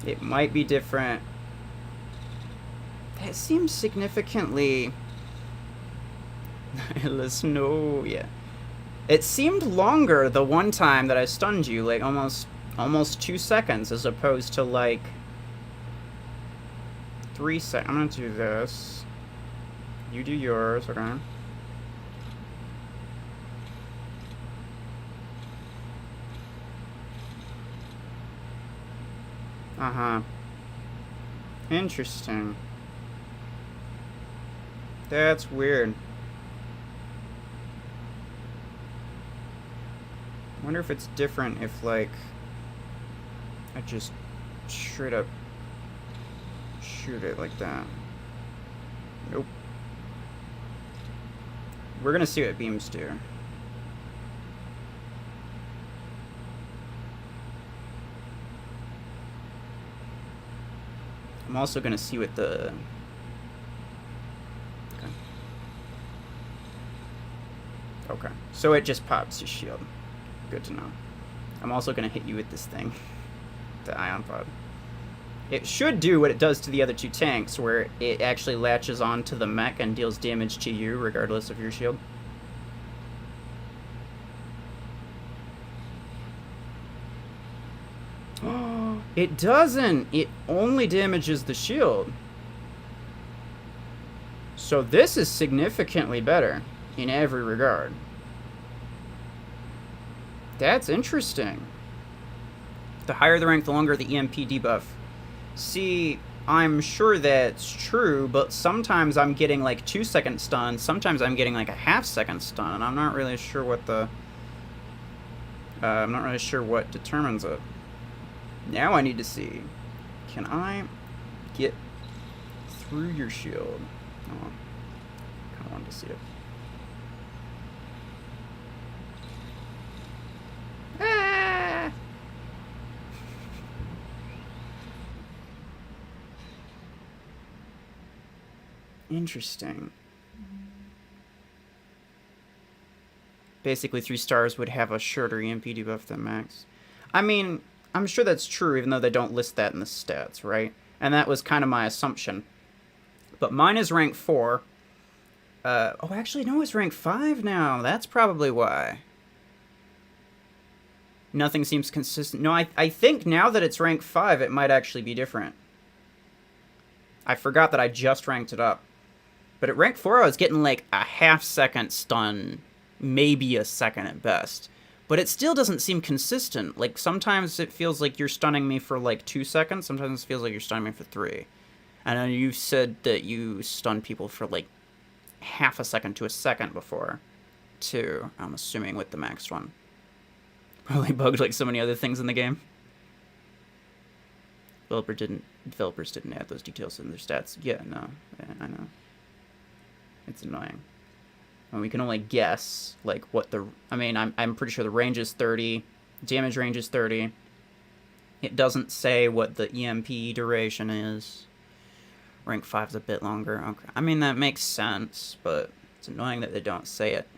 it might be different. That seems significantly... Listen, no, yeah. It seemed longer the one time that I stunned you, like almost 2 seconds, as opposed to like 3 seconds. I'm gonna do this. You do yours, okay? Uh-huh. Interesting. That's weird. I wonder if it's different if, like, I just straight up shoot it like that. Nope. We're gonna see what beams do. I'm also gonna see what the... Okay. Okay. So it just pops your shield. Good to know. I'm also gonna hit you with this thing. The ion pod. It should do what it does to the other two tanks, where it actually latches onto the mech and deals damage to you regardless of your shield. It doesn't! It only damages the shield. So this is significantly better in every regard. That's interesting. The higher the rank, the longer the EMP debuff. See, I'm sure that's true, but sometimes I'm getting like 2-second stun, sometimes I'm getting like a half-second stun, and I'm not really sure what the... I'm not really sure what determines it. Now I need to see. Can I get through your shield? Oh, I kind of wanted to see it. Ah! Interesting. Basically, 3 stars would have a shorter EMP debuff than max. I mean, I'm sure that's true, even though they don't list that in the stats, right? And that was kind of my assumption. But mine is rank 4. Oh, actually, no, it's rank 5 now. That's probably why. Nothing seems consistent. No, I think now that it's rank 5, it might actually be different. I forgot that I just ranked it up. But at rank 4, I was getting like a half-second stun, maybe a second at best. But it still doesn't seem consistent. Like, sometimes it feels like you're stunning me for like 2 seconds, sometimes it feels like you're stunning me for 3. And then you've said that you stun people for like half a second to a second before, too. I'm assuming with the max one. Probably bugged like so many other things in the game. Developers didn't add those details in their stats. Yeah, no, I know. It's annoying. And we can only guess like what the... I mean, I'm pretty sure the range is 30, damage range is 30. It doesn't say what the EMP duration is. Rank 5's a bit longer. Okay. I mean, that makes sense, but it's annoying that they don't say it.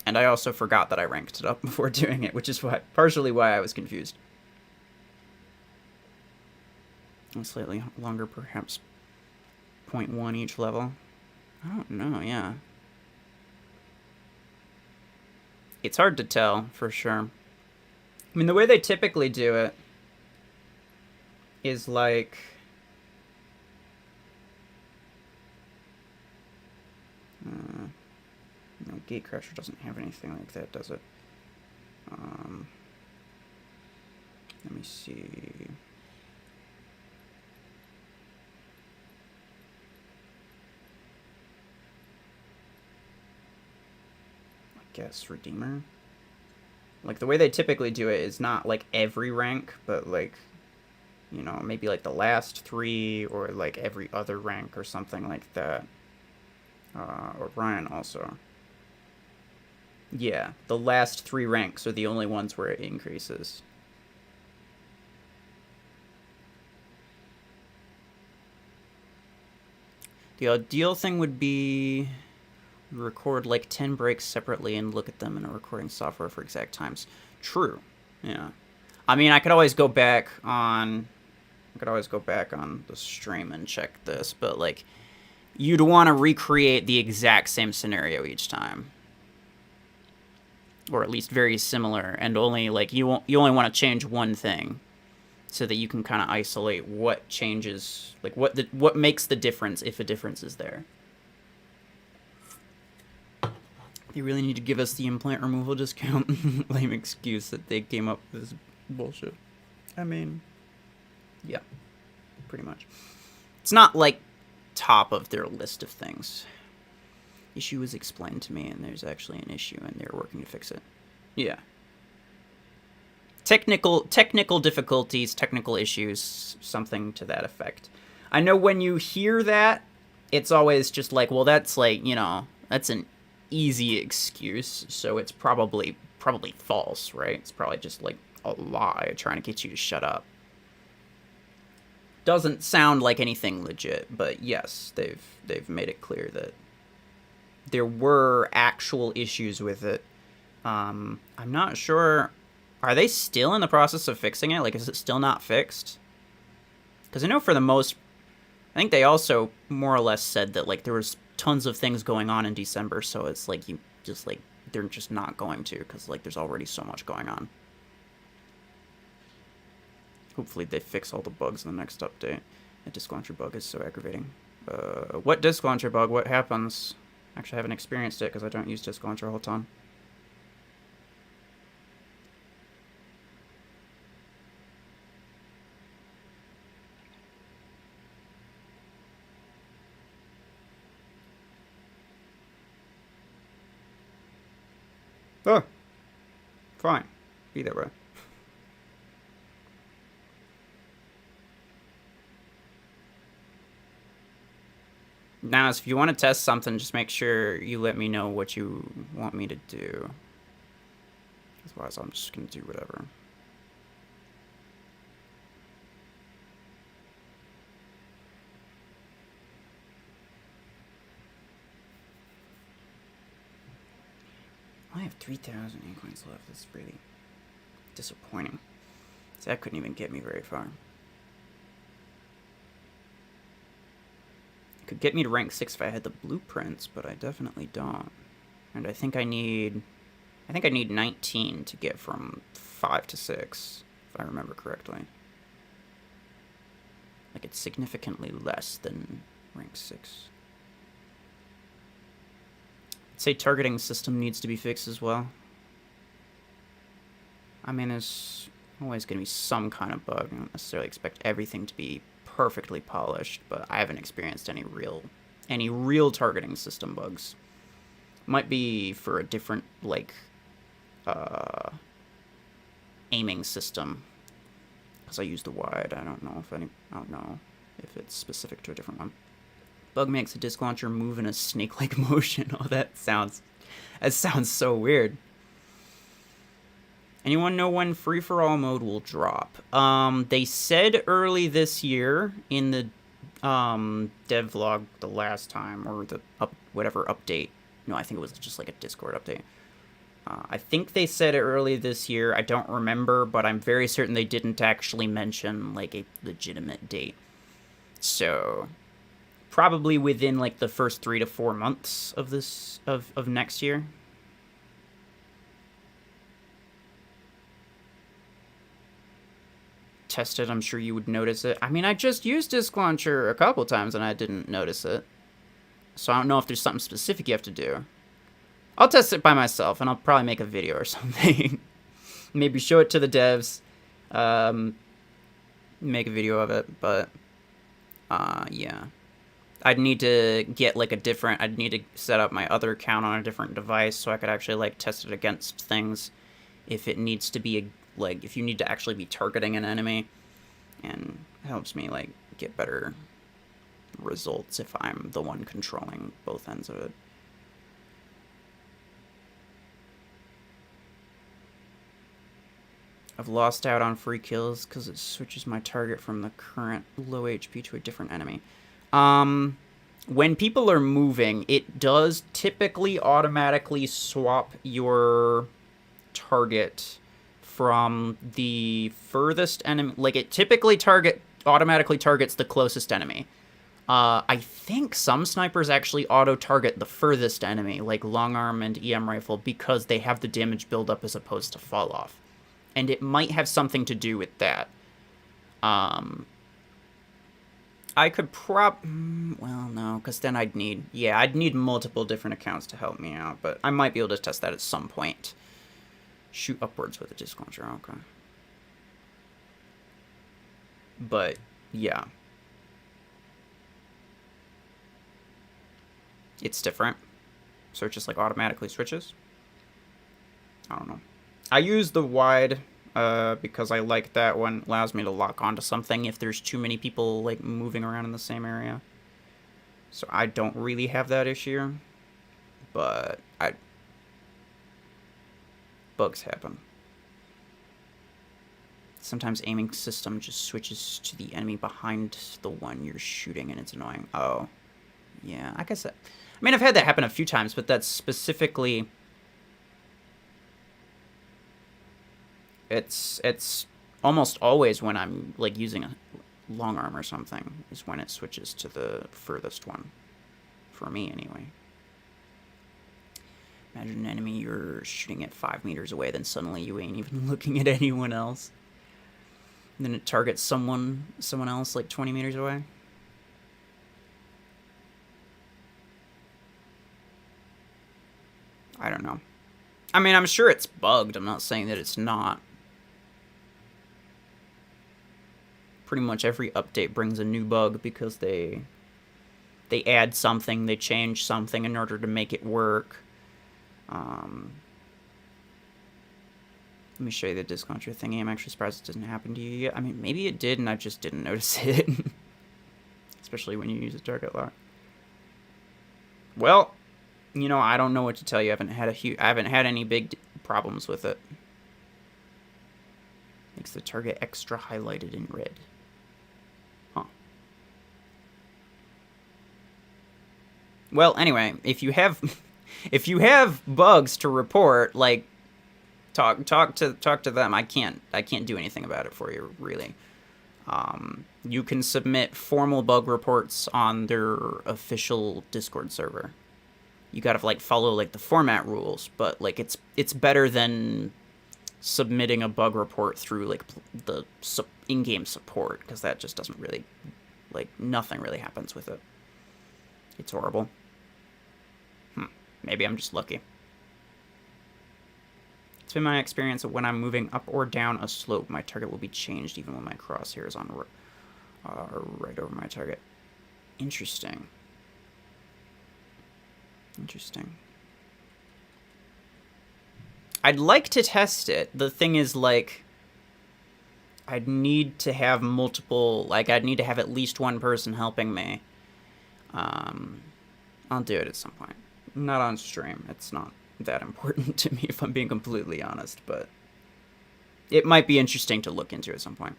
And I also forgot that I ranked it up before doing it, which is partially why I was confused. And slightly longer, perhaps 0.1 each level. I don't know, yeah. It's hard to tell, for sure. I mean, the way they typically do it is like... no, Gatecrasher doesn't have anything like that, does it? Let me see. I guess Redeemer. Like, the way they typically do it is not like every rank, but like, you know, maybe like the last 3 or like every other rank or something like that. Or Ryan also. Yeah, the last 3 ranks are the only ones where it increases. The ideal thing would be record like 10 breaks separately and look at them in a recording software for exact times. True. Yeah. I mean, I could always go back on the stream and check this, but like, you'd want to recreate the exact same scenario each time, or at least very similar, and only like you only want to change one thing, so that you can kind of isolate what changes, like what makes the difference if a difference is there. They really need to give us the implant removal discount. Lame excuse that they came up with this bullshit. I mean, yeah, pretty much. It's not like top of their list of things. Issue was explained to me, and there's actually an issue, and they're working to fix it. Yeah. Technical difficulties, technical issues, something to that effect. I know when you hear that, it's always just like, well, that's like, you know, that's an easy excuse, so it's probably false, right? It's probably just like a lie trying to get you to shut up. Doesn't sound like anything legit, but yes, they've made it clear that there were actual issues with it. I'm not sure. Are they still in the process of fixing it? Like, is it still not fixed? Because I know for the most... I think they also more or less said that, like, there was tons of things going on in December, so it's like you just, like, they're just not going to, because, like, there's already so much going on. Hopefully they fix all the bugs in the next update. That disk launcher bug is so aggravating. What disk launcher bug? What happens? Actually, I haven't experienced it because I don't use disk launcher all the time. Oh, fine. Be that way. Now, if you want to test something, just make sure you let me know what you want me to do. Otherwise, I'm just going to do whatever. I have 3,000 ink coins left. That's really disappointing. So that couldn't even get me very far. Could get me to rank 6 if I had the blueprints, but I definitely don't. And I think I need 19 to get from 5 to 6, if I remember correctly. Like, it's significantly less than rank 6. I'd say targeting system needs to be fixed as well. I mean, there's always going to be some kind of bug. I don't necessarily expect everything to be perfectly polished, but I haven't experienced any real targeting system bugs. Might be for a different, like, aiming system, because I use the wide. I don't know if it's specific to a different one. Bug makes a disc launcher move in a snake-like motion. Oh, that sounds so weird. Anyone know when free-for-all mode will drop? They said early this year in the dev vlog the last time, or the whatever update. No, I think it was just like a Discord update. I think they said it early this year. I don't remember, but I'm very certain they didn't actually mention like a legitimate date. So probably within like the first 3 to 4 months of this of next year. Test it, I'm sure you would notice it. I mean, I just used Disk Launcher a couple times and I didn't notice it. So I don't know if there's something specific you have to do. I'll test it by myself and I'll probably make a video or something. Maybe show it to the devs. Make a video of it, but yeah. I'd need to get like I'd need to set up my other account on a different device so I could actually like test it against things if it needs to be like if you need to actually be targeting an enemy, and it helps me like get better results if I'm the one controlling both ends of it. I've lost out on free kills because it switches my target from the current low HP to a different enemy. When people are moving, it does typically automatically swap your target from the furthest enemy. Like, it typically automatically targets the closest enemy. I think some snipers actually auto-target the furthest enemy, like long arm and EM rifle, because they have the damage buildup as opposed to fall off. And it might have something to do with that. I could well, no, because then I'd need multiple different accounts to help me out, but I might be able to test that at some point. Shoot upwards with a disc launcher, okay. But, yeah. It's different. So it just, like, automatically switches. I don't know. I use the wide because I like that one. It allows me to lock onto something if there's too many people like moving around in the same area. So I don't really have that issue, but bugs happen. Sometimes aiming system just switches to the enemy behind the one you're shooting, and it's annoying. Oh, yeah. I guess I mean, I've had that happen a few times, but that's specifically. It's almost always when I'm like using a long arm or something is when it switches to the furthest one. For me, anyway. Imagine an enemy you're shooting at 5 meters away, then suddenly you ain't even looking at anyone else. And then it targets someone else like 20 meters away. I don't know. I mean, I'm sure it's bugged. I'm not saying that it's not. Pretty much every update brings a new bug because they add something, they change something in order to make it work. Let me show you the disc launcher thingy. I'm actually surprised it doesn't happen to you yet. I mean, maybe it did and I just didn't notice it. Especially when you use a target lock. Well, you know, I don't know what to tell you. I haven't had any big problems with it. Makes the target extra highlighted in red. Huh. Well, anyway, if you have bugs to report, like talk to them. I can't do anything about it for you, really. You can submit formal bug reports on their official Discord server. You gotta like follow like the format rules, but like it's better than submitting a bug report through like the in-game support, because that just doesn't really, like, nothing really happens with it. It's horrible. Maybe I'm just lucky. It's been my experience that when I'm moving up or down a slope, my target will be changed even when my crosshair is on right over my target. Interesting. Interesting. I'd like to test it. The thing is, like, I'd need to have multiple, like, I'd need to have at least one person helping me. I'll do it at some point. Not on stream. It's not that important to me, if I'm being completely honest, but it might be interesting to look into at some point.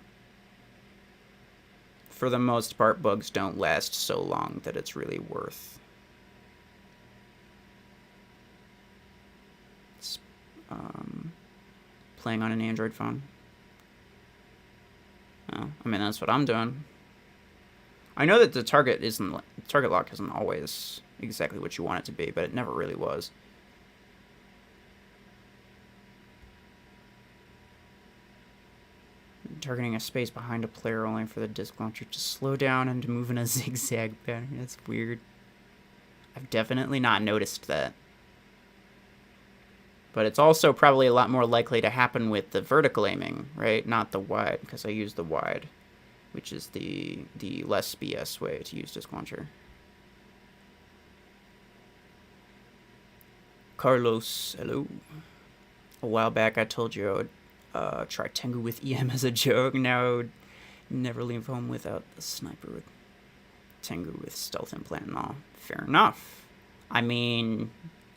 For the most part, bugs don't last so long that it's really worth playing on an Android phone. Oh, I mean, that's what I'm doing. I know that the target lock isn't always exactly what you want it to be, but it never really was. Targeting a space behind a player only for the disc launcher to slow down and to move in a zigzag pattern. That's weird. I've definitely not noticed that. But it's also probably a lot more likely to happen with the vertical aiming, right? Not the wide, because I use the wide, which is the less BS way to use disc launcher. Carlos, hello. A while back I told you I would try Tengu with EM as a joke. Now I would never leave home without the sniper with Tengu with stealth implant and all. Fair enough. I mean,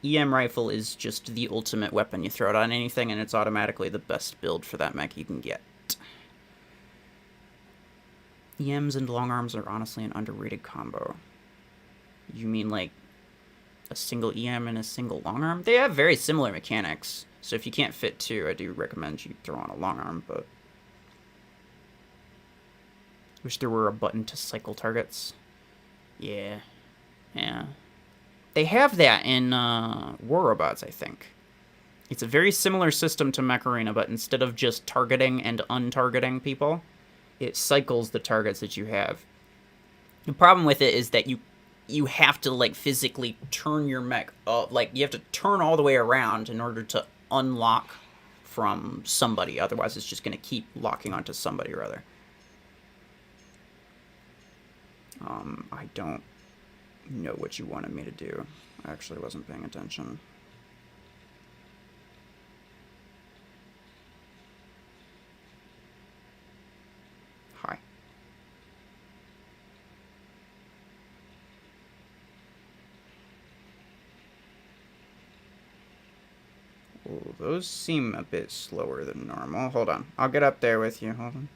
EM rifle is just the ultimate weapon. You throw it on anything and it's automatically the best build for that mech you can get. EMs and long arms are honestly an underrated combo. You mean like a single EM and a single long arm? They have very similar mechanics. So if you can't fit two, I do recommend you throw on a long arm, but wish there were a button to cycle targets. Yeah. They have that in War Robots, I think. It's a very similar system to Mech Arena, but instead of just targeting and untargeting people, it cycles the targets that you have. The problem with it is that you have to, like, physically turn your mech up. Like, you have to turn all the way around in order to unlock from somebody. Otherwise, it's just going to keep locking onto somebody or other. I don't know what you wanted me to do. I actually wasn't paying attention. Hi. Oh, those seem a bit slower than normal. Hold on. I'll get up there with you. Hold on.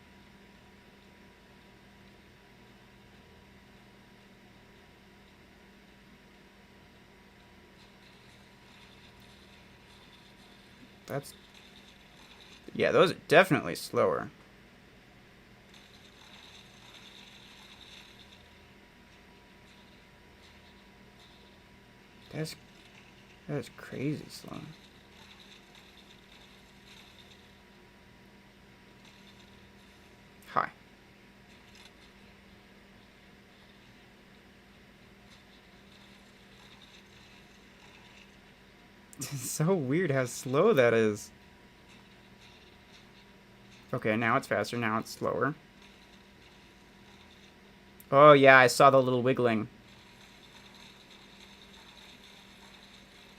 Yeah, those are definitely slower. That's crazy slow. Hi. It's so weird how slow that is. Okay, now it's faster, now it's slower. Oh yeah, I saw the little wiggling.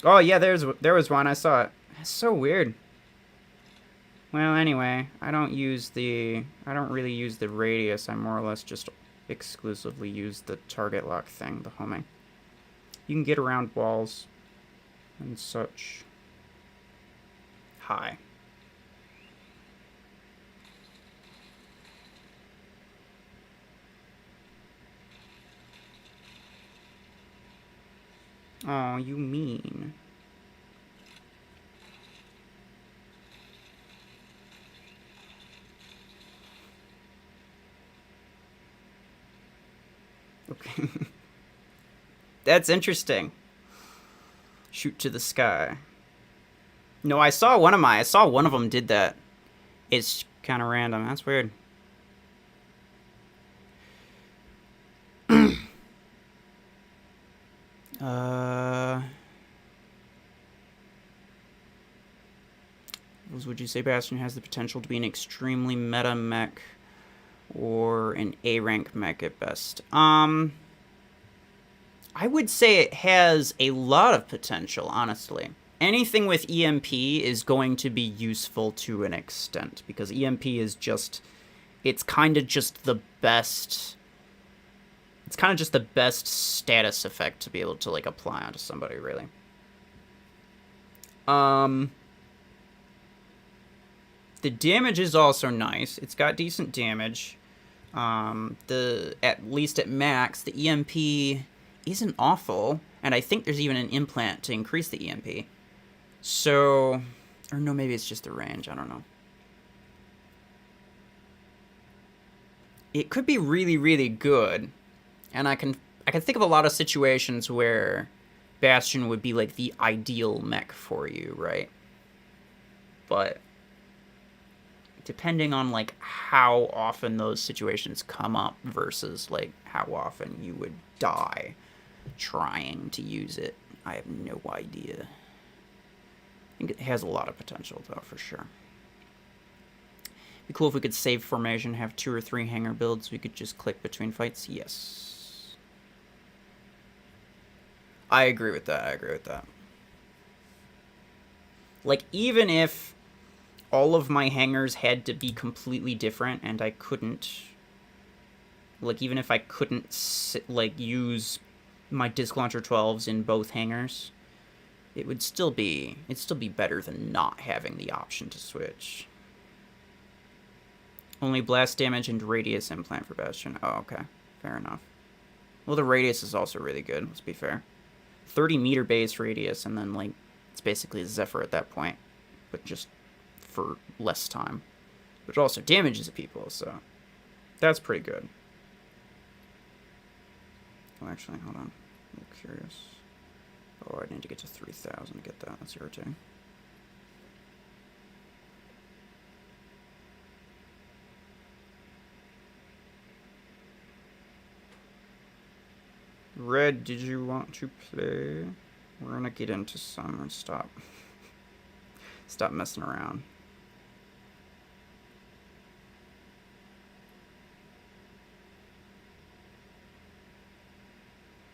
Oh yeah, there was one, I saw it. That's so weird. Well, anyway, I don't really use the radius. I more or less just exclusively use the target lock thing, the homing. You can get around walls and such. Hi. Oh, you mean. Okay. That's interesting. Shoot to the sky. No, I saw one of them did that. It's kind of random. That's weird. Would you say Bastion has the potential to be an extremely meta mech or an A rank mech at best? I would say it has a lot of potential, honestly. Anything with EMP is going to be useful to an extent, because EMP is just, it's kind of just the best status effect to be able to, like, apply onto somebody, really. The damage is also nice. It's got decent damage. At least at max, the EMP isn't awful, and I think there's even an implant to increase the EMP. So, or no, maybe it's just the range. I don't know. It could be really, really good, and I can think of a lot of situations where Bastion would be like the ideal mech for you, right? But depending on like how often those situations come up versus like how often you would die trying to use it, I have no idea. I think it has a lot of potential though, for sure. Be cool if we could save formation, have 2 or 3 hanger builds, we could just click between fights. Yes. I agree with that. Like, even if all of my hangers had to be completely different and I couldn't, like, even if I couldn't, like, use my disc launcher 12s in both hangers, it'd still be better than not having the option to switch. Only blast damage and radius implant for Bastion. Oh, okay. Fair enough. Well, the radius is also really good, let's be fair. 30 meter base radius, and then, like, it's basically a Zephyr at that point, but just for less time. But it also damages people, so that's pretty good. Oh, actually, hold on. I'm curious. Oh, I need to get to 3,000 to get that. That's irritating. Red, did you want to play? We're gonna get into some and stop messing around.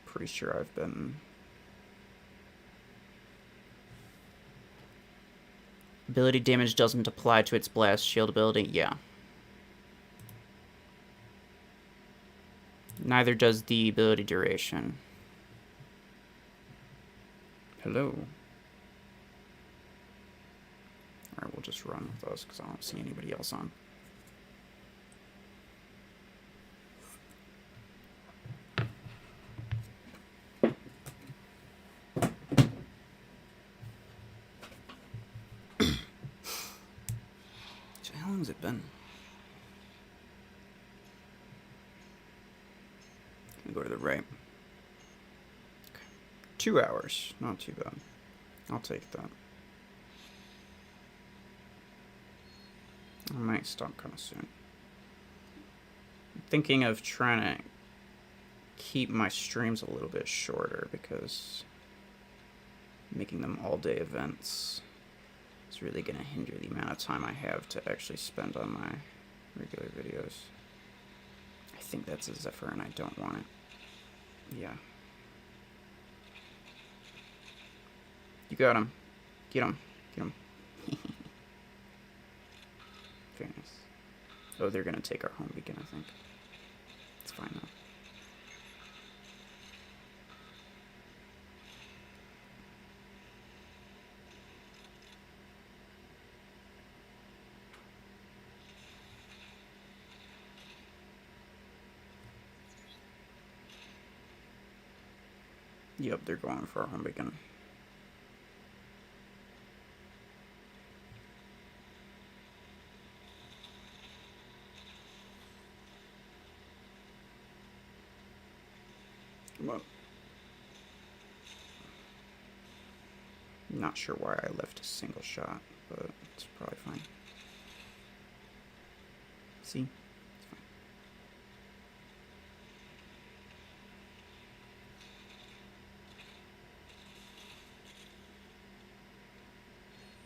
Pretty sure I've been... Ability damage doesn't apply to its blast shield ability. Yeah. Neither does the ability duration. Hello. Alright, we'll just run with those because I don't see anybody else on. So how long has it been? Go to the right. Okay. 2 hours. Not too bad. I'll take that. I might stop kind of soon. I'm thinking of trying to keep my streams a little bit shorter because making them all-day events is really going to hinder the amount of time I have to actually spend on my regular videos. I think that's a Zephyr and I don't want it. Yeah. You got him. Get him. Get him. Oh, they're gonna take our home beacon, I think. It's fine though. Yep, they're going for our home beacon. Come on. Not sure why I left a single shot, but it's probably fine. See? It's fine.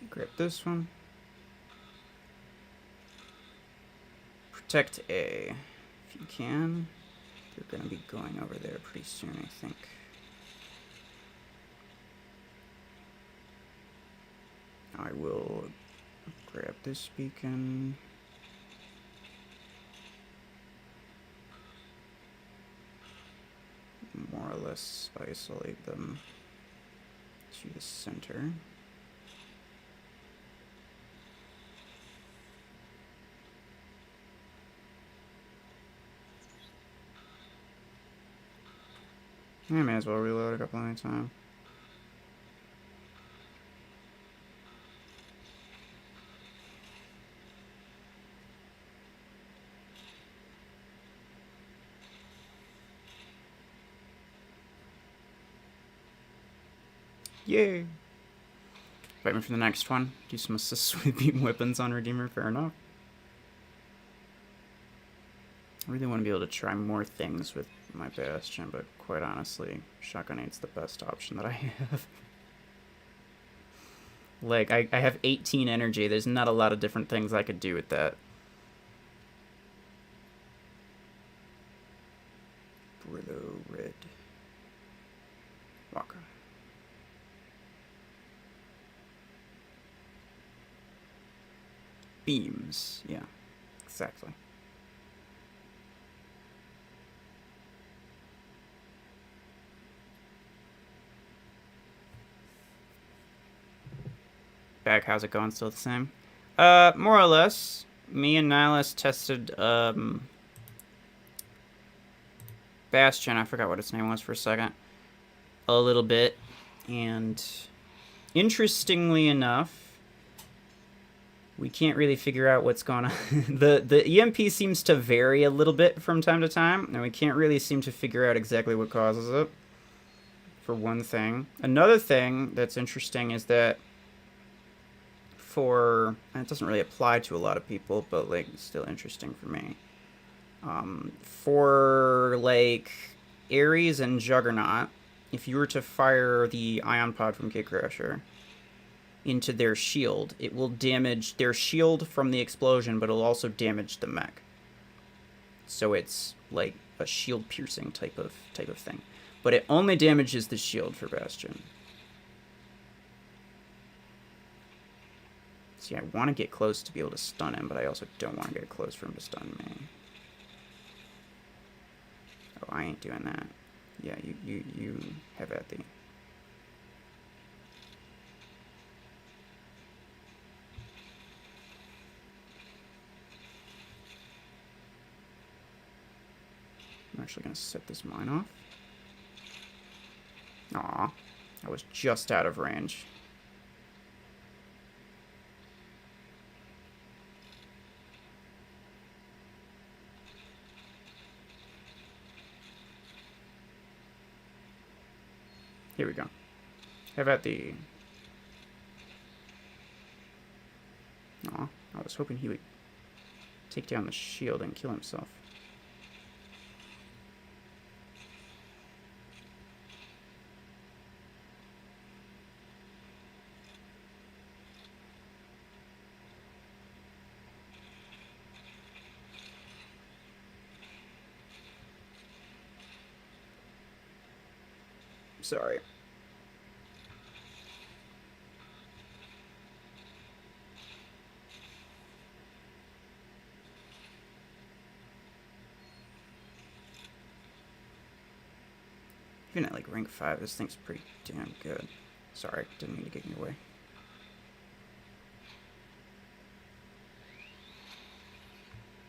Grab this one. Protect A if you can. They're going to be going over there pretty soon, I think. I will grab this beacon. More or less isolate them to the center. I may as well reload a couple of times. Yay! Wait me for the next one. Do some assists with beam weapons on Redeemer, fair enough. I really want to be able to try more things with my Bastion, but quite honestly, Shotgun Aid's the best option that I have. Like, I have 18 energy. There's not a lot of different things I could do with that. Brillo Red. Walker. Beams. Yeah, exactly. Back, how's it going? Still the same? More or less. Me and Nihilus tested, Bastion, I forgot what its name was for a second, a little bit, and interestingly enough, we can't really figure out what's going on. The EMP seems to vary a little bit from time to time, and we can't really seem to figure out exactly what causes it, for one thing. Another thing that's interesting is that and it doesn't really apply to a lot of people, but like it's still interesting for me. For like Ares and Juggernaut, if you were to fire the ion pod from Gatecrasher into their shield, it will damage their shield from the explosion, but it'll also damage the mech. So it's like a shield piercing type of thing. But it only damages the shield for Bastion. See, I want to get close to be able to stun him, but I also don't want to get close for him to stun me. Oh, I ain't doing that. Yeah, you have at the. I'm actually going to set this mine off. Aw, I was just out of range. Here we go. Have at the. Aw, I was hoping he would take down the shield and kill himself. Sorry. Even at like rank 5, this thing's pretty damn good. Sorry, didn't mean to get in your way.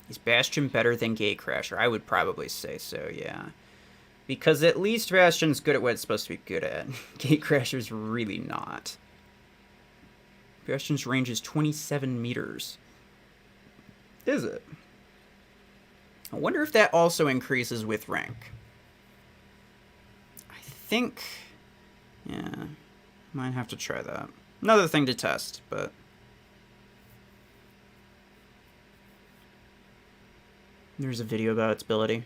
Is Bastion better than Gatecrasher? I would probably say so, yeah. Because at least Bastion's good at what it's supposed to be good at. Gatecrasher's really not. Bastion's range is 27 meters. Is it? I wonder if that also increases with rank. I think... yeah. Might have to try that. Another thing to test, but... there's a video about its ability.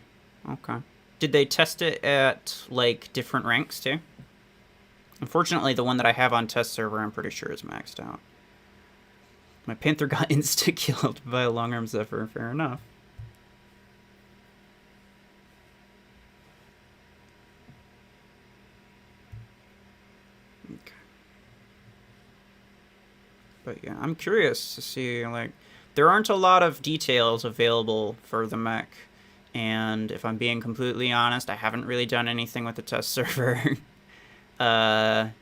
Okay. Did they test it at, like, different ranks, too? Unfortunately, the one that I have on test server, I'm pretty sure is maxed out. My Panther got insta-killed by a long-arm Zephyr. Fair enough. Okay. But yeah, I'm curious to see, like... there aren't a lot of details available for the mech. And if I'm being completely honest, I haven't really done anything with the test server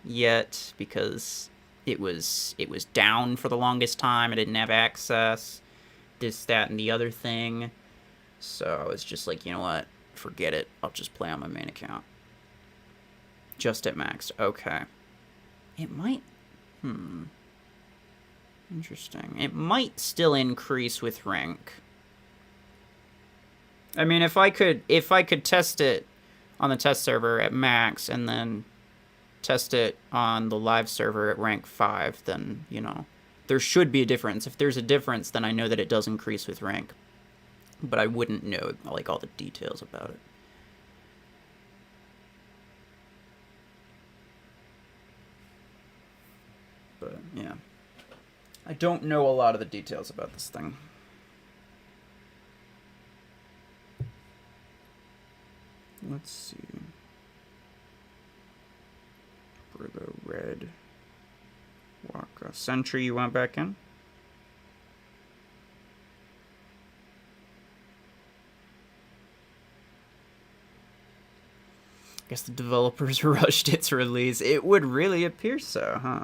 yet, because it was down for the longest time. I didn't have access, this, that, and the other thing. So I was just like, you know what? Forget it. I'll just play on my main account. Just at max. Okay. It might... interesting. It might still increase with rank. I mean, if I could test it on the test server at max and then test it on the live server at rank 5, then, you know, there should be a difference. If there's a difference, then I know that it does increase with rank. But I wouldn't know, like, all the details about it. But, yeah. I don't know a lot of the details about this thing. Let's see. For the red Waka Sentry, you want back in? I guess the developers rushed its release. It would really appear so, huh?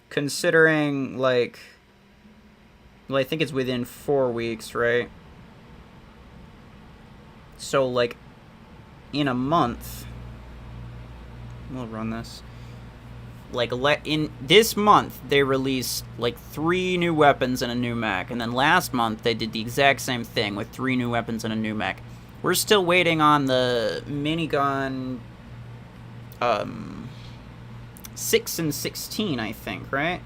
Considering, like... well, I think it's within 4 weeks, right? So, like, in a month... we'll run this. Like, in this month, they released, like, 3 new weapons and a new mech. And then last month, they did the exact same thing with 3 new weapons and a new mech. We're still waiting on the minigun... 6 and 16, I think, right?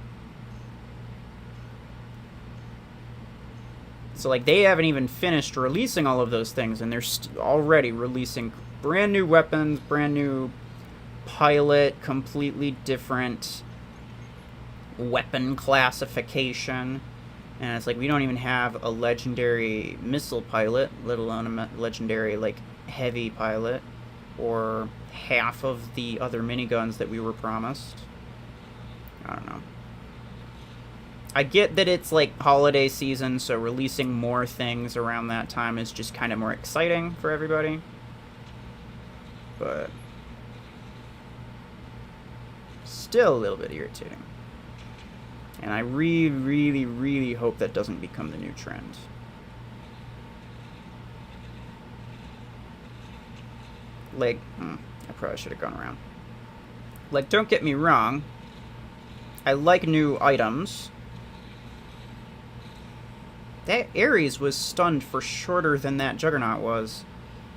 So, like, they haven't even finished releasing all of those things, and they're already releasing brand new weapons, brand new pilot, completely different weapon classification. And it's like, we don't even have a legendary missile pilot, let alone a legendary, like, heavy pilot, or half of the other miniguns that we were promised. I don't know. I get that it's, like, holiday season, so releasing more things around that time is just kind of more exciting for everybody. But still a little bit irritating. And I really, really, really hope that doesn't become the new trend. Like, I probably should have gone around. Like, don't get me wrong. I like new items. That Ares was stunned for shorter than that Juggernaut was.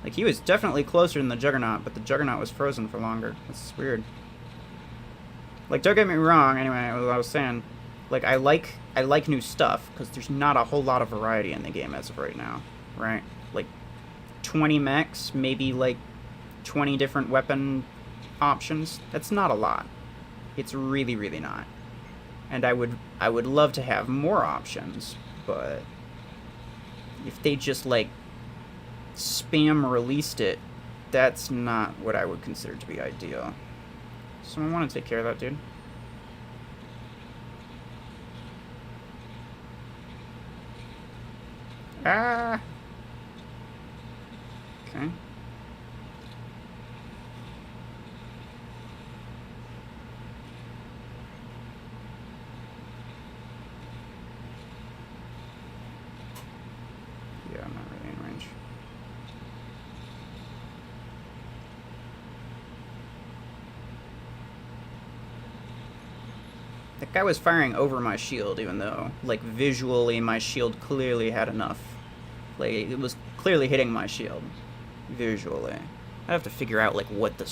Like, he was definitely closer than the Juggernaut, but the Juggernaut was frozen for longer. That's weird. Like, don't get me wrong, anyway, what I was saying, like, I like new stuff, because there's not a whole lot of variety in the game as of right now, right? Like, 20 mechs, maybe, like, 20 different weapon options. That's not a lot. It's really, really not. And I would love to have more options, but if they just, like, spam released it, that's not what I would consider to be ideal. Someone want to take care of that, dude? Ah. Okay. Yeah, I'm not really in range. That guy was firing over my shield, even though, like, visually my shield clearly had enough. Like, it was clearly hitting my shield. Visually. I have to figure out, like, what the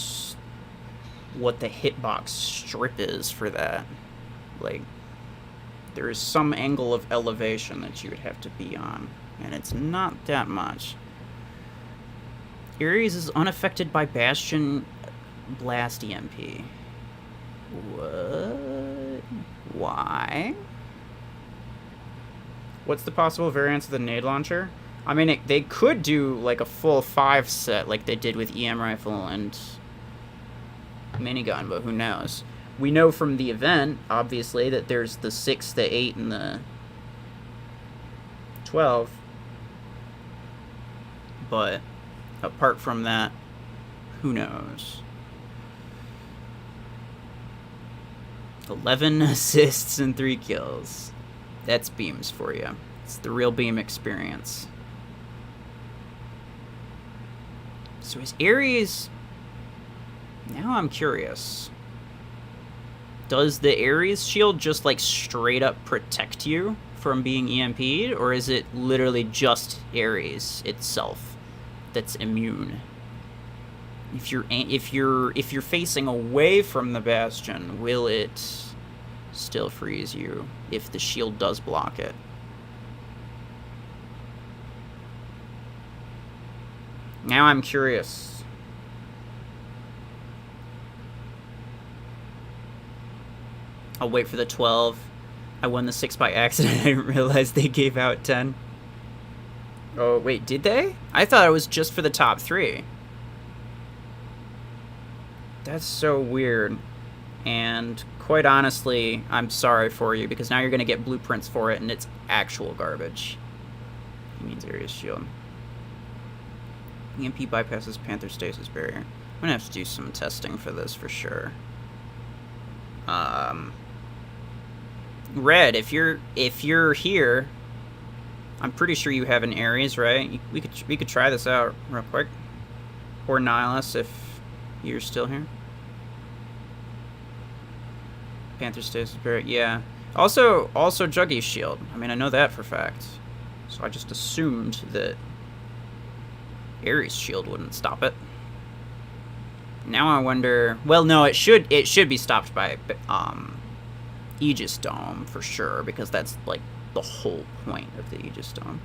hitbox strip is for that. Like, there is some angle of elevation that you would have to be on, and it's not that much. Ares is unaffected by Bastion Blast EMP. What? Why? What's the possible variance of the nade launcher? I mean, they could do like a full 5 set like they did with EM rifle and minigun, but who knows? We know from the event, obviously, that there's the 6, the 8, and the 12. But apart from that, who knows? 11 assists and 3 kills. That's beams for you. It's the real beam experience. So is Ares... Now I'm curious. Does the Ares shield just, like, straight up protect you from being EMP'd? Or is it literally just Ares itself that's immune? If you're facing away from the Bastion, will it still freeze you if the shield does block it? Now I'm curious. I'll wait for the 12. I won the 6 by accident. I didn't realize they gave out 10. Oh, wait, did they? I thought it was just for the top 3. That's so weird. And quite honestly, I'm sorry for you, because now you're going to get blueprints for it, and it's actual garbage. He means Ares shield. EMP bypasses Panther stasis barrier. I'm going to have to do some testing for this for sure. Red, if you're here, I'm pretty sure you have an Ares, right? We could try this out real quick. Or Nihilus, if you're still here. Panther stasis barrier, yeah. Also Juggy's shield. I mean, I know that for a fact. So I just assumed that Ares shield wouldn't stop it. Now I wonder... Well, no, it should be stopped by Aegis Dome for sure, because that's like the whole point of the Aegis Dome.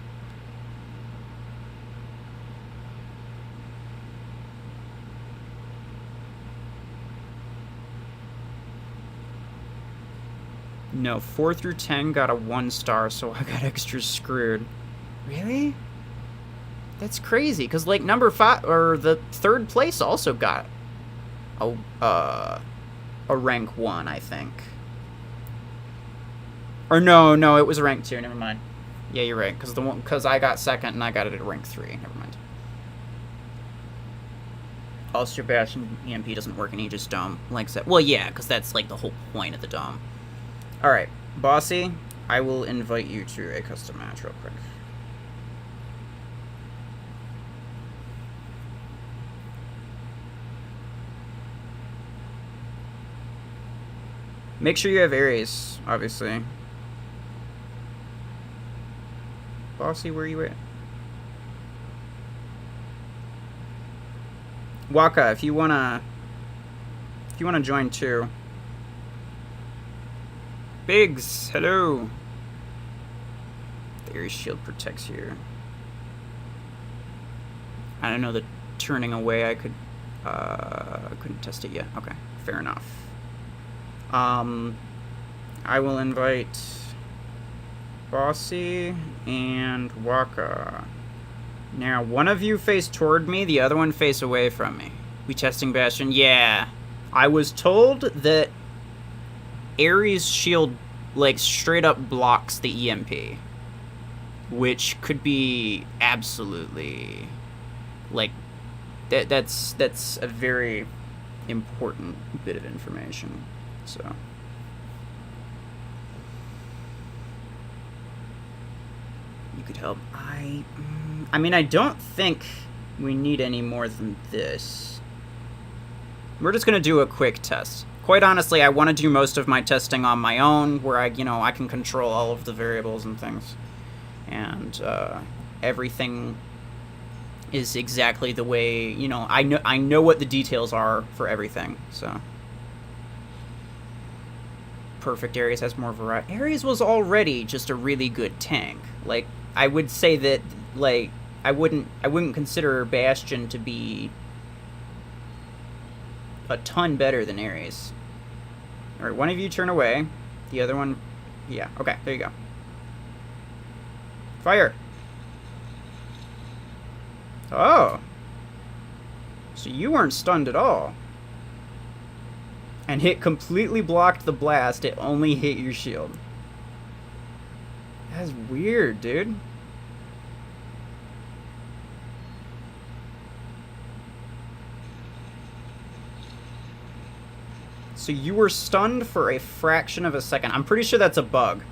No, 4 through 10 got a 1 star, so I got extra screwed. Really? That's crazy, because like number 5 or the 3rd place also got a rank 1, I think. Or no, it was a rank 2. Never mind. Yeah, you're right, because I got 2nd and I got it at rank 3. Never mind. Also, Bastion EMP doesn't work in Aegis Dome like that. Well, yeah, because that's like the whole point of the dome. All right, Bossy, I will invite you to a custom match real quick. Make sure you have Ares, obviously. Bossy, where are you at? Waka, if you wanna join too. Biggs, hello. The Ares shield protects you. I don't know the turning away. I couldn't test it yet. Okay, fair enough. I will invite Bossy and Waka. Now, one of you face toward me, the other one face away from me. We testing Bastion? Yeah. I was told that Ares shield, like, straight up blocks the EMP. which could be absolutely, like, that's a very important bit of information. So you could help. I mean, I don't think we need any more than this. We're just gonna do a quick test. Quite honestly, I want to do most of my testing on my own, where I can control all of the variables and things, and everything is exactly the way I know what the details are for everything. So perfect. Ares has more variety. Ares was already just a really good tank. Like, I would say that, like, I wouldn't consider Bastion to be a ton better than Ares. All right, one of you turn away. The other one, yeah. Okay, there you go. Fire. Oh. So you weren't stunned at all. And it completely blocked the blast. It only hit your shield. That's weird, dude. So you were stunned for a fraction of a second. I'm pretty sure that's a bug.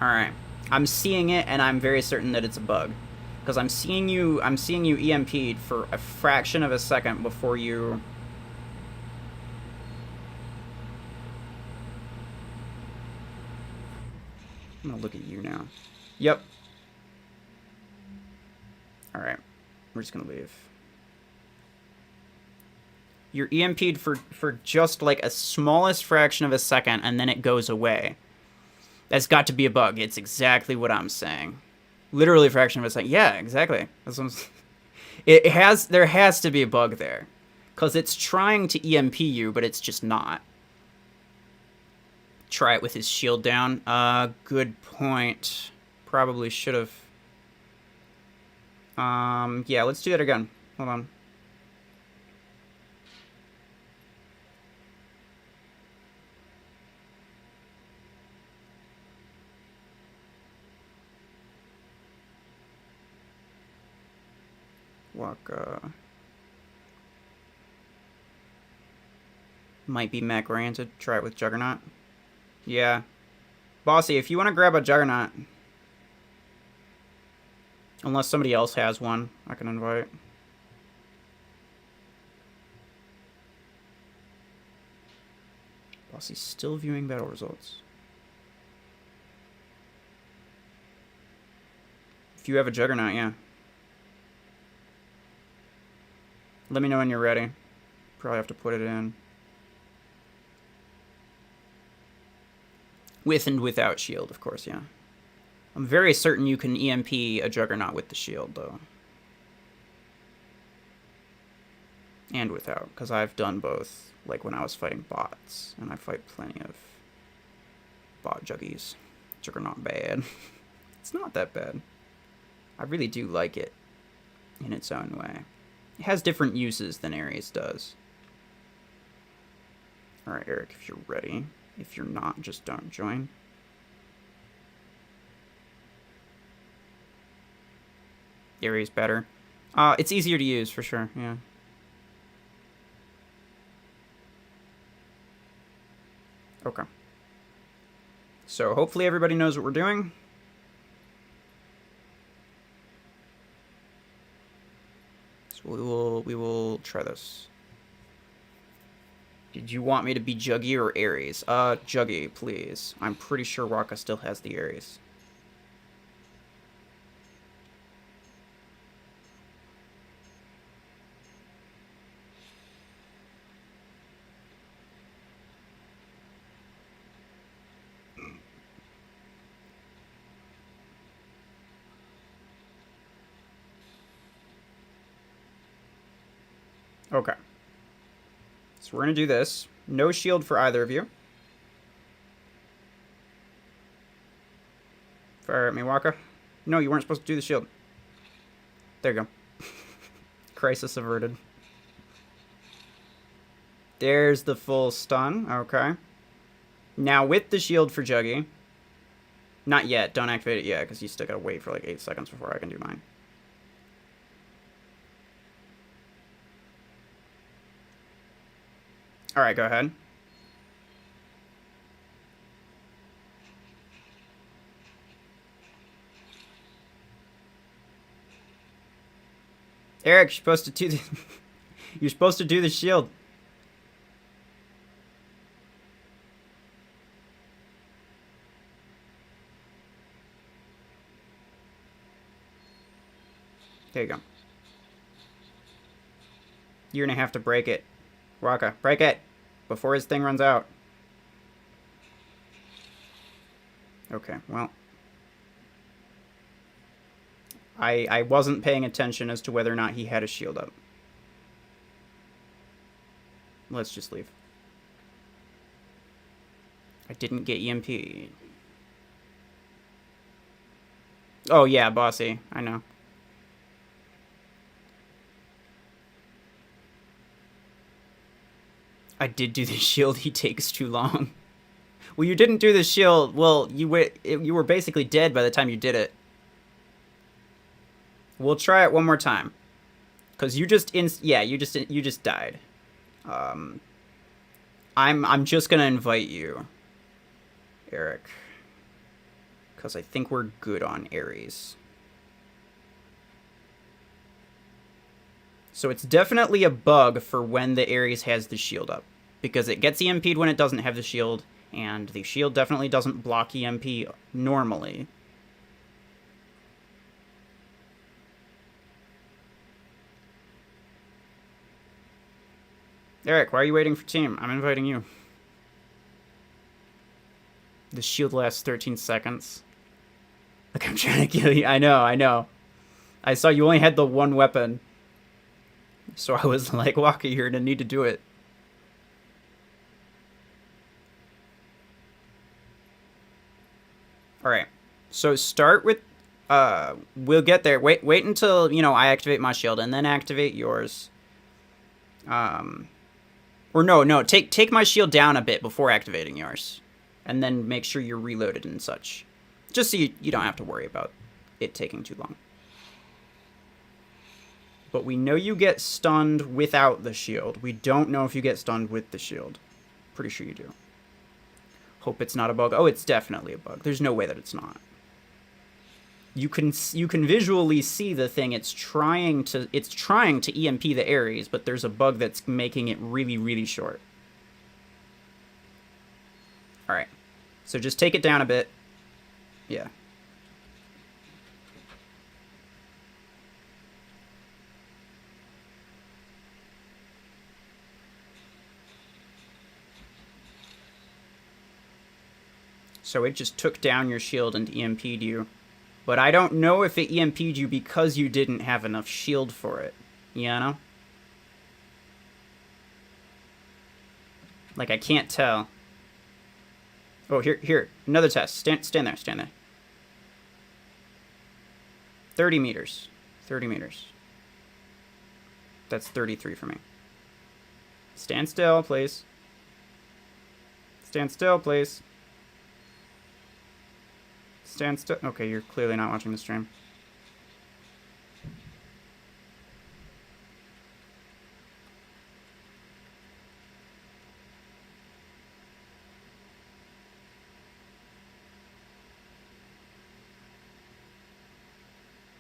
Alright. I'm seeing it, and I'm very certain that it's a bug. Because I'm seeing you EMP'd for a fraction of a second before you... I'm gonna look at you now. Yep. Alright. We're just gonna leave. You're EMP'd for just like a smallest fraction of a second, and then it goes away. That's got to be a bug. It's exactly what I'm saying. Literally a fraction of a second. Yeah, exactly. That's what I'm saying. There has to be a bug there. Because it's trying to EMP you, but it's just not. Try it with his shield down. Good point. Probably should have. Yeah, let's do that again. Hold on. Walk, might be mech oriented. Try it with Juggernaut. Yeah. Bossy, if you want to grab a Juggernaut, unless somebody else has one, I can invite. Bossy's still viewing battle results. If you have a Juggernaut, yeah. Let me know when you're ready. Probably have to put it in. With and without shield, of course, yeah. I'm very certain you can EMP a Juggernaut with the shield, though. And without, because I've done both, like when I was fighting bots, and I fight plenty of bot juggies. Juggernaut bad. It's not that bad. I really do like it in its own way. It has different uses than Ares does. Alright, Eric, if you're ready. If you're not, just don't join. Ares better. It's easier to use, for sure, yeah. Okay. So, hopefully everybody knows what we're doing. So we will try this. Did you want me to be Juggy or Ares? Juggy, please. I'm pretty sure Waka still has the Ares. Okay. So we're going to do this. No shield for either of you. Fire at me, Waka. No, you weren't supposed to do the shield. There you go. Crisis averted. There's the full stun. Okay. Now with the shield for Juggy. Not yet. Don't activate it yet, because you still gotta wait for like 8 seconds before I can do mine. Alright, go ahead. Eric, you're supposed to do the you're supposed to do the shield. There you go. You're gonna have to break it. Waka, break it! Before his thing runs out. Okay, well. I wasn't paying attention as to whether or not he had a shield up. Let's just leave. I didn't get EMP. Oh yeah, bossy. I know. I did do the shield. He takes too long. Well, you didn't do the shield. Well, you were basically dead by the time you did it. We'll try it one more time. Cause you just you just died. I'm just gonna invite you, Eric. Cause I think we're good on Ares. So it's definitely a bug for when the Ares has the shield up. Because it gets EMP'd when it doesn't have the shield, and the shield definitely doesn't block EMP normally. Eric, why are you waiting for team? I'm inviting you. The shield lasts 13 seconds. Like, I'm trying to kill you. I know. I saw you only had the one weapon. So I was like, Waka, you're gonna need to do it. Alright. So start with... we'll get there. Wait until, I activate my shield, and then activate yours. Or no. Take my shield down a bit before activating yours. And then make sure you're reloaded and such. Just so you don't have to worry about it taking too long. But we know you get stunned without the shield. We don't know if you get stunned with the shield. Pretty sure you do. Hope it's not a bug. Oh, it's definitely a bug. There's no way that it's not. You can visually see the thing. It's trying to EMP the Ares, but there's a bug that's making it really, really short. All right. So just take it down a bit. Yeah. So it just took down your shield and EMP'd you. But I don't know if it EMP'd you because you didn't have enough shield for it. You know? Like, I can't tell. Oh, here. Another test. Stand there. 30 meters. 30 meters. That's 33 for me. Stand still, please. Stand still, please. Stand still. Okay, you're clearly not watching the stream.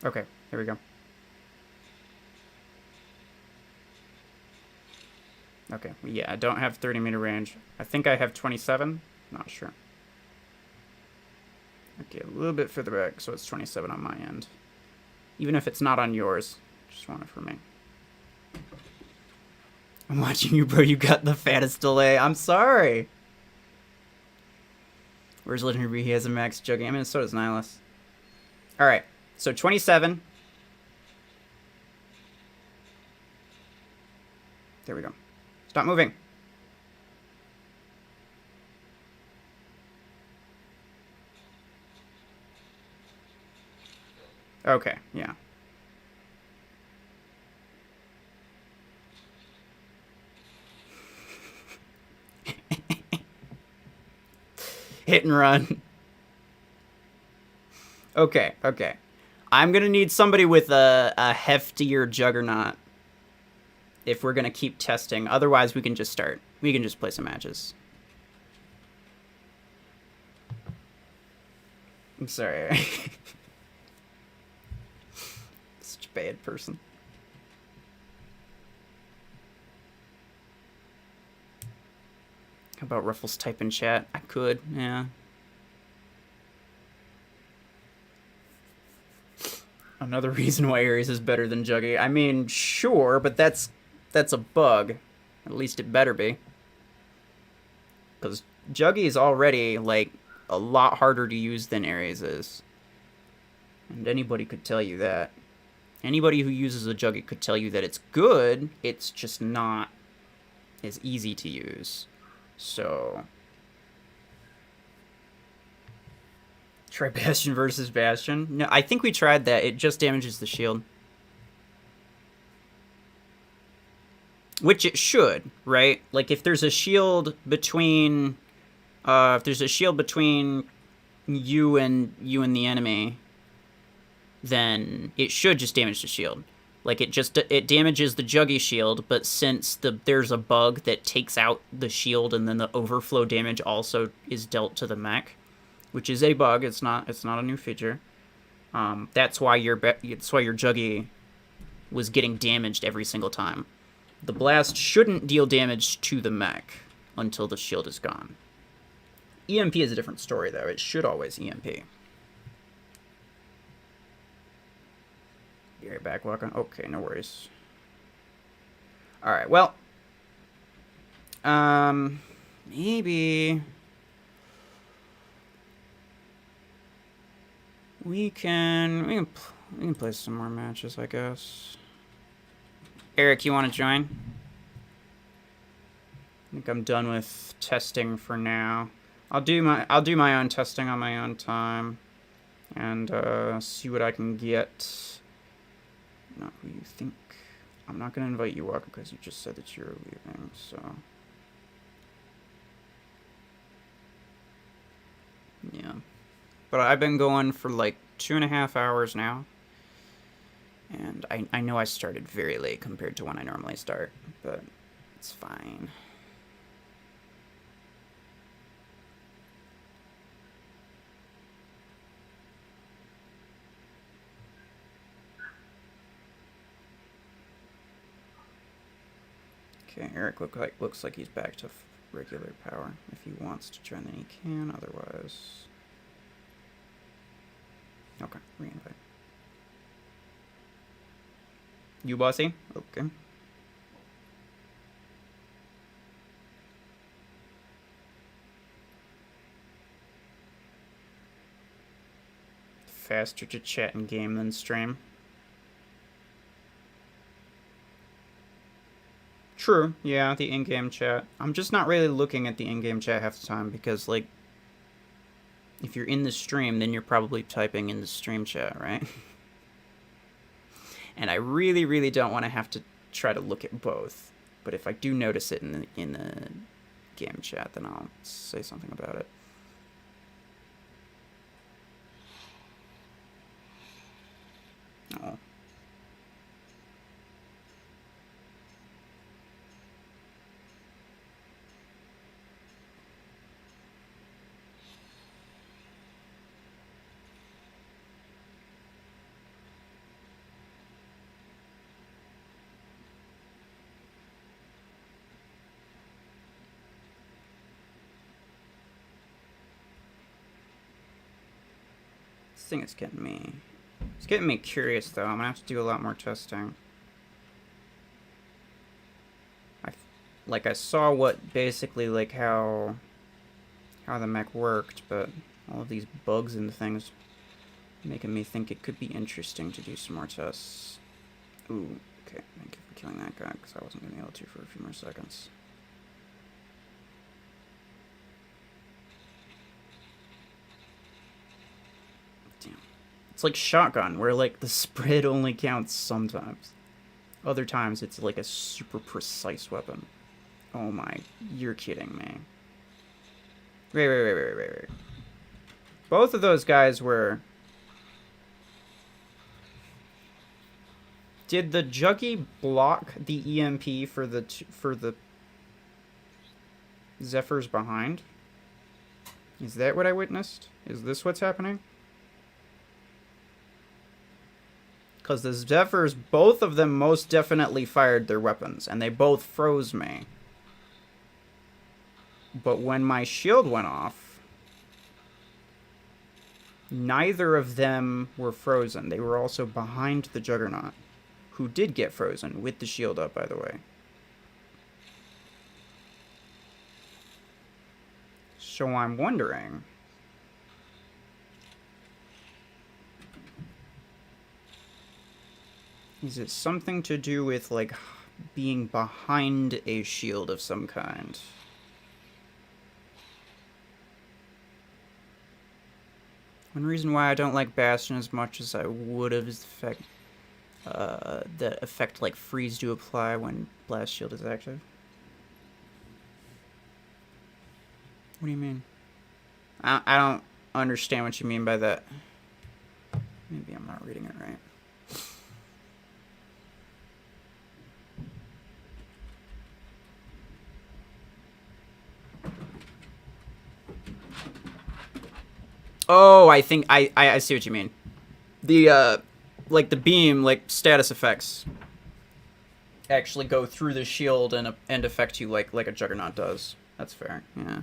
Okay, here we go. Okay, yeah, I don't have 30 meter range. I think I have 27. Not sure. Okay, a little bit further back, so it's 27 on my end. Even if it's not on yours. Just want it for me. I'm watching you, bro. You got the fattest delay. I'm sorry. Where's Legendary? He has a max jugging. I mean, so does Nihilus. Alright, so 27. There we go. Stop moving. Okay, yeah. Hit and run. Okay, okay. I'm gonna need somebody with a heftier juggernaut if we're gonna keep testing. Otherwise, we can just start. We can just play some matches. I'm sorry. Such a bad person. How about Ruffles type in chat? I could, yeah. Another reason why Ares is better than Juggy. I mean, sure, but that's a bug. At least it better be. Because Juggy is already, like, a lot harder to use than Ares is. And anybody could tell you that. Anybody who uses a Juggy could tell you that it's good, it's just not as easy to use. So... Try Bastion versus Bastion? No, I think we tried that. It just damages the shield. Which it should, right? Like, if there's a shield between... if there's a shield between you and the enemy, then it should just damage the shield. Like, it damages the Juggy shield, but since there's a bug that takes out the shield and then the overflow damage also is dealt to the mech, which is a bug. It's not a new feature. That's why your Juggy was getting damaged every single time. The blast shouldn't deal damage to the mech until the shield is gone. EMP is a different story, though. It should always EMP. Be right back, walking. Okay, no worries. All right. Well, maybe. We can play some more matches, I guess. Eric, you want to join? I think I'm done with testing for now. I'll do my own testing on my own time, and see what I can get. Not who you think. I'm not gonna invite you, Walker, because you just said that you're leaving. So yeah. But I've been going for like 2.5 hours now. And I know I started very late compared to when I normally start, but it's fine. Okay, Eric looks like he's back to regular power. If he wants to join, then he can. Otherwise... Okay, re-invite. You bossy? Okay. Faster to chat in game than stream. True, yeah, the in-game chat. I'm just not really looking at the in-game chat half the time because, like, if you're in the stream, then you're probably typing in the stream chat, right? And I really, really don't want to have to try to look at both. But if I do notice it in the game chat, then I'll say something about it. Oh. This thing is getting me... It's getting me curious, though. I'm gonna have to do a lot more testing. I saw what basically, like, how the mech worked, but all of these bugs and things making me think it could be interesting to do some more tests. Ooh, okay. Thank you for killing that guy, because I wasn't gonna be able to for a few more seconds. It's like shotgun, where, like, the spread only counts sometimes. Other times, it's, like, a super precise weapon. Oh my, you're kidding me. Wait. Both of those guys were Did the Juggy block the EMP for the Zephyrs behind? Is that what I witnessed? Is this what's happening? Because the Zephyrs, both of them most definitely fired their weapons, and they both froze me. But when my shield went off, neither of them were frozen. They were also behind the Juggernaut, who did get frozen, with the shield up, by the way. So I'm wondering... is it something to do with, like, being behind a shield of some kind? One reason why I don't like Bastion as much as I would have is the effect like freeze do apply when Blast Shield is active. What do you mean? I don't understand what you mean by that. Maybe I'm not reading it right. Oh, I think I see what you mean. The like the beam, like status effects actually go through the shield and affect you like a Juggernaut does. That's fair. Yeah.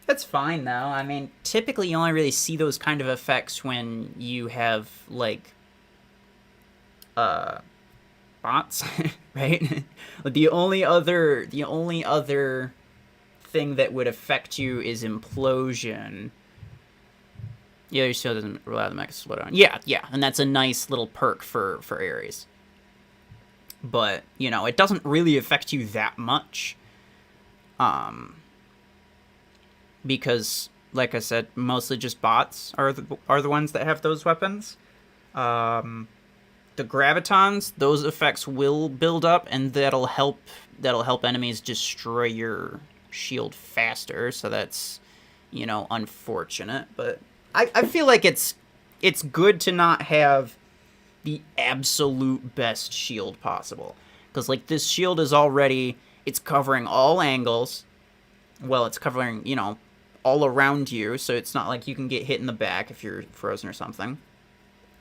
That's fine though. I mean, typically you only really see those kind of effects when you have like bots, right? the only other thing that would affect you is implosion. Yeah, your shield doesn't allow the mech to slow down. Yeah, and that's a nice little perk for Ares. But, you know, it doesn't really affect you that much. Because, like I said, mostly just bots are the ones that have those weapons. The Gravitons, those effects will build up, and that'll help enemies destroy your shield faster, so that's, you know, unfortunate, but I feel like it's good to not have the absolute best shield possible, because like this shield is already, it's covering all angles, well, it's covering, you know, all around you, so it's not like you can get hit in the back if you're frozen or something.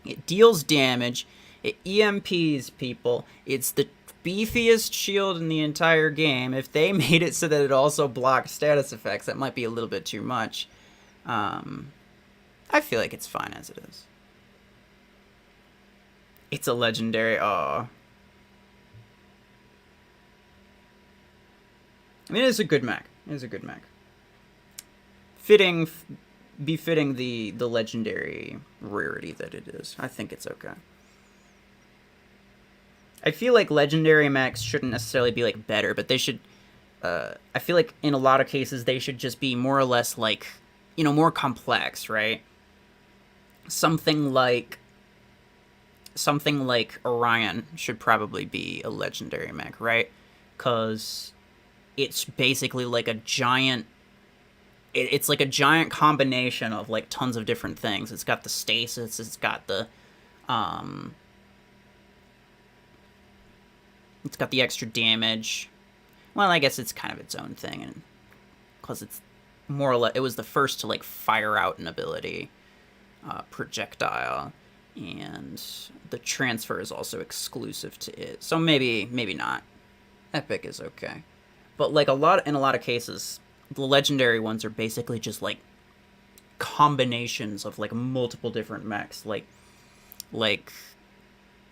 It deals damage, it EMPs people, it's the beefiest shield in the entire game. If they made it so that it also blocks status effects, that might be a little bit too much. I feel like it's fine as it is. It's a legendary. Aw. I mean, it's a good mech. It is a good mech. Befitting the legendary rarity that it is. I think it's okay. I feel like legendary mechs shouldn't necessarily be, like, better, but they should, I feel like in a lot of cases they should just be more or less, like, you know, more complex, right? Something like Orion should probably be a legendary mech, right? Because it's basically like a giant, it's like a giant combination of, like, tons of different things. It's got the stasis, it's got the, it's got the extra damage. Well, I guess it's kind of its own thing, and because it's more or less, it was the first to like fire out an ability, projectile, and the transfer is also exclusive to it. So maybe not. Epic is okay, but like in a lot of cases, the legendary ones are basically just like combinations of like multiple different mechs, like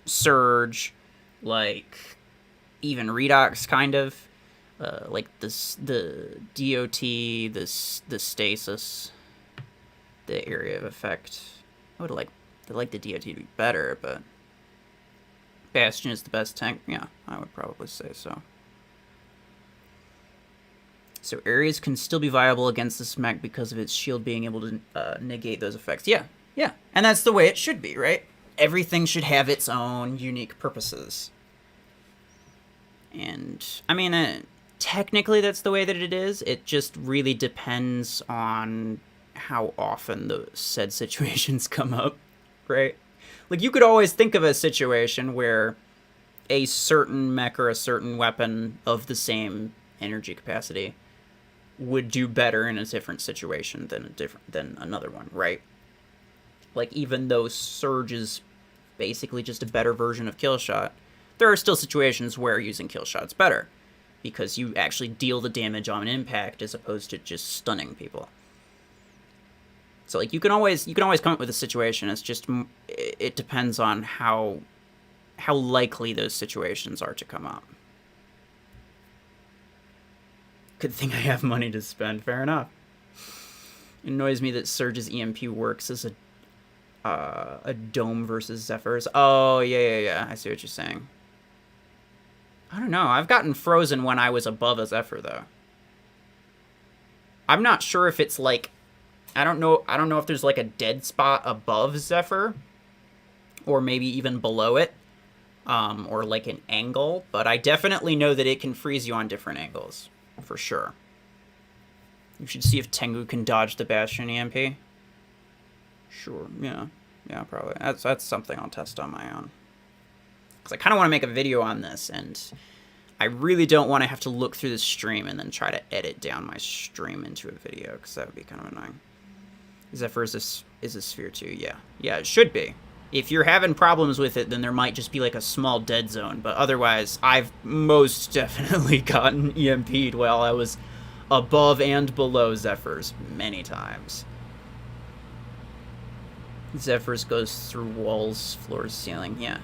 Surge, like even Redox, kind of, like the DOT, the stasis, the area of effect. I would like the DOT to be better, but Bastion is the best tank. Yeah, I would probably say so. So Ares can still be viable against this mech because of its shield being able to negate those effects. Yeah, and that's the way it should be, right? Everything should have its own unique purposes. And, I mean, technically that's the way that it is. It just really depends on how often the said situations come up, right? Like, you could always think of a situation where a certain mech or a certain weapon of the same energy capacity would do better in a different situation than another one, right? Like, even though Surge is basically just a better version of Killshot, there are still situations where using Killshot's better, because you actually deal the damage on impact as opposed to just stunning people. So, like, you can always come up with a situation. It's just, it depends on how likely those situations are to come up. Good thing I have money to spend. Fair enough. It annoys me that Surge's EMP works as a dome versus Zephyr's. Oh, yeah. I see what you're saying. I don't know. I've gotten frozen when I was above a Zephyr, though. I'm not sure if it's like... I don't know if there's like a dead spot above Zephyr, or maybe even below it, or like an angle, but I definitely know that it can freeze you on different angles, for sure. You should see if Tengu can dodge the Bastion EMP. Sure, yeah, probably. That's something I'll test on my own. Because I kind of want to make a video on this, and I really don't want to have to look through the stream and then try to edit down my stream into a video, because that would be kind of annoying. Zephyr is a sphere too, yeah. Yeah, it should be. If you're having problems with it, then there might just be like a small dead zone, but otherwise, I've most definitely gotten EMP'd while I was above and below Zephyrs many times. Zephyrs goes through walls, floors, ceiling, yeah.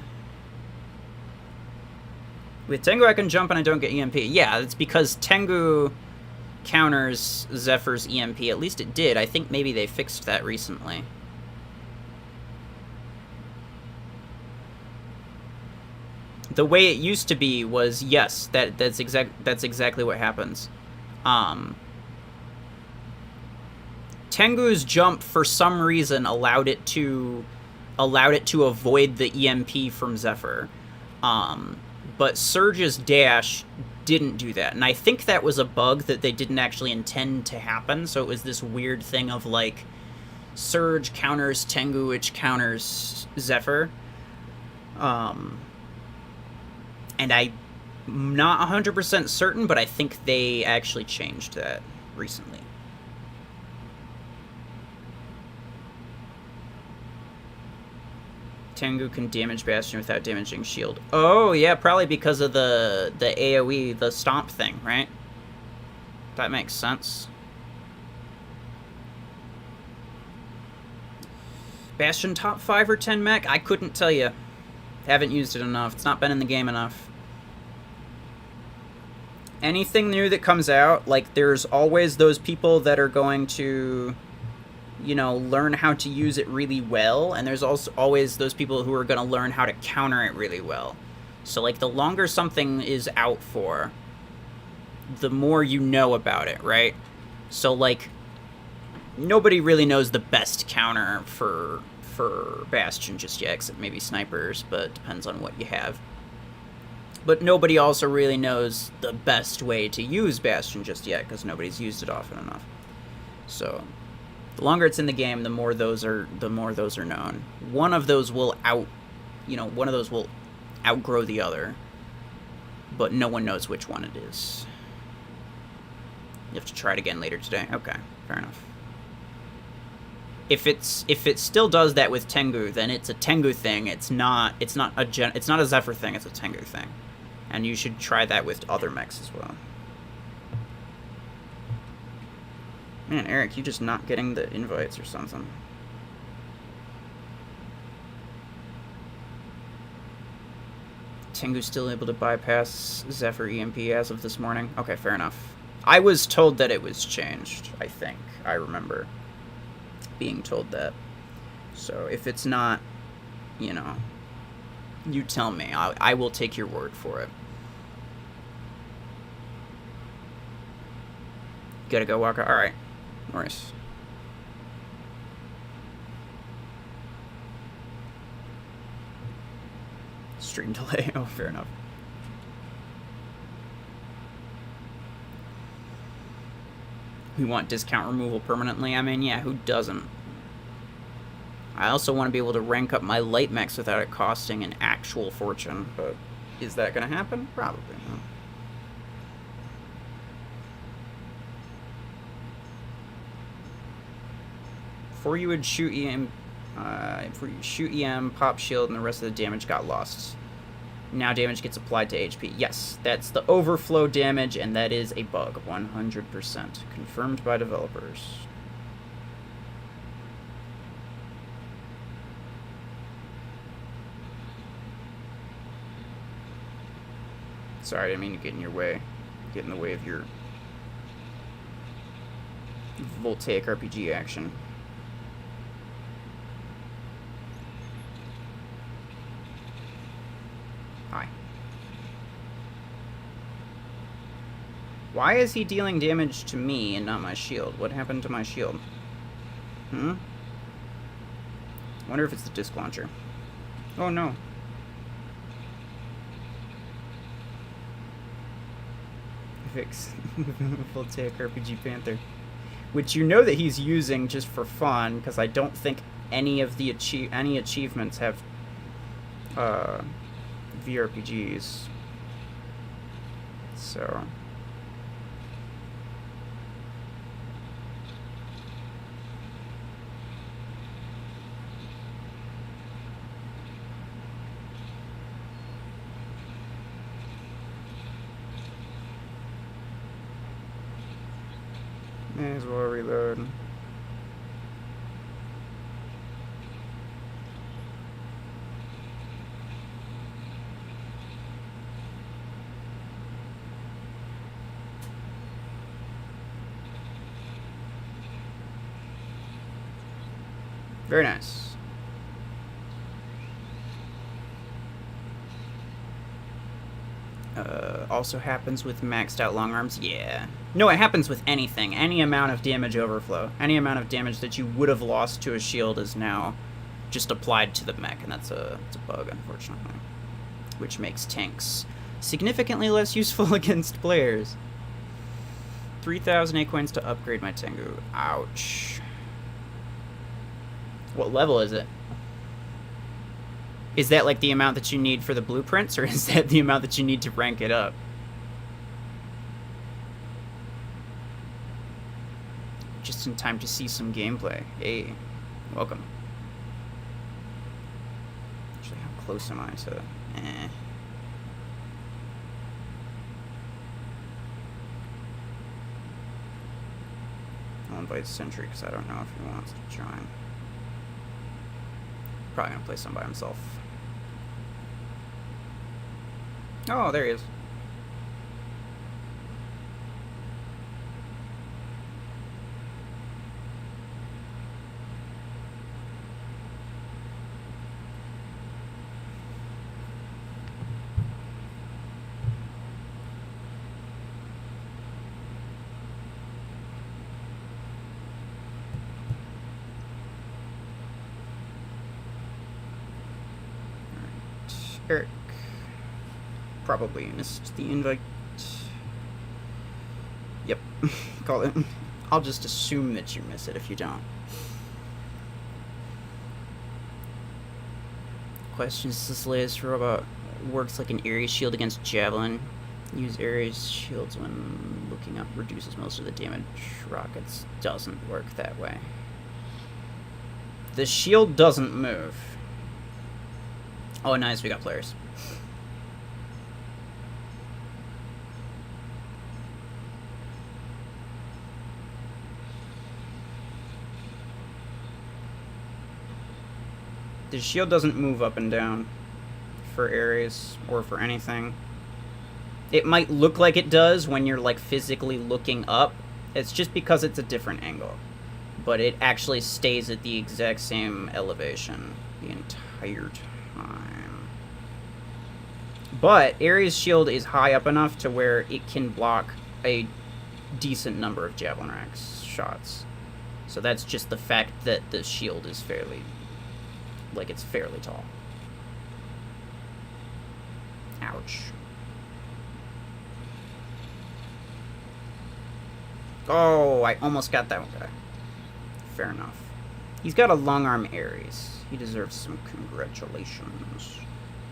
With Tengu, I can jump and I don't get EMP. Yeah, it's because Tengu counters Zephyr's EMP. At least it did. I think maybe they fixed that recently. The way it used to be was, yes, that's exactly what happens. Tengu's jump, for some reason, allowed it to avoid the EMP from Zephyr. But Surge's dash didn't do that, and I think that was a bug that they didn't actually intend to happen, so it was this weird thing of, like, Surge counters Tengu, which counters Zephyr. And I'm not 100% certain, but I think they actually changed that recently. Tengu can damage Bastion without damaging shield. Oh, yeah, probably because of the AoE, the stomp thing, right? That makes sense. Bastion top 5 or 10 mech? I couldn't tell you. Haven't used it enough. It's not been in the game enough. Anything new that comes out, like, there's always those people that are going to, you know, learn how to use it really well, and there's also always those people who are going to learn how to counter it really well. So, like, the longer something is out for, the more you know about it, right? So, like, nobody really knows the best counter for Bastion just yet, except maybe snipers, but it depends on what you have. But nobody also really knows the best way to use Bastion just yet, because nobody's used it often enough. So the longer it's in the game, the more those are known. One of those will outgrow the other, but no one knows which one it is. You have to try it again later today. Okay, fair enough. If it still does that with Tengu, then it's a Tengu thing. It's not a Zephyr thing. It's a Tengu thing, and you should try that with other mechs as well. Man, Eric, you just not getting the invites or something. Tengu's still able to bypass Zephyr EMP as of this morning. Okay, fair enough. I was told that it was changed. I think I remember being told that. So if it's not, you know, you tell me. I will take your word for it. Gotta go walk out. Alright. Norris. Stream delay. Oh, fair enough. We want discount removal permanently. I mean, yeah, who doesn't? I also want to be able to rank up my light mechs without it costing an actual fortune, but is that going to happen? Probably not. Before you would shoot EM, pop shield, and the rest of the damage got lost. Now damage gets applied to HP. Yes, that's the overflow damage, and that is a bug, 100%. Confirmed by developers. Sorry, I didn't mean to get in your way. Get in the way of your Voltaic RPG action. Hi. Why is he dealing damage to me and not my shield? What happened to my shield? I wonder if it's the disc launcher. Oh no. Fix Voltaic RPG Panther. Which you know that he's using just for fun, because I don't think any of the achievements have VRPGs. So may as well reload. Very nice. Also happens with maxed out long arms. Yeah. No, it happens with anything. Any amount of damage overflow. Any amount of damage that you would have lost to a shield is now just applied to the mech, and that's a bug, unfortunately. Which makes tanks significantly less useful against players. 3,000 A coins to upgrade my Tengu. Ouch. What level is it? Is that like the amount that you need for the blueprints, or is that the amount that you need to rank it up? Just in time to see some gameplay. Hey, welcome. Actually, how close am I to... I'll invite Sentry because I don't know if he wants to join. Probably gonna play some by himself. Oh, there he is. Eric probably missed the invite. Yep, call it. I'll just assume that you miss it if you don't. Questions: this latest robot works like an Ares shield against Javelin. Use Ares shields when looking up, reduces most of the damage. Rockets doesn't work that way. The shield doesn't move. Oh, nice, we got players. The shield doesn't move up and down for Ares or for anything. It might look like it does when you're like physically looking up. It's just because it's a different angle. But it actually stays at the exact same elevation the entire time. But Ares' shield is high up enough to where it can block a decent number of Javelin Rack's shots. So that's just the fact that the shield is fairly, like, it's fairly tall. Ouch. Oh, I almost got that one guy. Fair enough. He's got a long arm Ares. He deserves some congratulations.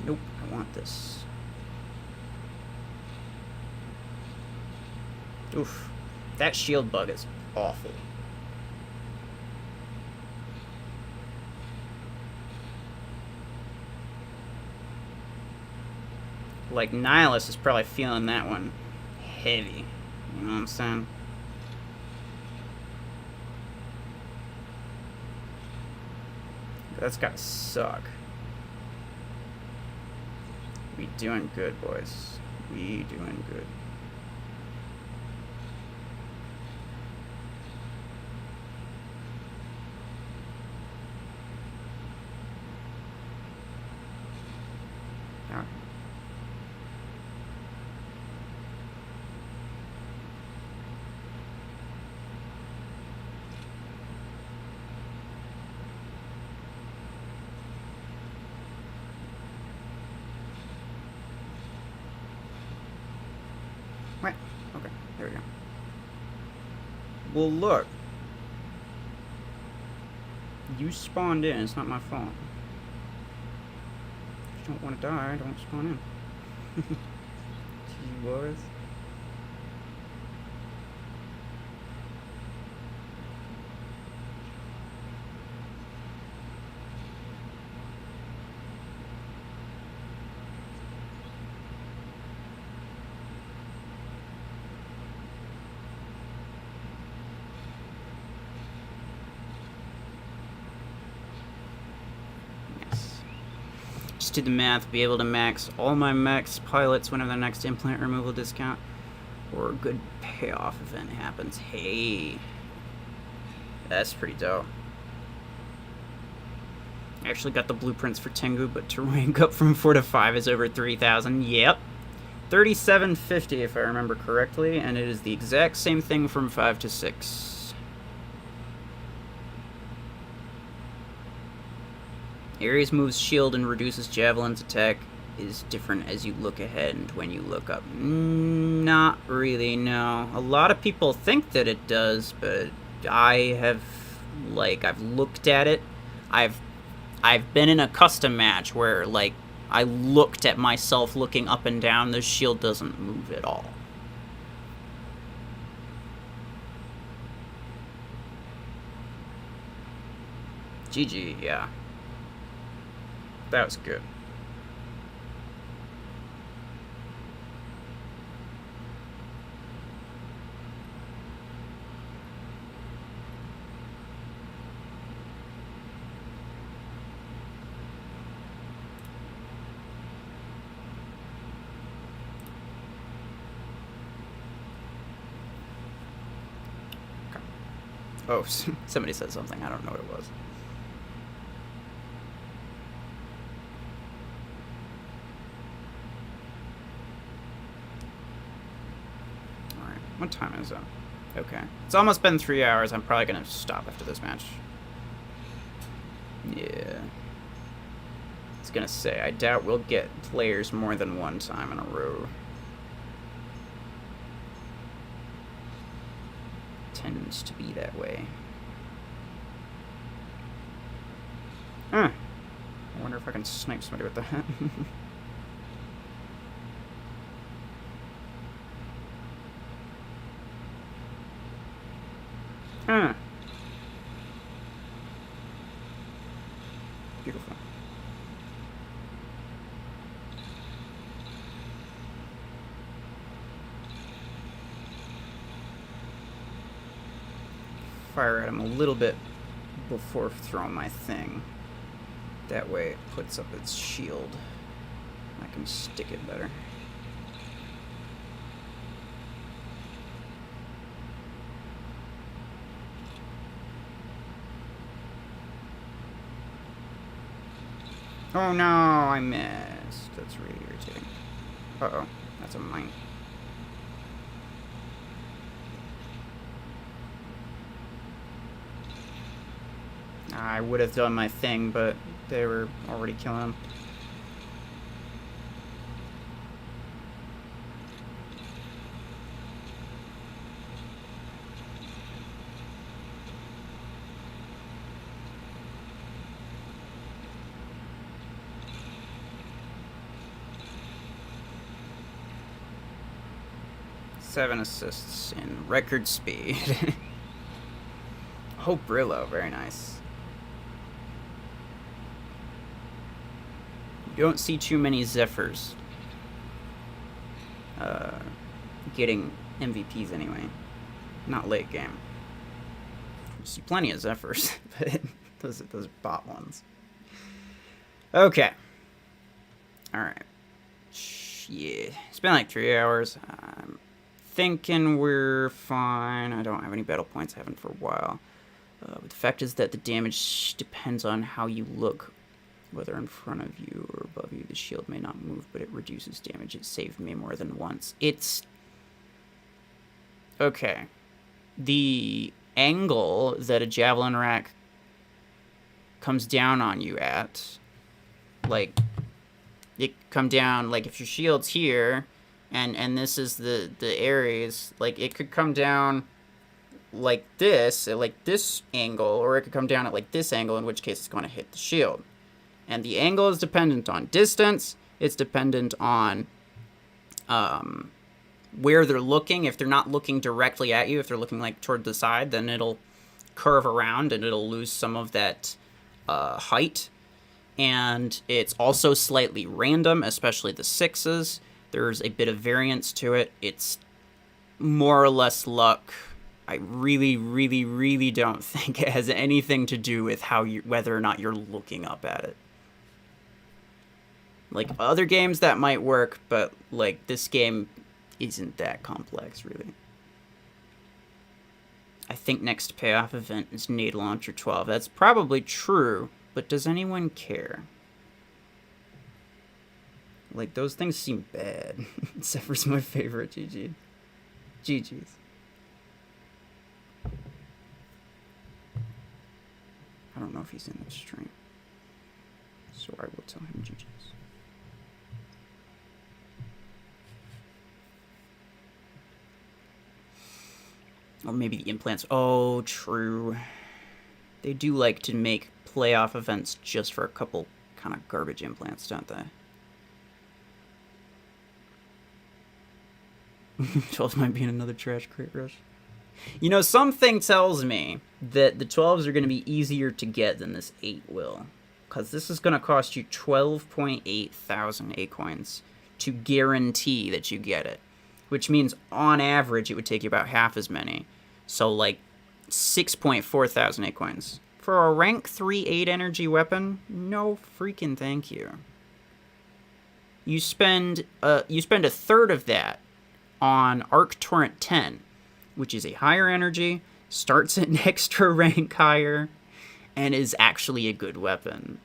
Nope, I want this. Oof. That shield bug is awful. Like, Nihilus is probably feeling that one heavy. You know what I'm saying? That's gotta suck. We doing good, boys. We doing good. Right. Okay, there we go. Well, look. You spawned in. It's not my fault. If you don't want to die, don't spawn in. Gee, boys. Just do the math, be able to max all my mechs pilots whenever the next implant removal discount or a good payoff event happens. Hey, that's pretty dope. I actually got the blueprints for Tengu, but to rank up from 4 to 5 is over 3,000. Yep. 3750 if I remember correctly, and it is the exact same thing from 5 to 6. Ares moves shield and reduces Javelin's attack is different as you look ahead and when you look up. Not really, no. A lot of people think that it does, but I have, like, I've looked at it. I've been in a custom match where, like, I looked at myself looking up and down. The shield doesn't move at all. GG, yeah. That was good. Oh, somebody said something. I don't know what it was. What time is it? Okay. It's almost been 3 hours. I'm probably going to stop after this match. Yeah. I was going to say, I doubt we'll get players more than one time in a row. Tends to be that way. Huh. I wonder if I can snipe somebody with that. Huh. Beautiful. Fire at him a little bit before throwing my thing. That way it puts up its shield. I can stick it better. Oh no, I missed. That's really irritating. Uh-oh, that's a mine. I would have done my thing, but they were already killing him. 7 assists in record speed. Oh, Brillo, very nice. You don't see too many Zephyrs getting MVPs anyway. Not late game. You see plenty of Zephyrs, but those bot ones. Okay. Alright. Yeah. It's been like 3 hours. I'm thinking we're fine. I don't have any battle points. I haven't for a while. But the fact is that the damage depends on how you look. Whether in front of you or above you, the shield may not move, but it reduces damage. It saved me more than once. It's... Okay. The angle that a javelin rack comes down on you at, like, it come down, like, if your shield's here, and this is the Ares, like, it could come down like this, at, like, this angle, or it could come down at, like, this angle, in which case it's going to hit the shield. And the angle is dependent on distance. It's dependent on where they're looking. If they're not looking directly at you, if they're looking like toward the side, then it'll curve around and it'll lose some of that height. And it's also slightly random, especially the 6s. There's a bit of variance to it. It's more or less luck. I really, really, really don't think it has anything to do with whether or not you're looking up at it. Like, other games that might work, but, like, this game isn't that complex, really. I think next payoff event is Nade Launcher 12. That's probably true, but does anyone care? Like, those things seem bad. Zephyr's my favorite, GG. GG's. I don't know if he's in the stream, so I will tell him GG's. Or maybe the implants. Oh, true. They do like to make playoff events just for a couple kind of garbage implants, don't they? 12s might be in another trash crate rush. You know, something tells me that the 12s are going to be easier to get than this 8 will. Because this is going to cost you 12.8 thousand A-coins to guarantee that you get it. Which means, on average, it would take you about half as many. So, like, 6.4 thousand A-coins. For a rank 3 8 energy weapon, no freaking thank you. You spend a third of that on Arc Torrent 10, which is a higher energy, starts at an extra rank higher, and is actually a good weapon.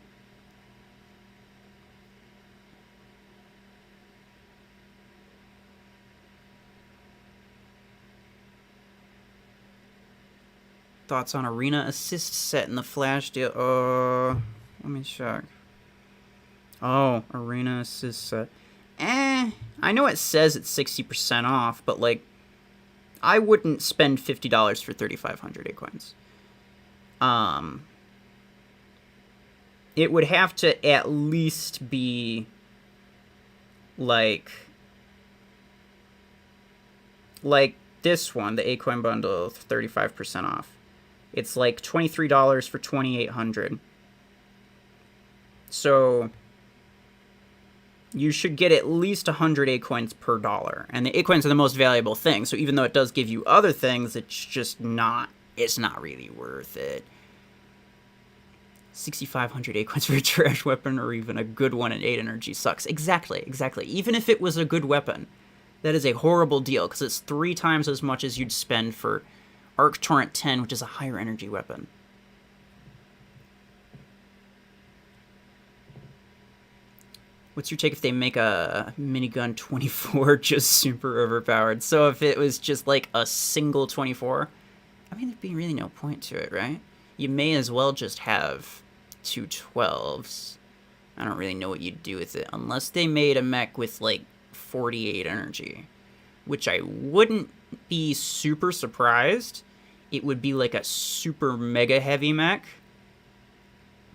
Thoughts on Arena Assist set in the Flash deal? Let me check. Oh, Arena Assist set. I know it says it's 60% off, but, like, I wouldn't spend $50 for 3,500 A-coins. It would have to at least be, like this one, the A-coin bundle, 35% off. It's like $23 for 2,800. So you should get at least 100 A-coins per dollar. And the A-coins are the most valuable thing. So even though it does give you other things, it's not really worth it. 6,500 A-coins for a trash weapon or even a good one at 8 energy sucks. Exactly. Even if it was a good weapon, that is a horrible deal because it's 3 times as much as you'd spend for Arc Torrent 10, which is a higher energy weapon. What's your take if they make a minigun 24 just super overpowered? So if it was just like a single 24, I mean, there'd be really no point to it, right? You may as well just have 2 12s. I don't really know what you'd do with it, unless they made a mech with like 48 energy, which I wouldn't be super surprised. It would be like a super mega heavy mech,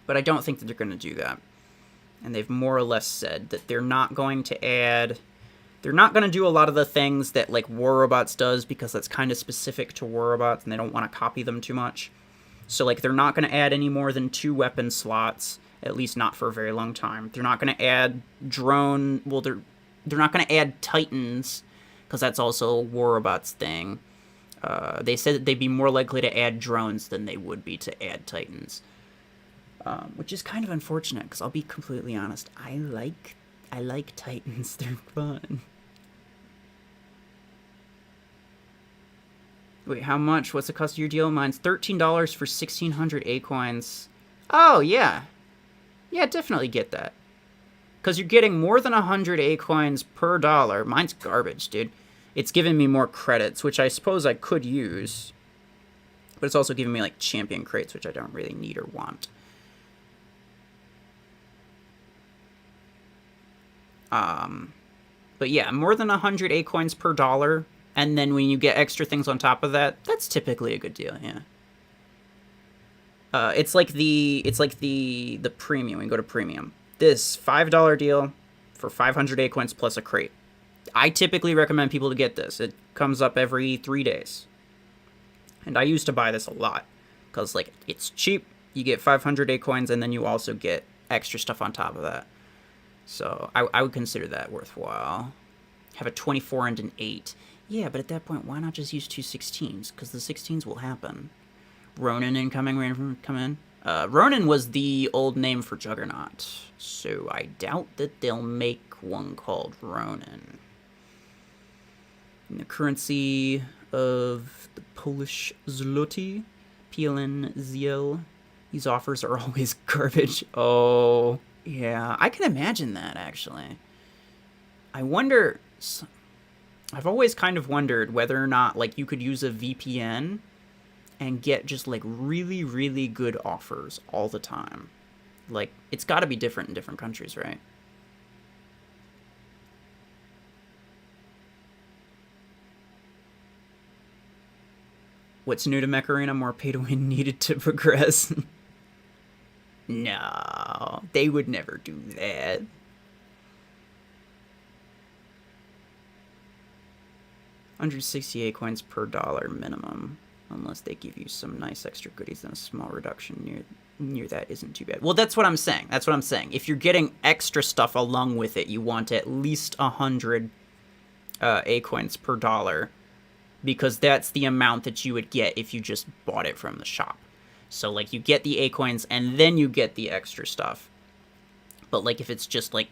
but I don't think that they're going to do that. And they've more or less said that they're not going to add They're not going to do a lot of the things that like War Robots does, because that's kind of specific to War Robots and they don't want to copy them too much. So like they're not going to add any more than 2 weapon slots, at least not for a very long time. They're not going to add drone, well they're not going to add Titans, because that's also a War Robots thing. They said that they'd be more likely to add drones than they would be to add Titans. Which is kind of unfortunate, because I'll be completely honest, I like Titans, they're fun. Wait, how much? What's the cost of your deal? Mine's $13 for 1,600 A-coins. Oh, yeah. Yeah, definitely get that. Because you're getting more than 100 A-coins per dollar. Mine's garbage, dude. It's giving me more credits, which I suppose I could use. But it's also giving me, like, champion crates, which I don't really need or want. But yeah, more than 100 A-coins per dollar. And then when you get extra things on top of that, that's typically a good deal, yeah. It's like the premium. We can go to premium. This $5 deal for 500 A-coins plus a crate. I typically recommend people to get this. It comes up every 3 days. And I used to buy this a lot, because like it's cheap. You get 500 A-coins, and then you also get extra stuff on top of that. So I would consider that worthwhile. Have a 24 and an 8. Yeah, but at that point, why not just use 2 16s? Because the 16s will happen. Ronin incoming, come in. Ronin was the old name for Juggernaut, so I doubt that they'll make one called Ronin. In the currency of the Polish zloty, PLN ZL, these offers are always garbage. Oh, yeah, I can imagine that, actually. I wonder... I've always kind of wondered whether or not, like, you could use a VPN and get just, like, really, really good offers all the time. Like, it's got to be different in different countries, right? What's new to Mech Arena? More pay-to-win needed to progress. No, they would never do that. $168 per dollar minimum, unless they give you some nice extra goodies, and a small reduction near that isn't too bad. Well, that's what I'm saying. If you're getting extra stuff along with it, you want at least 100 A-coins per dollar, because that's the amount that you would get if you just bought it from the shop. So, like, you get the A-coins, and then you get the extra stuff. But, like, if it's just, like,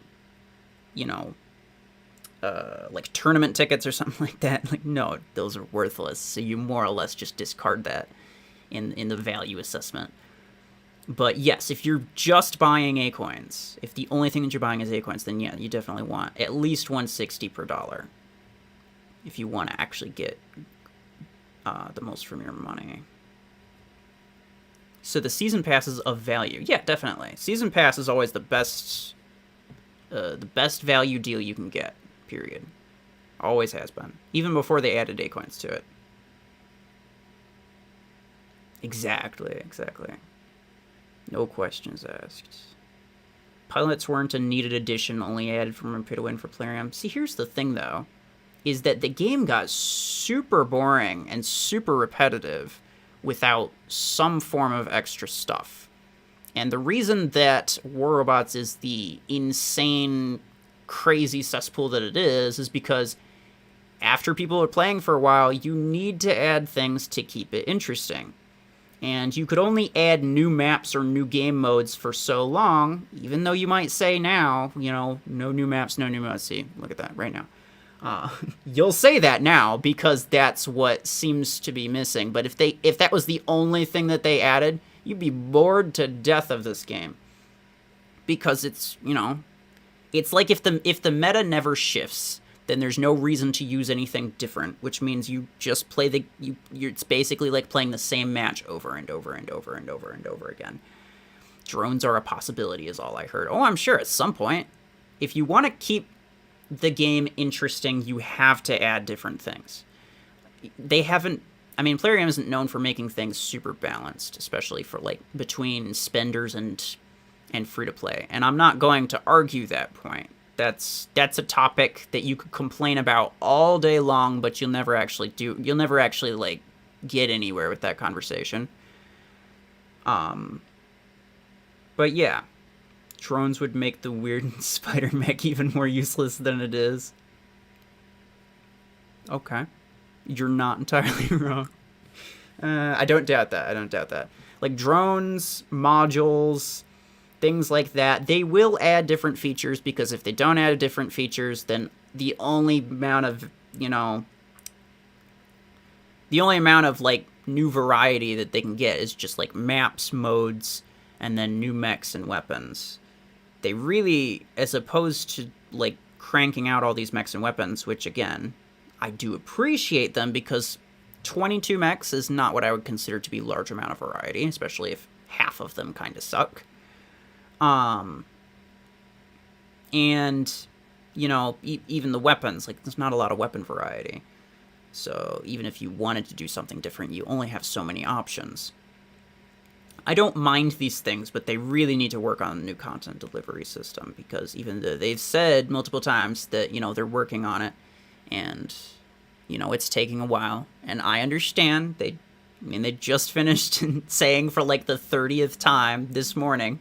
you know... like tournament tickets or something like that, like, no, those are worthless, so you more or less just discard that in the value assessment. But yes, if you're just buying A-coins, if the only thing that you're buying is A-coins, then yeah, you definitely want at least 160 per dollar if you want to actually get the most from your money. So the season pass is of value. Yeah, definitely. Season pass is always the best value deal you can get. Period. Always has been. Even before they added A-coins to it. Exactly. No questions asked. Pilots weren't a needed addition, only added from pay to win for Plarium. See, here's the thing, though, is that the game got super boring and super repetitive without some form of extra stuff. And the reason that War Robots is the insane... crazy cesspool that it is because after people are playing for a while, you need to add things to keep it interesting. And you could only add new maps or new game modes for so long, even though you might say now, you know, no new maps, no new modes. See, look at that right now. You'll say that now because that's what seems to be missing. But if that was the only thing that they added, you'd be bored to death of this game. Because it's, you know... It's like if the meta never shifts, then there's no reason to use anything different, which means you just play it's basically like playing the same match over and over and over and over and over again. Drones are a possibility is all I heard. Oh, I'm sure at some point. If you want to keep the game interesting, you have to add different things. They haven't... I mean, Plarium isn't known for making things super balanced, especially for, like, between spenders and free-to-play. And I'm not going to argue that point. That's a topic that you could complain about all day long, but you'll never actually like get anywhere with that conversation. But yeah, drones would make the weird spider mech even more useless than it is. Okay, you're not entirely wrong. I don't doubt that. Like drones, modules, things like that, they will add different features, because if they don't add different features, then the only amount of like new variety that they can get is just like maps, modes, and then new mechs and weapons. They really, as opposed to like cranking out all these mechs and weapons, which again, I do appreciate them, because 22 mechs is not what I would consider to be a large amount of variety, especially if half of them kind of suck. And, even the weapons, like, there's not a lot of weapon variety. So even if you wanted to do something different, you only have so many options. I don't mind these things, but they really need to work on a new content delivery system, because even though they've said multiple times that, they're working on it, and, it's taking a while, and I understand. They just finished saying for like the 30th time this morning,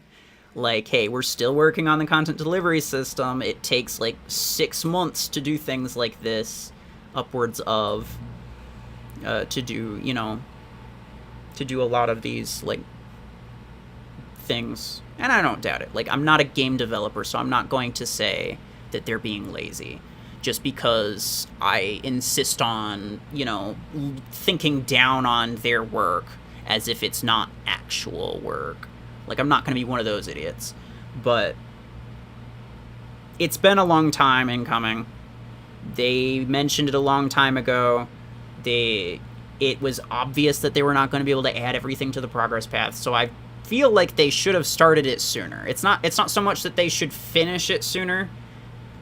like, hey, we're still working on the content delivery system. It takes like 6 months to do things like this, upwards of, to do a lot of these, like, things. And I don't doubt it. Like, I'm not a game developer, so I'm not going to say that they're being lazy just because I insist on, thinking down on their work as if it's not actual work. Like, I'm not going to be one of those idiots. But it's been a long time in coming. They mentioned it a long time ago. It was obvious that they were not going to be able to add everything to the progress path, so I feel like they should have started it sooner. It's not so much that they should finish it sooner.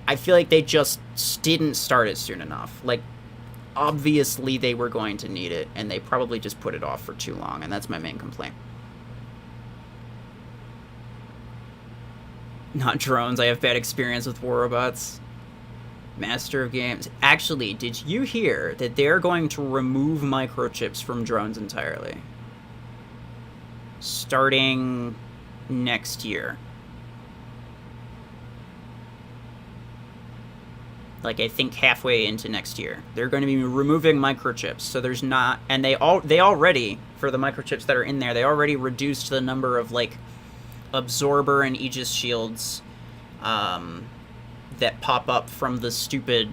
I feel like they just didn't start it soon enough. Like, obviously they were going to need it, and they probably just put it off for too long, and that's my main complaint. Not drones. I have bad experience with war robots. Master of Games. Actually, did you hear that they're going to remove microchips from drones entirely? Starting next year. Like, I think halfway into next year. They're going to be removing microchips, so there's not... And they already, for the microchips that are in there, they already reduced the number of, like, absorber and Aegis shields that pop up from the stupid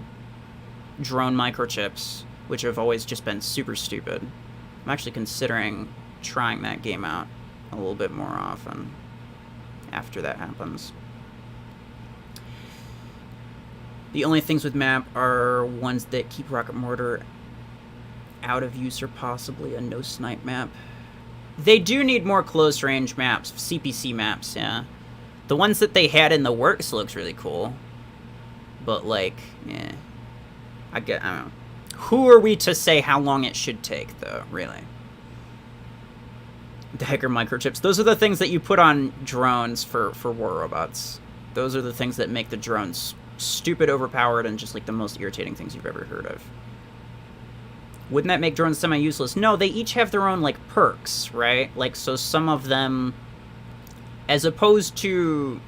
drone microchips, which have always just been super stupid. I'm actually considering trying that game out a little bit more often after that happens. The only things with map are ones that keep rocket mortar out of use, or possibly a no snipe map. They do need more close range maps, CPC maps, yeah. The ones that they had in the works looks really cool. But, like, yeah. I don't know. Who are we to say how long it should take, though, really? Dagger microchips. Those are the things that you put on drones for war robots. Those are the things that make the drones stupid, overpowered, and just, like, the most irritating things you've ever heard of. Wouldn't that make drones semi-useless? No, they each have their own, like, perks, right? Like, so some of them, as opposed to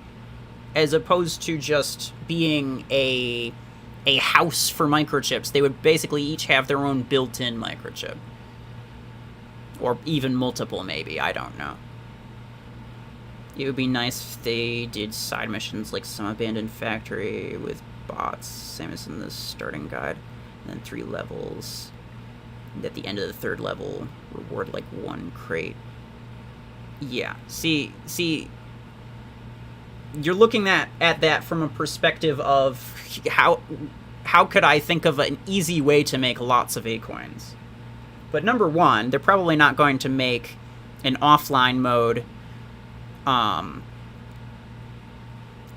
just being a house for microchips, they would basically each have their own built-in microchip. Or even multiple, maybe. I don't know. It would be nice if they did side missions like some abandoned factory with bots, same as in the starting guide. And then 3 levels. And at the end of the 3rd level, reward like 1 crate. Yeah. See, you're looking at that from a perspective of how could I think of an easy way to make lots of A-coins? But number one, they're probably not going to make an offline mode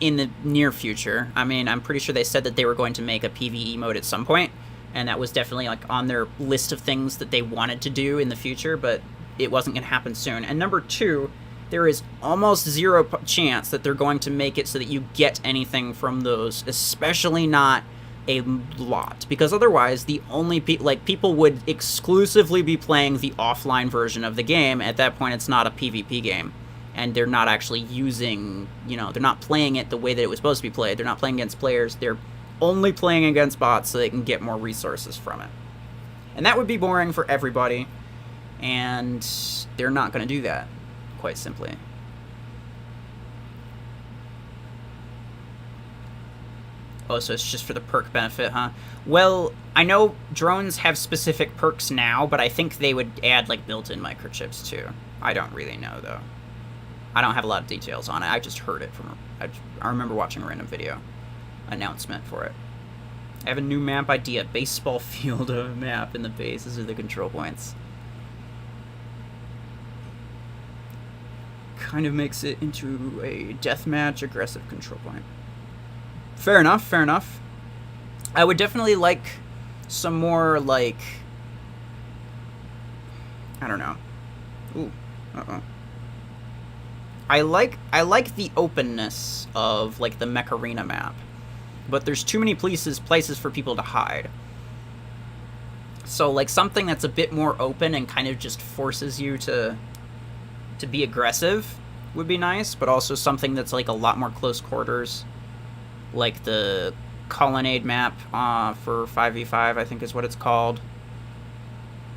in the near future. I mean, I'm pretty sure they said that they were going to make a PvE mode at some point, and that was definitely like on their list of things that they wanted to do in the future, but it wasn't going to happen soon. And number two, there is almost zero chance that they're going to make it so that you get anything from those, especially not a lot, because otherwise the only people would exclusively be playing the offline version of the game. At that point, it's not a PvP game, and they're not actually using, they're not playing it the way that it was supposed to be played. They're not playing against players. They're only playing against bots so they can get more resources from it. And that would be boring for everybody, and they're not going to do that, quite simply. Oh, so it's just for the perk benefit, huh? Well, I know drones have specific perks now, but I think they would add, like, built-in microchips, too. I don't really know, though. I don't have a lot of details on it. I just heard it from... I remember watching a random video announcement for it. I have a new map idea. Baseball field of a map in the base. These are the control points. Kind of makes it into a deathmatch aggressive control point. Fair enough, fair enough. I would definitely like some more, like... I don't know. Ooh, uh-oh. I like the openness of, like, the Mech Arena map. But there's too many places for people to hide. So, like, something that's a bit more open and kind of just forces you to be aggressive would be nice, but also something that's, like, a lot more close quarters. Like the Colonnade map for 5v5, I think is what it's called.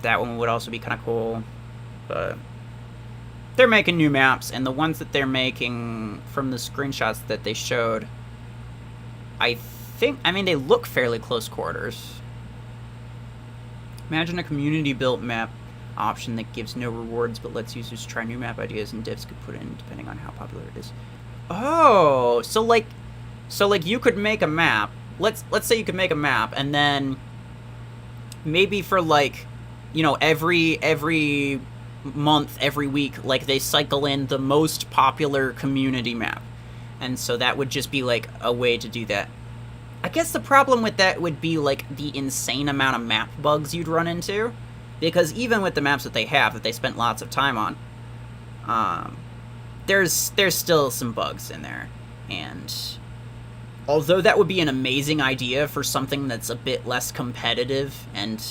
That one would also be kind of cool. But they're making new maps, and the ones that they're making from the screenshots that they showed, I mean, they look fairly close quarters. Imagine a community-built map option that gives no rewards but lets users try new map ideas and devs could put in depending on how popular it is. Oh, so like you could make a map. Let's say you could make a map, and then maybe for like, every month, every week, like they cycle in the most popular community map. And so that would just be, like, a way to do that. I guess the problem with that would be, like, the insane amount of map bugs you'd run into. Because even with the maps that they have, that they spent lots of time on, there's still some bugs in there. And although that would be an amazing idea for something that's a bit less competitive and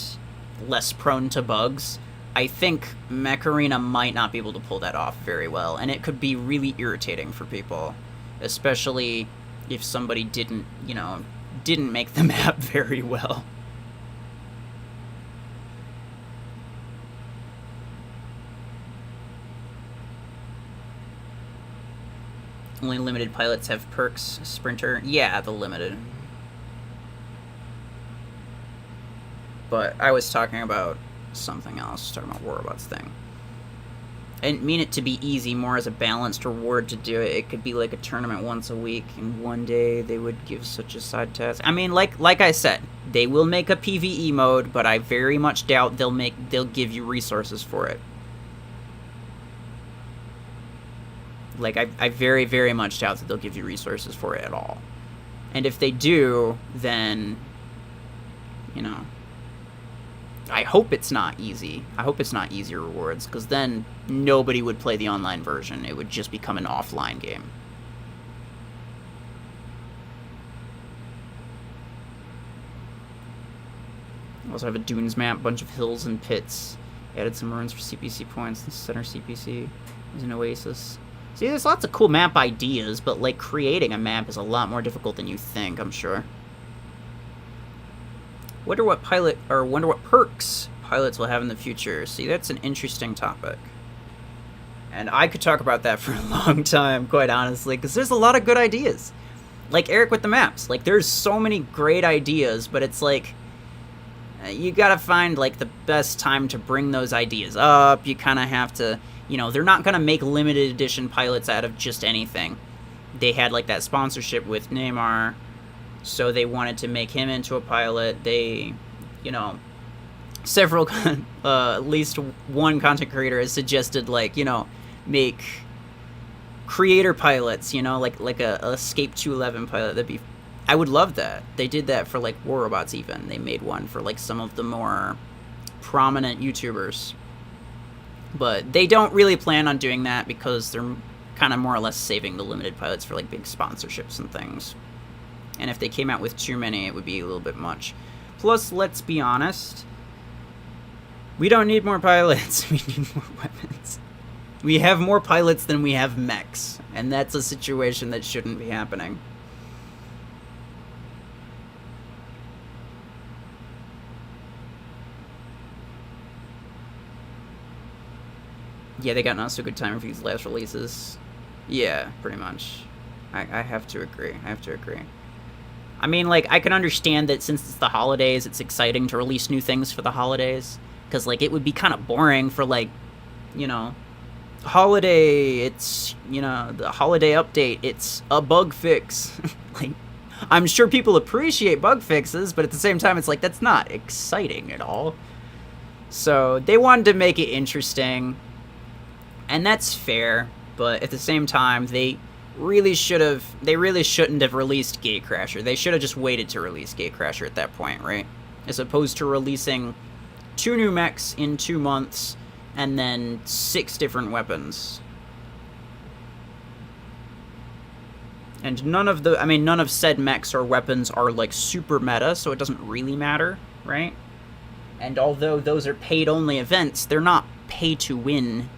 less prone to bugs, I think Mech Arena might not be able to pull that off very well. And it could be really irritating for people. Especially if somebody didn't make the map very well. Only limited pilots have perks. Sprinter, yeah, the limited. But I was talking about something else, talking about Warrobot's thing. I didn't mean it to be easy, more as a balanced reward to do it. It could be like a tournament once a week, and one day they would give such a side task. I mean, like I said, they will make a PvE mode, but I very much doubt they'll give you resources for it. Like, I very, very much doubt that they'll give you resources for it at all. And if they do, then, I hope it's not easy. I hope it's not easy rewards, because then nobody would play the online version. It would just become an offline game. I also have a dunes map, bunch of hills and pits. Added some ruins for CPC points. The center CPC is an oasis. See, there's lots of cool map ideas, but, like, creating a map is a lot more difficult than you think, I'm sure. Wonder what perks pilots will have in the future. See, that's an interesting topic. And I could talk about that for a long time, quite honestly, because there's a lot of good ideas. Like Eric with the maps. Like, there's so many great ideas, but it's like, you gotta find, like, the best time to bring those ideas up. You kind of have to, they're not gonna make limited edition pilots out of just anything. They had, like, that sponsorship with Neymar, so they wanted to make him into a pilot. They, several, at least one content creator has suggested, like, make creator pilots, like a Escape 211 pilot. I would love that. They did that for, like, Warrobots even. They made one for, like, some of the more prominent YouTubers. But they don't really plan on doing that because they're kind of more or less saving the limited pilots for like big sponsorships and things. And if they came out with too many, it would be a little bit much. Plus, let's be honest, we don't need more pilots. We need more weapons. We have more pilots than we have mechs, and that's a situation that shouldn't be happening. Yeah, they got not so good timing for these last releases. Yeah, pretty much. I have to agree. I mean, like, I can understand that since it's the holidays, it's exciting to release new things for the holidays. Because, like, it would be kind of boring for, like, you know, holiday, it's, you know, the holiday update, it's a bug fix. Like, I'm sure people appreciate bug fixes, but at the same time, it's like, that's not exciting at all. So, they wanted to make it interesting. And that's fair, but at the same time, they really shouldn't have released Gatecrasher. They should have just waited to release Gatecrasher at that point, right? As opposed to releasing 2 new mechs in 2 months and then 6 different weapons. And none of said mechs or weapons are like super meta, so it doesn't really matter, right? And although those are paid-only events, they're not pay-to-win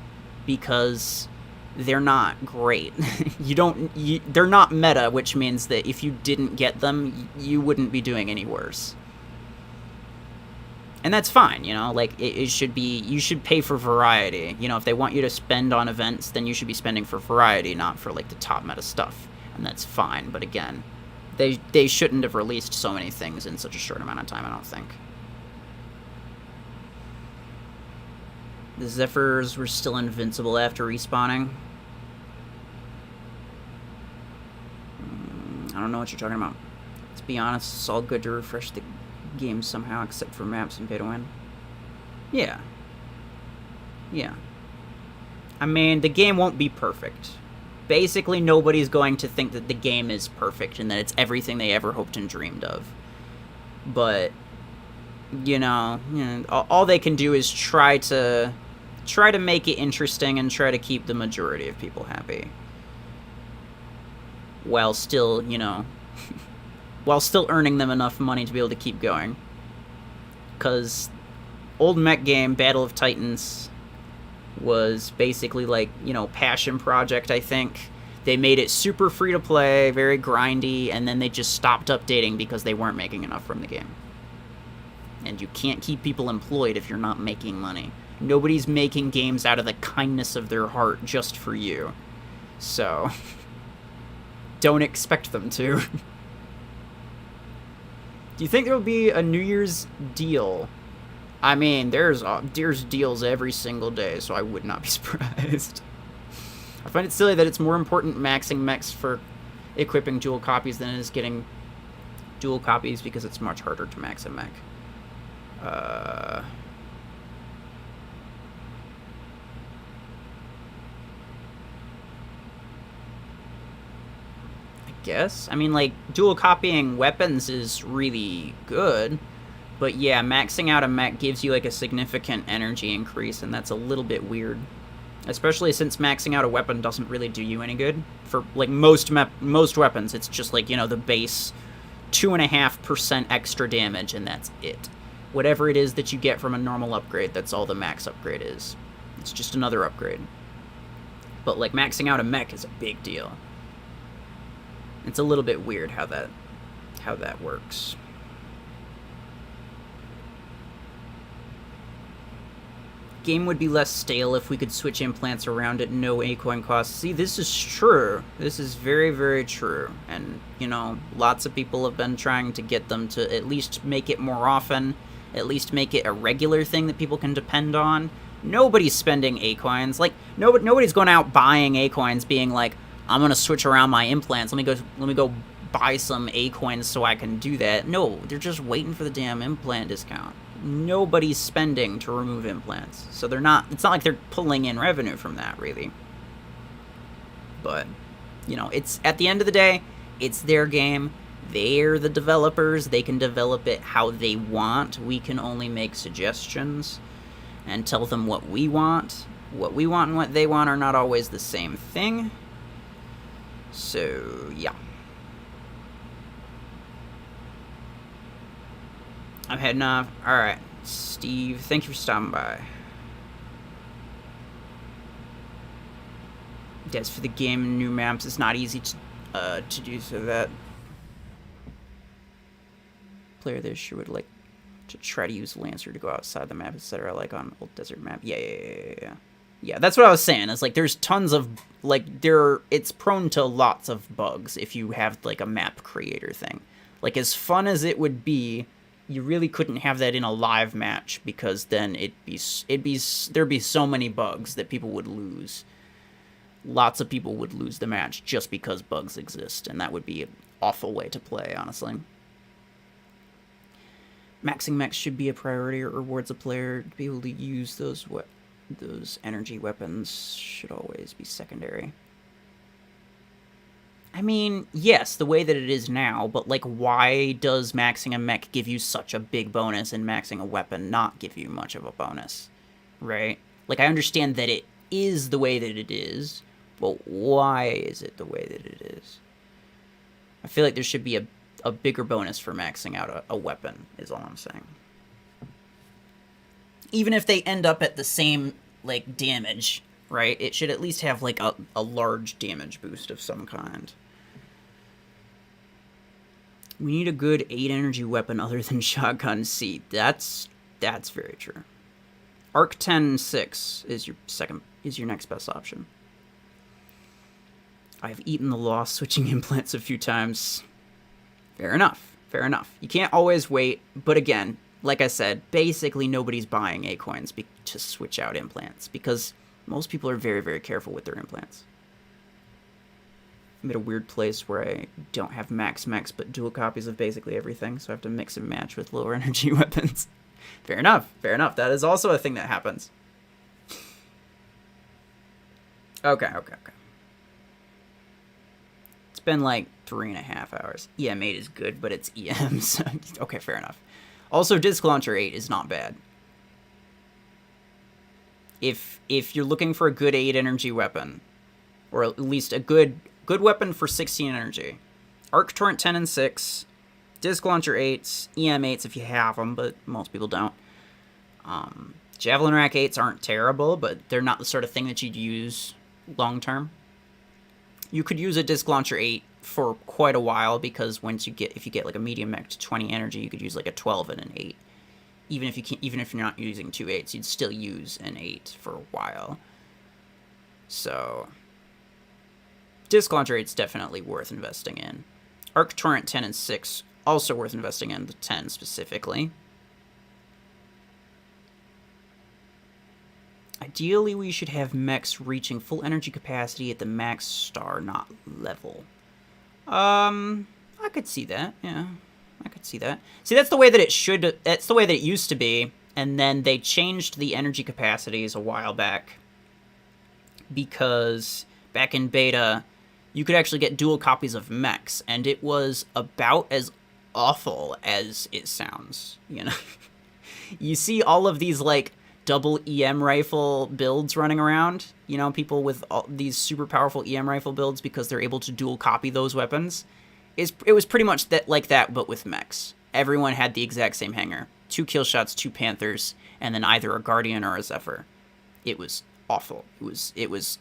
because they're not great. They're not meta, which means that if you didn't get them, you wouldn't be doing any worse. And that's fine, you know, like, you should pay for variety. You know, if they want you to spend on events, then you should be spending for variety, not for, like, the top meta stuff. And that's fine, but again, they shouldn't have released so many things in such a short amount of time, I don't think. The Zephyrs were still invincible after respawning. I don't know what you're talking about. To be honest, it's all good to refresh the game somehow, except for maps and pay to win. Yeah. I mean, the game won't be perfect. Basically, nobody's going to think that the game is perfect and that it's everything they ever hoped and dreamed of. But, you know, all they can do is try to make it interesting and try to keep the majority of people happy. While still, you know, while still earning them enough money to be able to keep going. Because old mech game, Battle of Titans, was basically like, you know, passion project, I think. They made it super free to play, very grindy, and then they just stopped updating because they weren't making enough from the game. And you can't keep people employed if you're not making money. Nobody's making games out of the kindness of their heart just for you. So, don't expect them to. Do you think there will be a New Year's deal? I mean, there's deals every single day, so I would not be surprised. I find it silly that it's more important maxing mechs for equipping dual copies than it is getting dual copies because it's much harder to max a mech. I guess. I mean, like, dual copying weapons is really good, but yeah, maxing out a mech gives you, like, a significant energy increase, and that's a little bit weird. Especially since maxing out a weapon doesn't really do you any good. For, like, most weapons, it's just, like, you know, the base 2.5% extra damage, and that's it. Whatever it is that you get from a normal upgrade, that's all the max upgrade is. It's just another upgrade. But, like, maxing out a mech is a big deal. It's a little bit weird how that works. Game would be less stale if we could switch implants around at no A-coin cost. See, this is true. This is very, very true. And, you know, lots of people have been trying to get them to at least make it more often, at least make it a regular thing that people can depend on. Nobody's spending A-coins. Like, nobody's going out buying A-coins being like, I'm gonna switch around my implants. Let me go buy some A-coins so I can do that. No, they're just waiting for the damn implant discount. Nobody's spending to remove implants. So it's not like they're pulling in revenue from that, really. But, you know, it's, at the end of the day, it's their game. They're the developers. They can develop it how they want. We can only make suggestions and tell them what we want. what we want and what they want are not always the same thing. So, yeah. I'm heading off. Alright, Steve, thank you for stopping by. Yes, for the game and new maps, it's not easy to do so that player there sure would like to try to use Lancer to go outside the map, etc., like on Old Desert map. Yeah, that's what I was saying. It's like there's tons of like it's prone to lots of bugs if you have like a map creator thing. Like, as fun as it would be, you really couldn't have that in a live match, because then there'd be so many bugs that people would lose. Lots of people would lose the match just because bugs exist, and that would be an awful way to play, honestly. Maxing mechs should be a priority. It rewards a player to be able to use those energy weapons. Should always be secondary. I mean, yes, the way that it is now, but like, why does maxing a mech give you such a big bonus and maxing a weapon not give you much of a bonus, right? Like, I understand that it is the way that it is, but why is it the way that it is? I feel like there should be a bigger bonus for maxing out a weapon, is all I'm saying. Even if they end up at the same, like, damage, right? It should at least have, like, a large damage boost of some kind. We need a good 8 energy weapon other than shotgun C. That's very true. Arc 10-6 is your next best option. I've eaten the loss switching implants a few times. Fair enough. Fair enough. You can't always wait, but again, like I said, basically nobody's buying A-coins to switch out implants, because most people are very, very careful with their implants. I'm at a weird place where I don't have max mechs, but dual copies of basically everything, so I have to mix and match with lower energy weapons. Fair enough. Fair enough. That is also a thing that happens. Okay. It's been like 3.5 hours. EM8 is good, but it's EM, so okay, fair enough. Also, Disc Launcher 8 is not bad. If you're looking for a good 8 energy weapon, or at least a good weapon for 16 energy, Arc Torrent 10 and 6, Disc Launcher 8s, EM8s if you have them, but most people don't. Javelin Rack 8s aren't terrible, but they're not the sort of thing that you'd use long term. You could use a Disc Launcher 8 for quite a while, because if you get like a medium mech to 20 energy, you could use like a 12 and an 8. Even if you're not using 2 8s, you'd still use an 8 for a while. So Disc Launcher 8's definitely worth investing in. Arc Torrent 10 and 6 also worth investing in, the 10 specifically. Ideally, we should have mechs reaching full energy capacity at the max star, not level. I could see that, yeah. I could see that. See, that's the way that that's the way that it used to be, and then they changed the energy capacities a while back, because back in beta, you could actually get dual copies of mechs, and it was about as awful as it sounds, you know? You see all of these, like, double EM rifle builds running around, you know, people with all these super powerful EM rifle builds because they're able to dual copy those weapons. It was pretty much like that, but with mechs. Everyone had the exact same hanger. 2 kill shots, 2 Panthers, and then either a Guardian or a Zephyr. It was awful. It was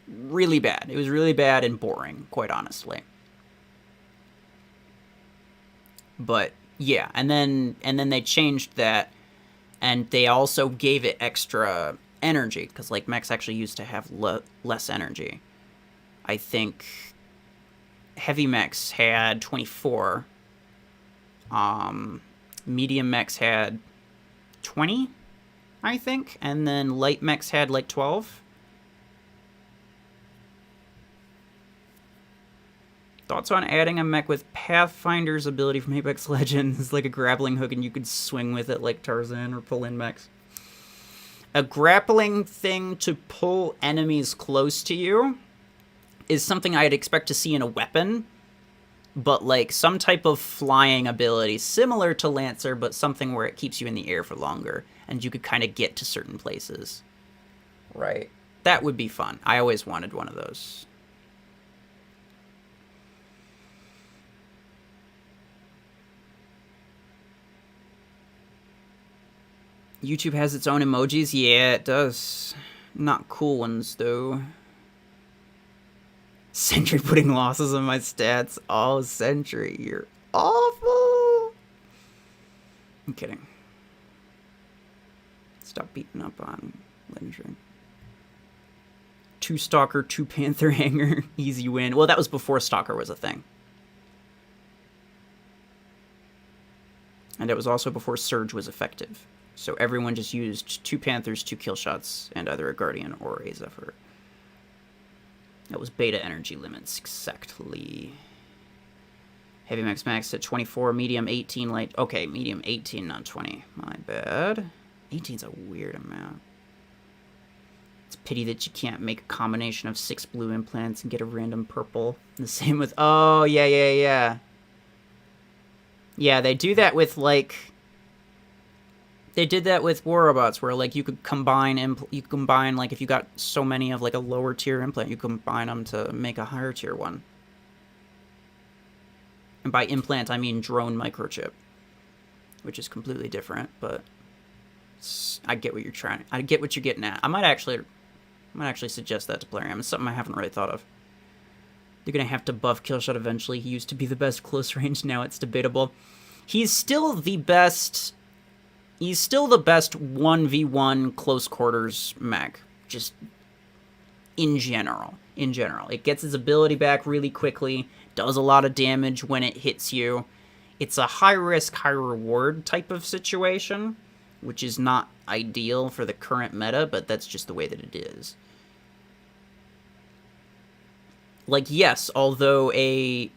really bad. It was really bad and boring, quite honestly. But yeah, and then they changed that, and they also gave it extra energy, because like mechs actually used to have less energy. I think heavy mechs had 24. Medium mechs had 20, I think, and then light mechs had like 12. Thoughts on adding a mech with Pathfinder's ability from Apex Legends, like a grappling hook, and you could swing with it like Tarzan or pull in mechs? A grappling thing to pull enemies close to you is something I'd expect to see in a weapon, but like some type of flying ability, similar to Lancer, but something where it keeps you in the air for longer, and you could kind of get to certain places. right? That would be fun. I always wanted one of those. YouTube has its own emojis? Yeah, it does. Not cool ones, though. Sentry putting losses on my stats. Oh, Sentry, you're awful. I'm kidding. Stop beating up on Legendary. 2 Stalker, 2 Panther Hanger. Easy win. Well, that was before Stalker was a thing. And it was also before Surge was effective. So everyone just used 2 Panthers, 2 kill shots, and either a Guardian or a Zephyr. That was beta energy limits, exactly. Heavy max at 24, medium 18, light. Okay, medium 18, not 20. My bad. 18's a weird amount. It's a pity that you can't make a combination of 6 blue implants and get a random purple. The same with... Oh, yeah. Yeah, they do that with, like... They did that with War Robots, where, like, you could combine, like, if you got so many of, like, a lower tier implant, you combine them to make a higher tier one. And by implant, I mean drone microchip, which is completely different, but I get what you're trying. I get what you're getting at. I might actually suggest that to Plarium. It's something I haven't really thought of. They're gonna have to buff Killshot eventually. He used to be the best close range. Now it's debatable. He's still the best. He's still the best 1v1 close quarters mech. Just in general. It gets his ability back really quickly. Does a lot of damage when it hits you. It's a high risk, high reward type of situation, which is not ideal for the current meta, but that's just the way that it is. Like, yes, although a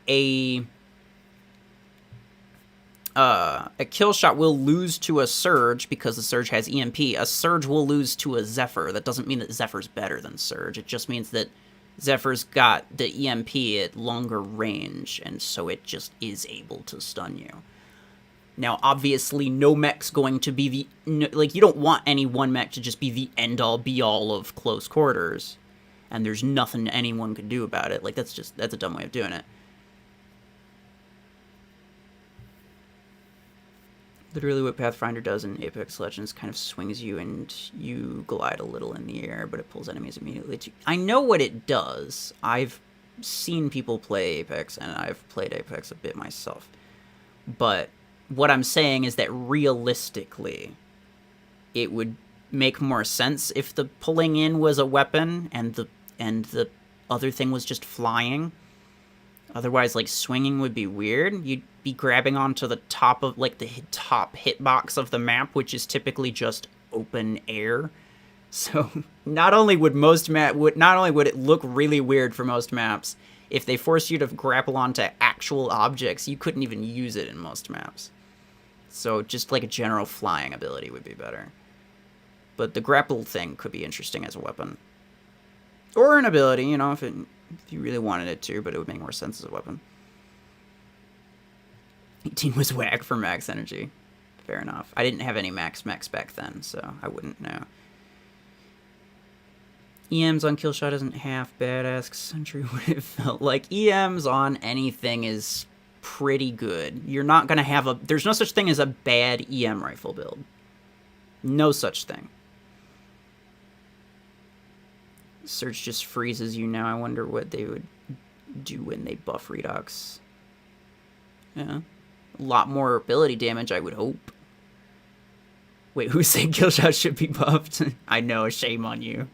kill shot will lose to a Surge because the Surge has EMP. A Surge will lose to a Zephyr. That doesn't mean that Zephyr's better than Surge. It just means that Zephyr's got the EMP at longer range, and so it just is able to stun you. Now, obviously, no mech's going to be the... Like, you don't want any one mech to just be the end-all, be-all of close quarters, and there's nothing anyone can do about it. Like, that's a dumb way of doing it. Literally what Pathfinder does in Apex Legends kind of swings you and you glide a little in the air, but it pulls enemies immediately to... I know what it does. I've seen people play Apex, and I've played Apex a bit myself. But what I'm saying is that realistically, it would make more sense if the pulling in was a weapon and the other thing was just flying. Otherwise, like, swinging would be weird. You'd be grabbing onto the top of, like, the top hitbox of the map, which is typically just open air. So, not only would it look really weird for most maps, if they force you to grapple onto actual objects, you couldn't even use it in most maps. So, just, like, a general flying ability would be better. But the grapple thing could be interesting as a weapon. Or an ability, you know, if you really wanted it to, but it would make more sense as a weapon. 18 was whack for max energy. Fair enough. I didn't have any max mechs back then, so I wouldn't know. EMs on Killshot isn't half bad, asks Sentry what it felt like. EMs on anything is pretty good. You're not going to have a... There's no such thing as a bad EM rifle build. No such thing. Surge just freezes you now. I wonder what they would do when they buff Redox. Yeah. A lot more ability damage, I would hope. Wait, who said Killshot should be buffed? I know, shame on you.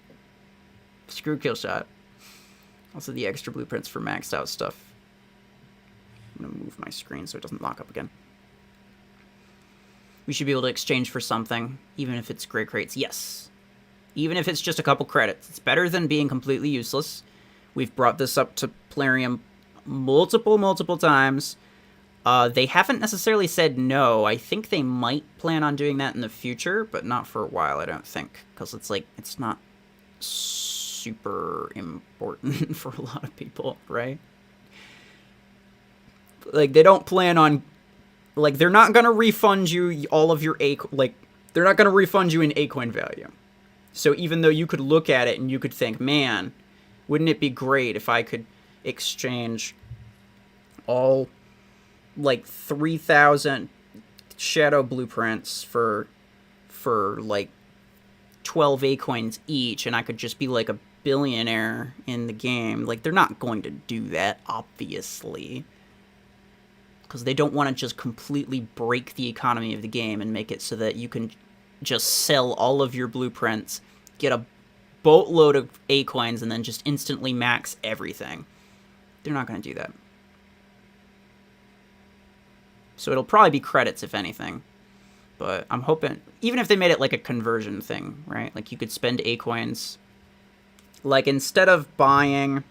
Screw Killshot. Also the extra blueprints for maxed out stuff. I'm gonna move my screen so it doesn't lock up again. We should be able to exchange for something, even if it's gray crates. Yes. Even if it's just a couple credits. It's better than being completely useless. We've brought this up to Plarium multiple times. They haven't necessarily said no. I think they might plan on doing that in the future, but not for a while, I don't think. Because it's like, it's not super important for a lot of people, right? Like, they don't plan on... Like, they're not going to refund you all of your they're not going to refund you in A-coin value. So even though you could look at it and you could think, man, wouldn't it be great if I could exchange all like 3,000 shadow blueprints for like 12 A coins each, and I could just be like a billionaire in the game. Like, they're not going to do that, obviously, because they don't want to just completely break the economy of the game and make it so that you can just sell all of your blueprints, get a boatload of A coins, and then just instantly max everything. They're not going to do that. So it'll probably be credits, if anything. But I'm hoping, even if they made it like a conversion thing, right? Like, you could spend A coins. Like, instead of buying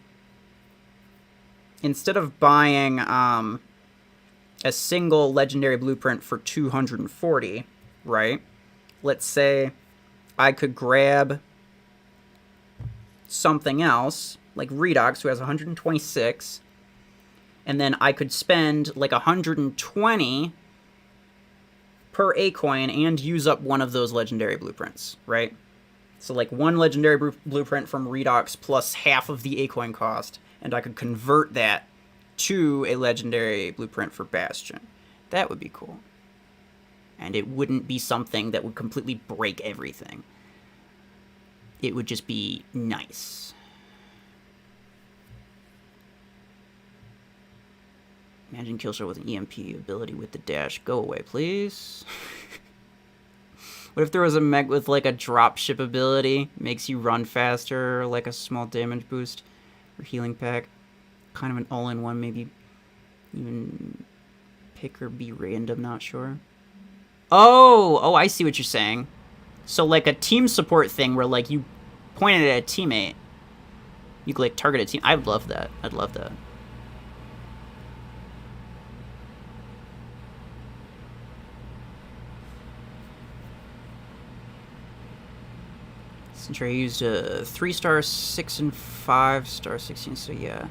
a single legendary blueprint for 240, right? Let's say I could grab something else, like Redox, who has 126, and then I could spend like 120 per A coin and use up one of those legendary blueprints, right? So like one legendary blueprint from Redox plus half of the A coin cost, and I could convert that to a legendary blueprint for Bastion. That would be cool. And it wouldn't be something that would completely break everything. It would just be nice. Imagine Killshot with an EMP ability with the dash. Go away, please. What if there was a mech with like a dropship ability? Makes you run faster, like a small damage boost or healing pack. Kind of an all-in-one, maybe even pick or be random, not sure. Oh, I see what you're saying. So like a team support thing where like you pointed at a teammate. You could like target a team. I'd love that. I'd love that. Since I used a 3-star, 6 and 5-star 16, so yeah.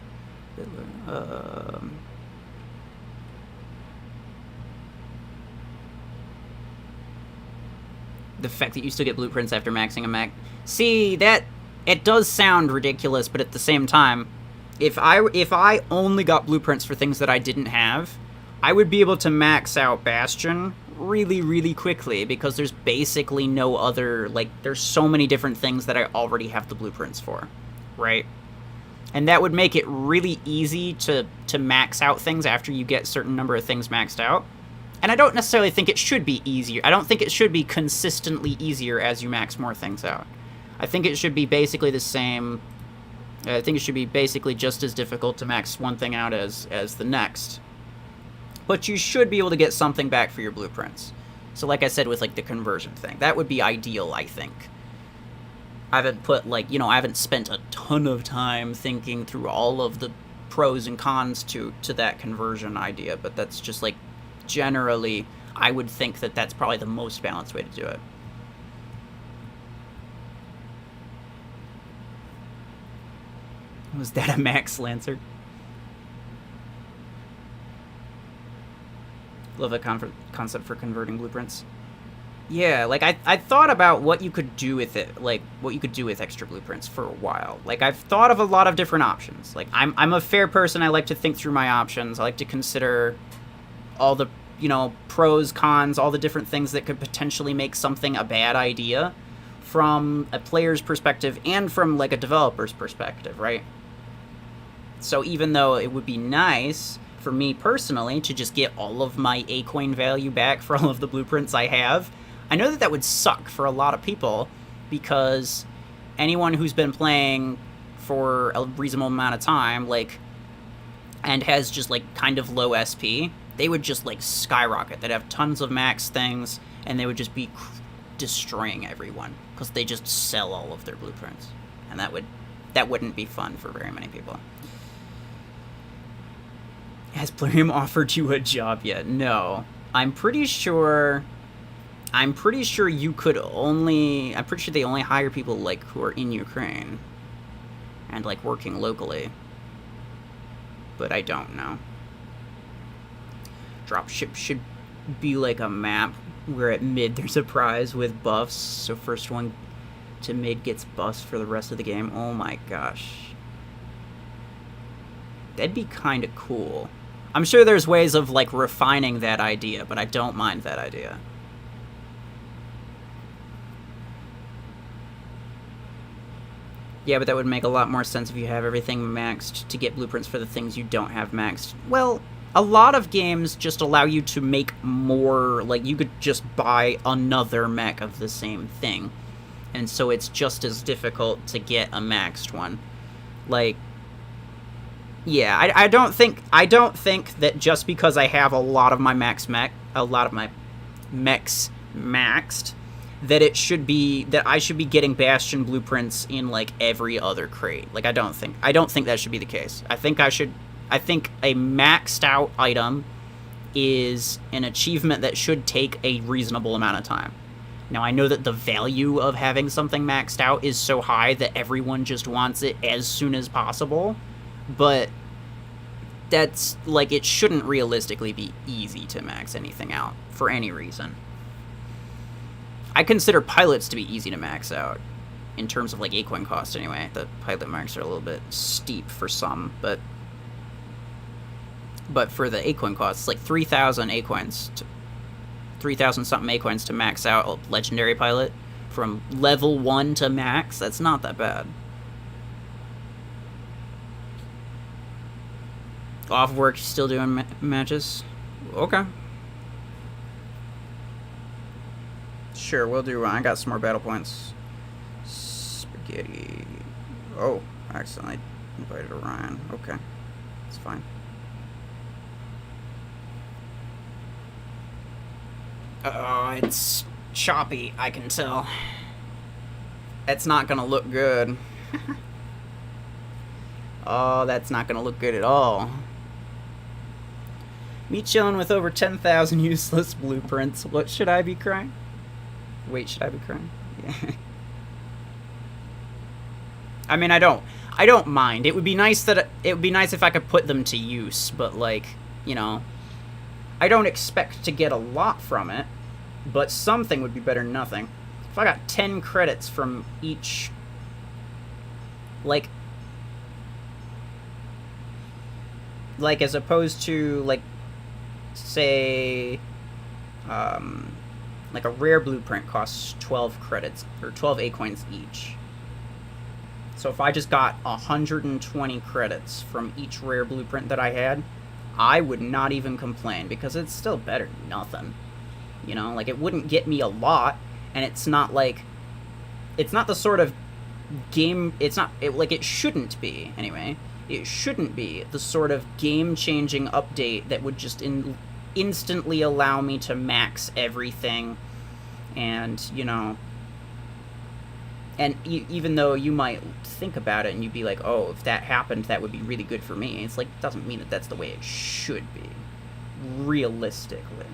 The fact that you still get blueprints after maxing a mech. See, that it does sound ridiculous, but at the same time, if I only got blueprints for things that I didn't have, I would be able to max out Bastion really, really quickly, because there's basically no other, like, there's so many different things that I already have the blueprints for, right? And that would make it really easy to max out things after you get a certain number of things maxed out. And I don't necessarily think it should be easier. I don't think it should be consistently easier as you max more things out. I think it should be basically the same. I think it should be basically just as difficult to max one thing out as the next. But you should be able to get something back for your blueprints. So like I said with like the conversion thing, that would be ideal, I think. I haven't put like, I haven't spent a ton of time thinking through all of the pros and cons to that conversion idea, but that's just like generally, I would think that that's probably the most balanced way to do it. Was that a Max Lancer? Love that concept for converting blueprints. Yeah, like I thought about what you could do with it, like what you could do with extra blueprints for a while. Like I've thought of a lot of different options. Like I'm a fair person. I like to think through my options. I like to consider all the, pros, cons, all the different things that could potentially make something a bad idea from a player's perspective and from like a developer's perspective, right? So even though it would be nice for me personally to just get all of my A-coin value back for all of the blueprints I have, I know that would suck for a lot of people, because anyone who's been playing for a reasonable amount of time, like, and has just like kind of low SP, they would just like skyrocket. They'd have tons of max things, and they would just be destroying everyone because they just sell all of their blueprints, and that wouldn't be fun for very many people. Has Plarium offered you a job yet? No. I'm pretty sure you could only... I'm pretty sure they only hire people, like, who are in Ukraine. And, like, working locally. But I don't know. Dropship should be like a map where at mid there's a prize with buffs. So first one to mid gets bust for the rest of the game. Oh my gosh. That'd be kind of cool. I'm sure there's ways of, like, refining that idea, but I don't mind that idea. Yeah, but that would make a lot more sense if you have everything maxed to get blueprints for the things you don't have maxed. Well, a lot of games just allow you to make more, like, you could just buy another mech of the same thing. And so it's just as difficult to get a maxed one. Like, yeah, I don't think that just because I have a lot of my mechs maxed, that it should be that I should be getting Bastion blueprints in like every other crate. Like I don't think that should be the case. I think a maxed out item is an achievement that should take a reasonable amount of time. Now I know that the value of having something maxed out is so high that everyone just wants it as soon as possible, but that's like it shouldn't realistically be easy to max anything out for any reason. I consider pilots to be easy to max out, in terms of, like, Acoin cost anyway. The pilot marks are a little bit steep for some, but for the Acoin cost, it's like 3,000 Acoins, 3,000-something Acoins to max out a legendary pilot. From level 1 to max, that's not that bad. Off work, still doing matches? Okay. Sure, we'll do one. I got some more battle points. Spaghetti. Oh, I accidentally invited Orion. Okay, it's fine. Oh, it's choppy, I can tell. That's not gonna look good. Oh, that's not gonna look good at all. Me chilling with over 10,000 useless blueprints. What should I be crying? Wait, should I be crying? Yeah. I mean, I don't mind. It would be nice if I could put them to use, but like, you know, I don't expect to get a lot from it, but something would be better than nothing. If I got 10 credits from each, like as opposed to, like, say, like a rare blueprint costs 12 credits, or 12 Acoins each. So if I just got 120 credits from each rare blueprint that I had, I would not even complain, because it's still better than nothing. You know, like, it wouldn't get me a lot, and it's not like, it's not the sort of game, like, it shouldn't be, anyway. It shouldn't be the sort of game-changing update that would just instantly allow me to max everything, and, you know, and even though you might think about it and you'd be like, oh, if that happened, that would be really good for me, it's like, it doesn't mean that that's the way it should be, realistically.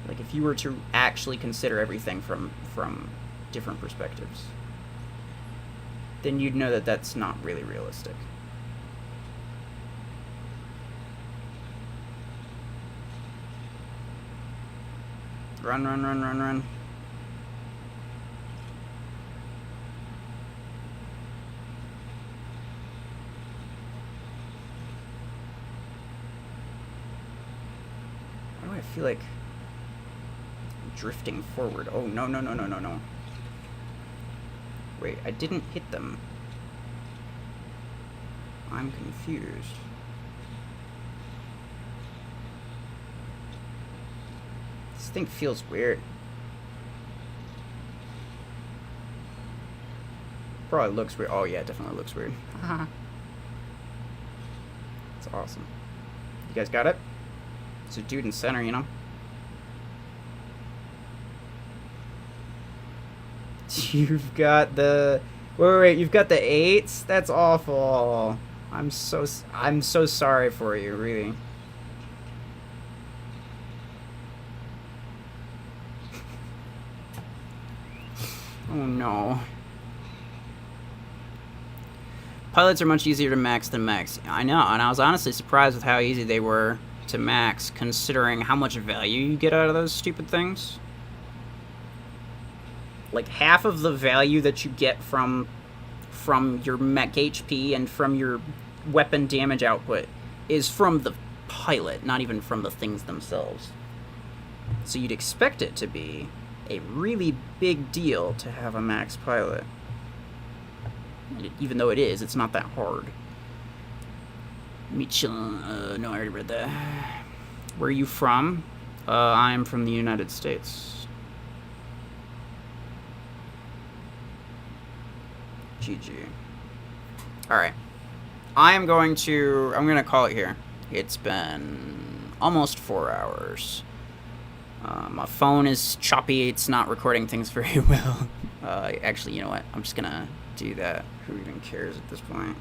Like, if you were to actually consider everything from different perspectives, then you'd know that that's not really realistic. Run, run, run, run, run. Why do I feel like I'm drifting forward? Oh, no, no, no, no, no, no. Wait, I didn't hit them. I'm confused. This thing feels weird. Probably looks weird. Oh yeah, it definitely looks weird. It's awesome. You guys got it? It's a dude in center, you know? You've got the... Wait, you've got the 8s? That's awful. I'm so sorry for you, really. Oh no. Pilots are much easier to max than mechs. I know, and I was honestly surprised with how easy they were to max, considering how much value you get out of those stupid things. like half of the value that you get from your mech HP and from your weapon damage output is from the pilot, not even from the things themselves. So you'd expect it to be a really big deal to have a max pilot. Even though it is, it's not that hard. Michelin, no, I already read that. Where are you from? I'm from the United States. GG. Alright. I'm gonna call it here. It's been almost 4 hours. My phone is choppy. It's not recording things very well. Actually, you know what? I'm just gonna do that. Who even cares at this point?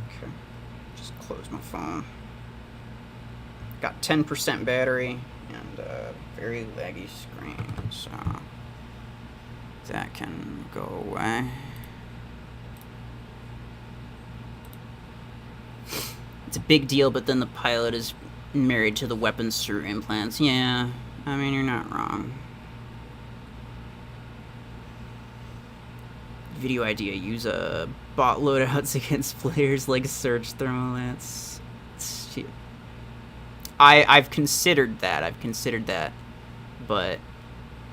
Okay. Just close my phone. Got 10% battery and a very laggy screen, so that can go away. It's a big deal, but then the pilot is married to the weapons through implants. Yeah, I mean, you're not wrong. Video idea: use a bot loadouts against players like Surge Thermalance. Shit. I've considered that, but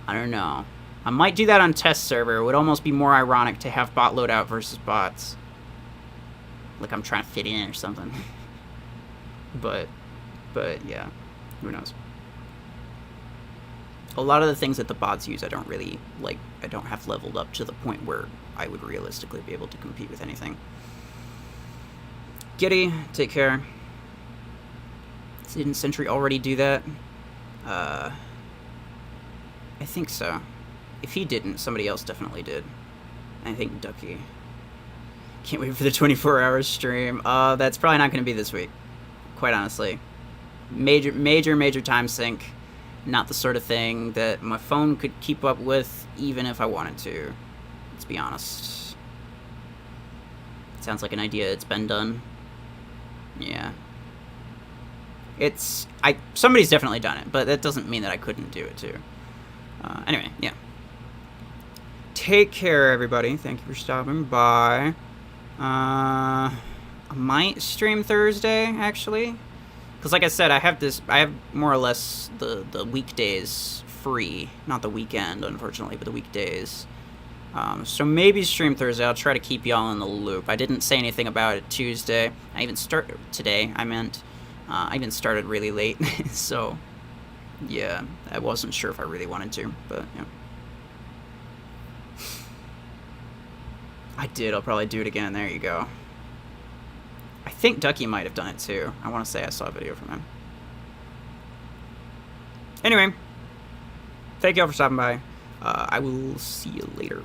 I don't know. I might do that on test server. It would almost be more ironic to have bot loadout versus bots. Like I'm trying to fit in or something. but yeah, who knows? A lot of the things that the bots use I don't really, like, I don't have leveled up to the point where I would realistically be able to compete with anything. Giddy, take care. Didn't Sentry already do that? I think so. If he didn't, somebody else definitely did. I think Ducky. Can't wait for the 24-hour stream. That's probably not going to be this week, quite honestly. Major time sink. Not the sort of thing that my phone could keep up with, even if I wanted to. Let's be honest. Sounds like an idea. It's been done. Yeah. Somebody's definitely done it, but that doesn't mean that I couldn't do it too. Anyway, yeah. Take care, everybody. Thank you for stopping by. I might stream Thursday, actually. Because like I said, I have more or less the weekdays free. Not the weekend, unfortunately, but the weekdays. So maybe stream Thursday. I'll try to keep y'all in the loop. I didn't say anything about it Tuesday. I even started today, I meant. I even started really late, so yeah, I wasn't sure if I really wanted to, but yeah. I did, I'll probably do it again, there you go. I think Ducky might have done it too. I want to say I saw a video from him. Anyway, thank y'all for stopping by. I will see you later.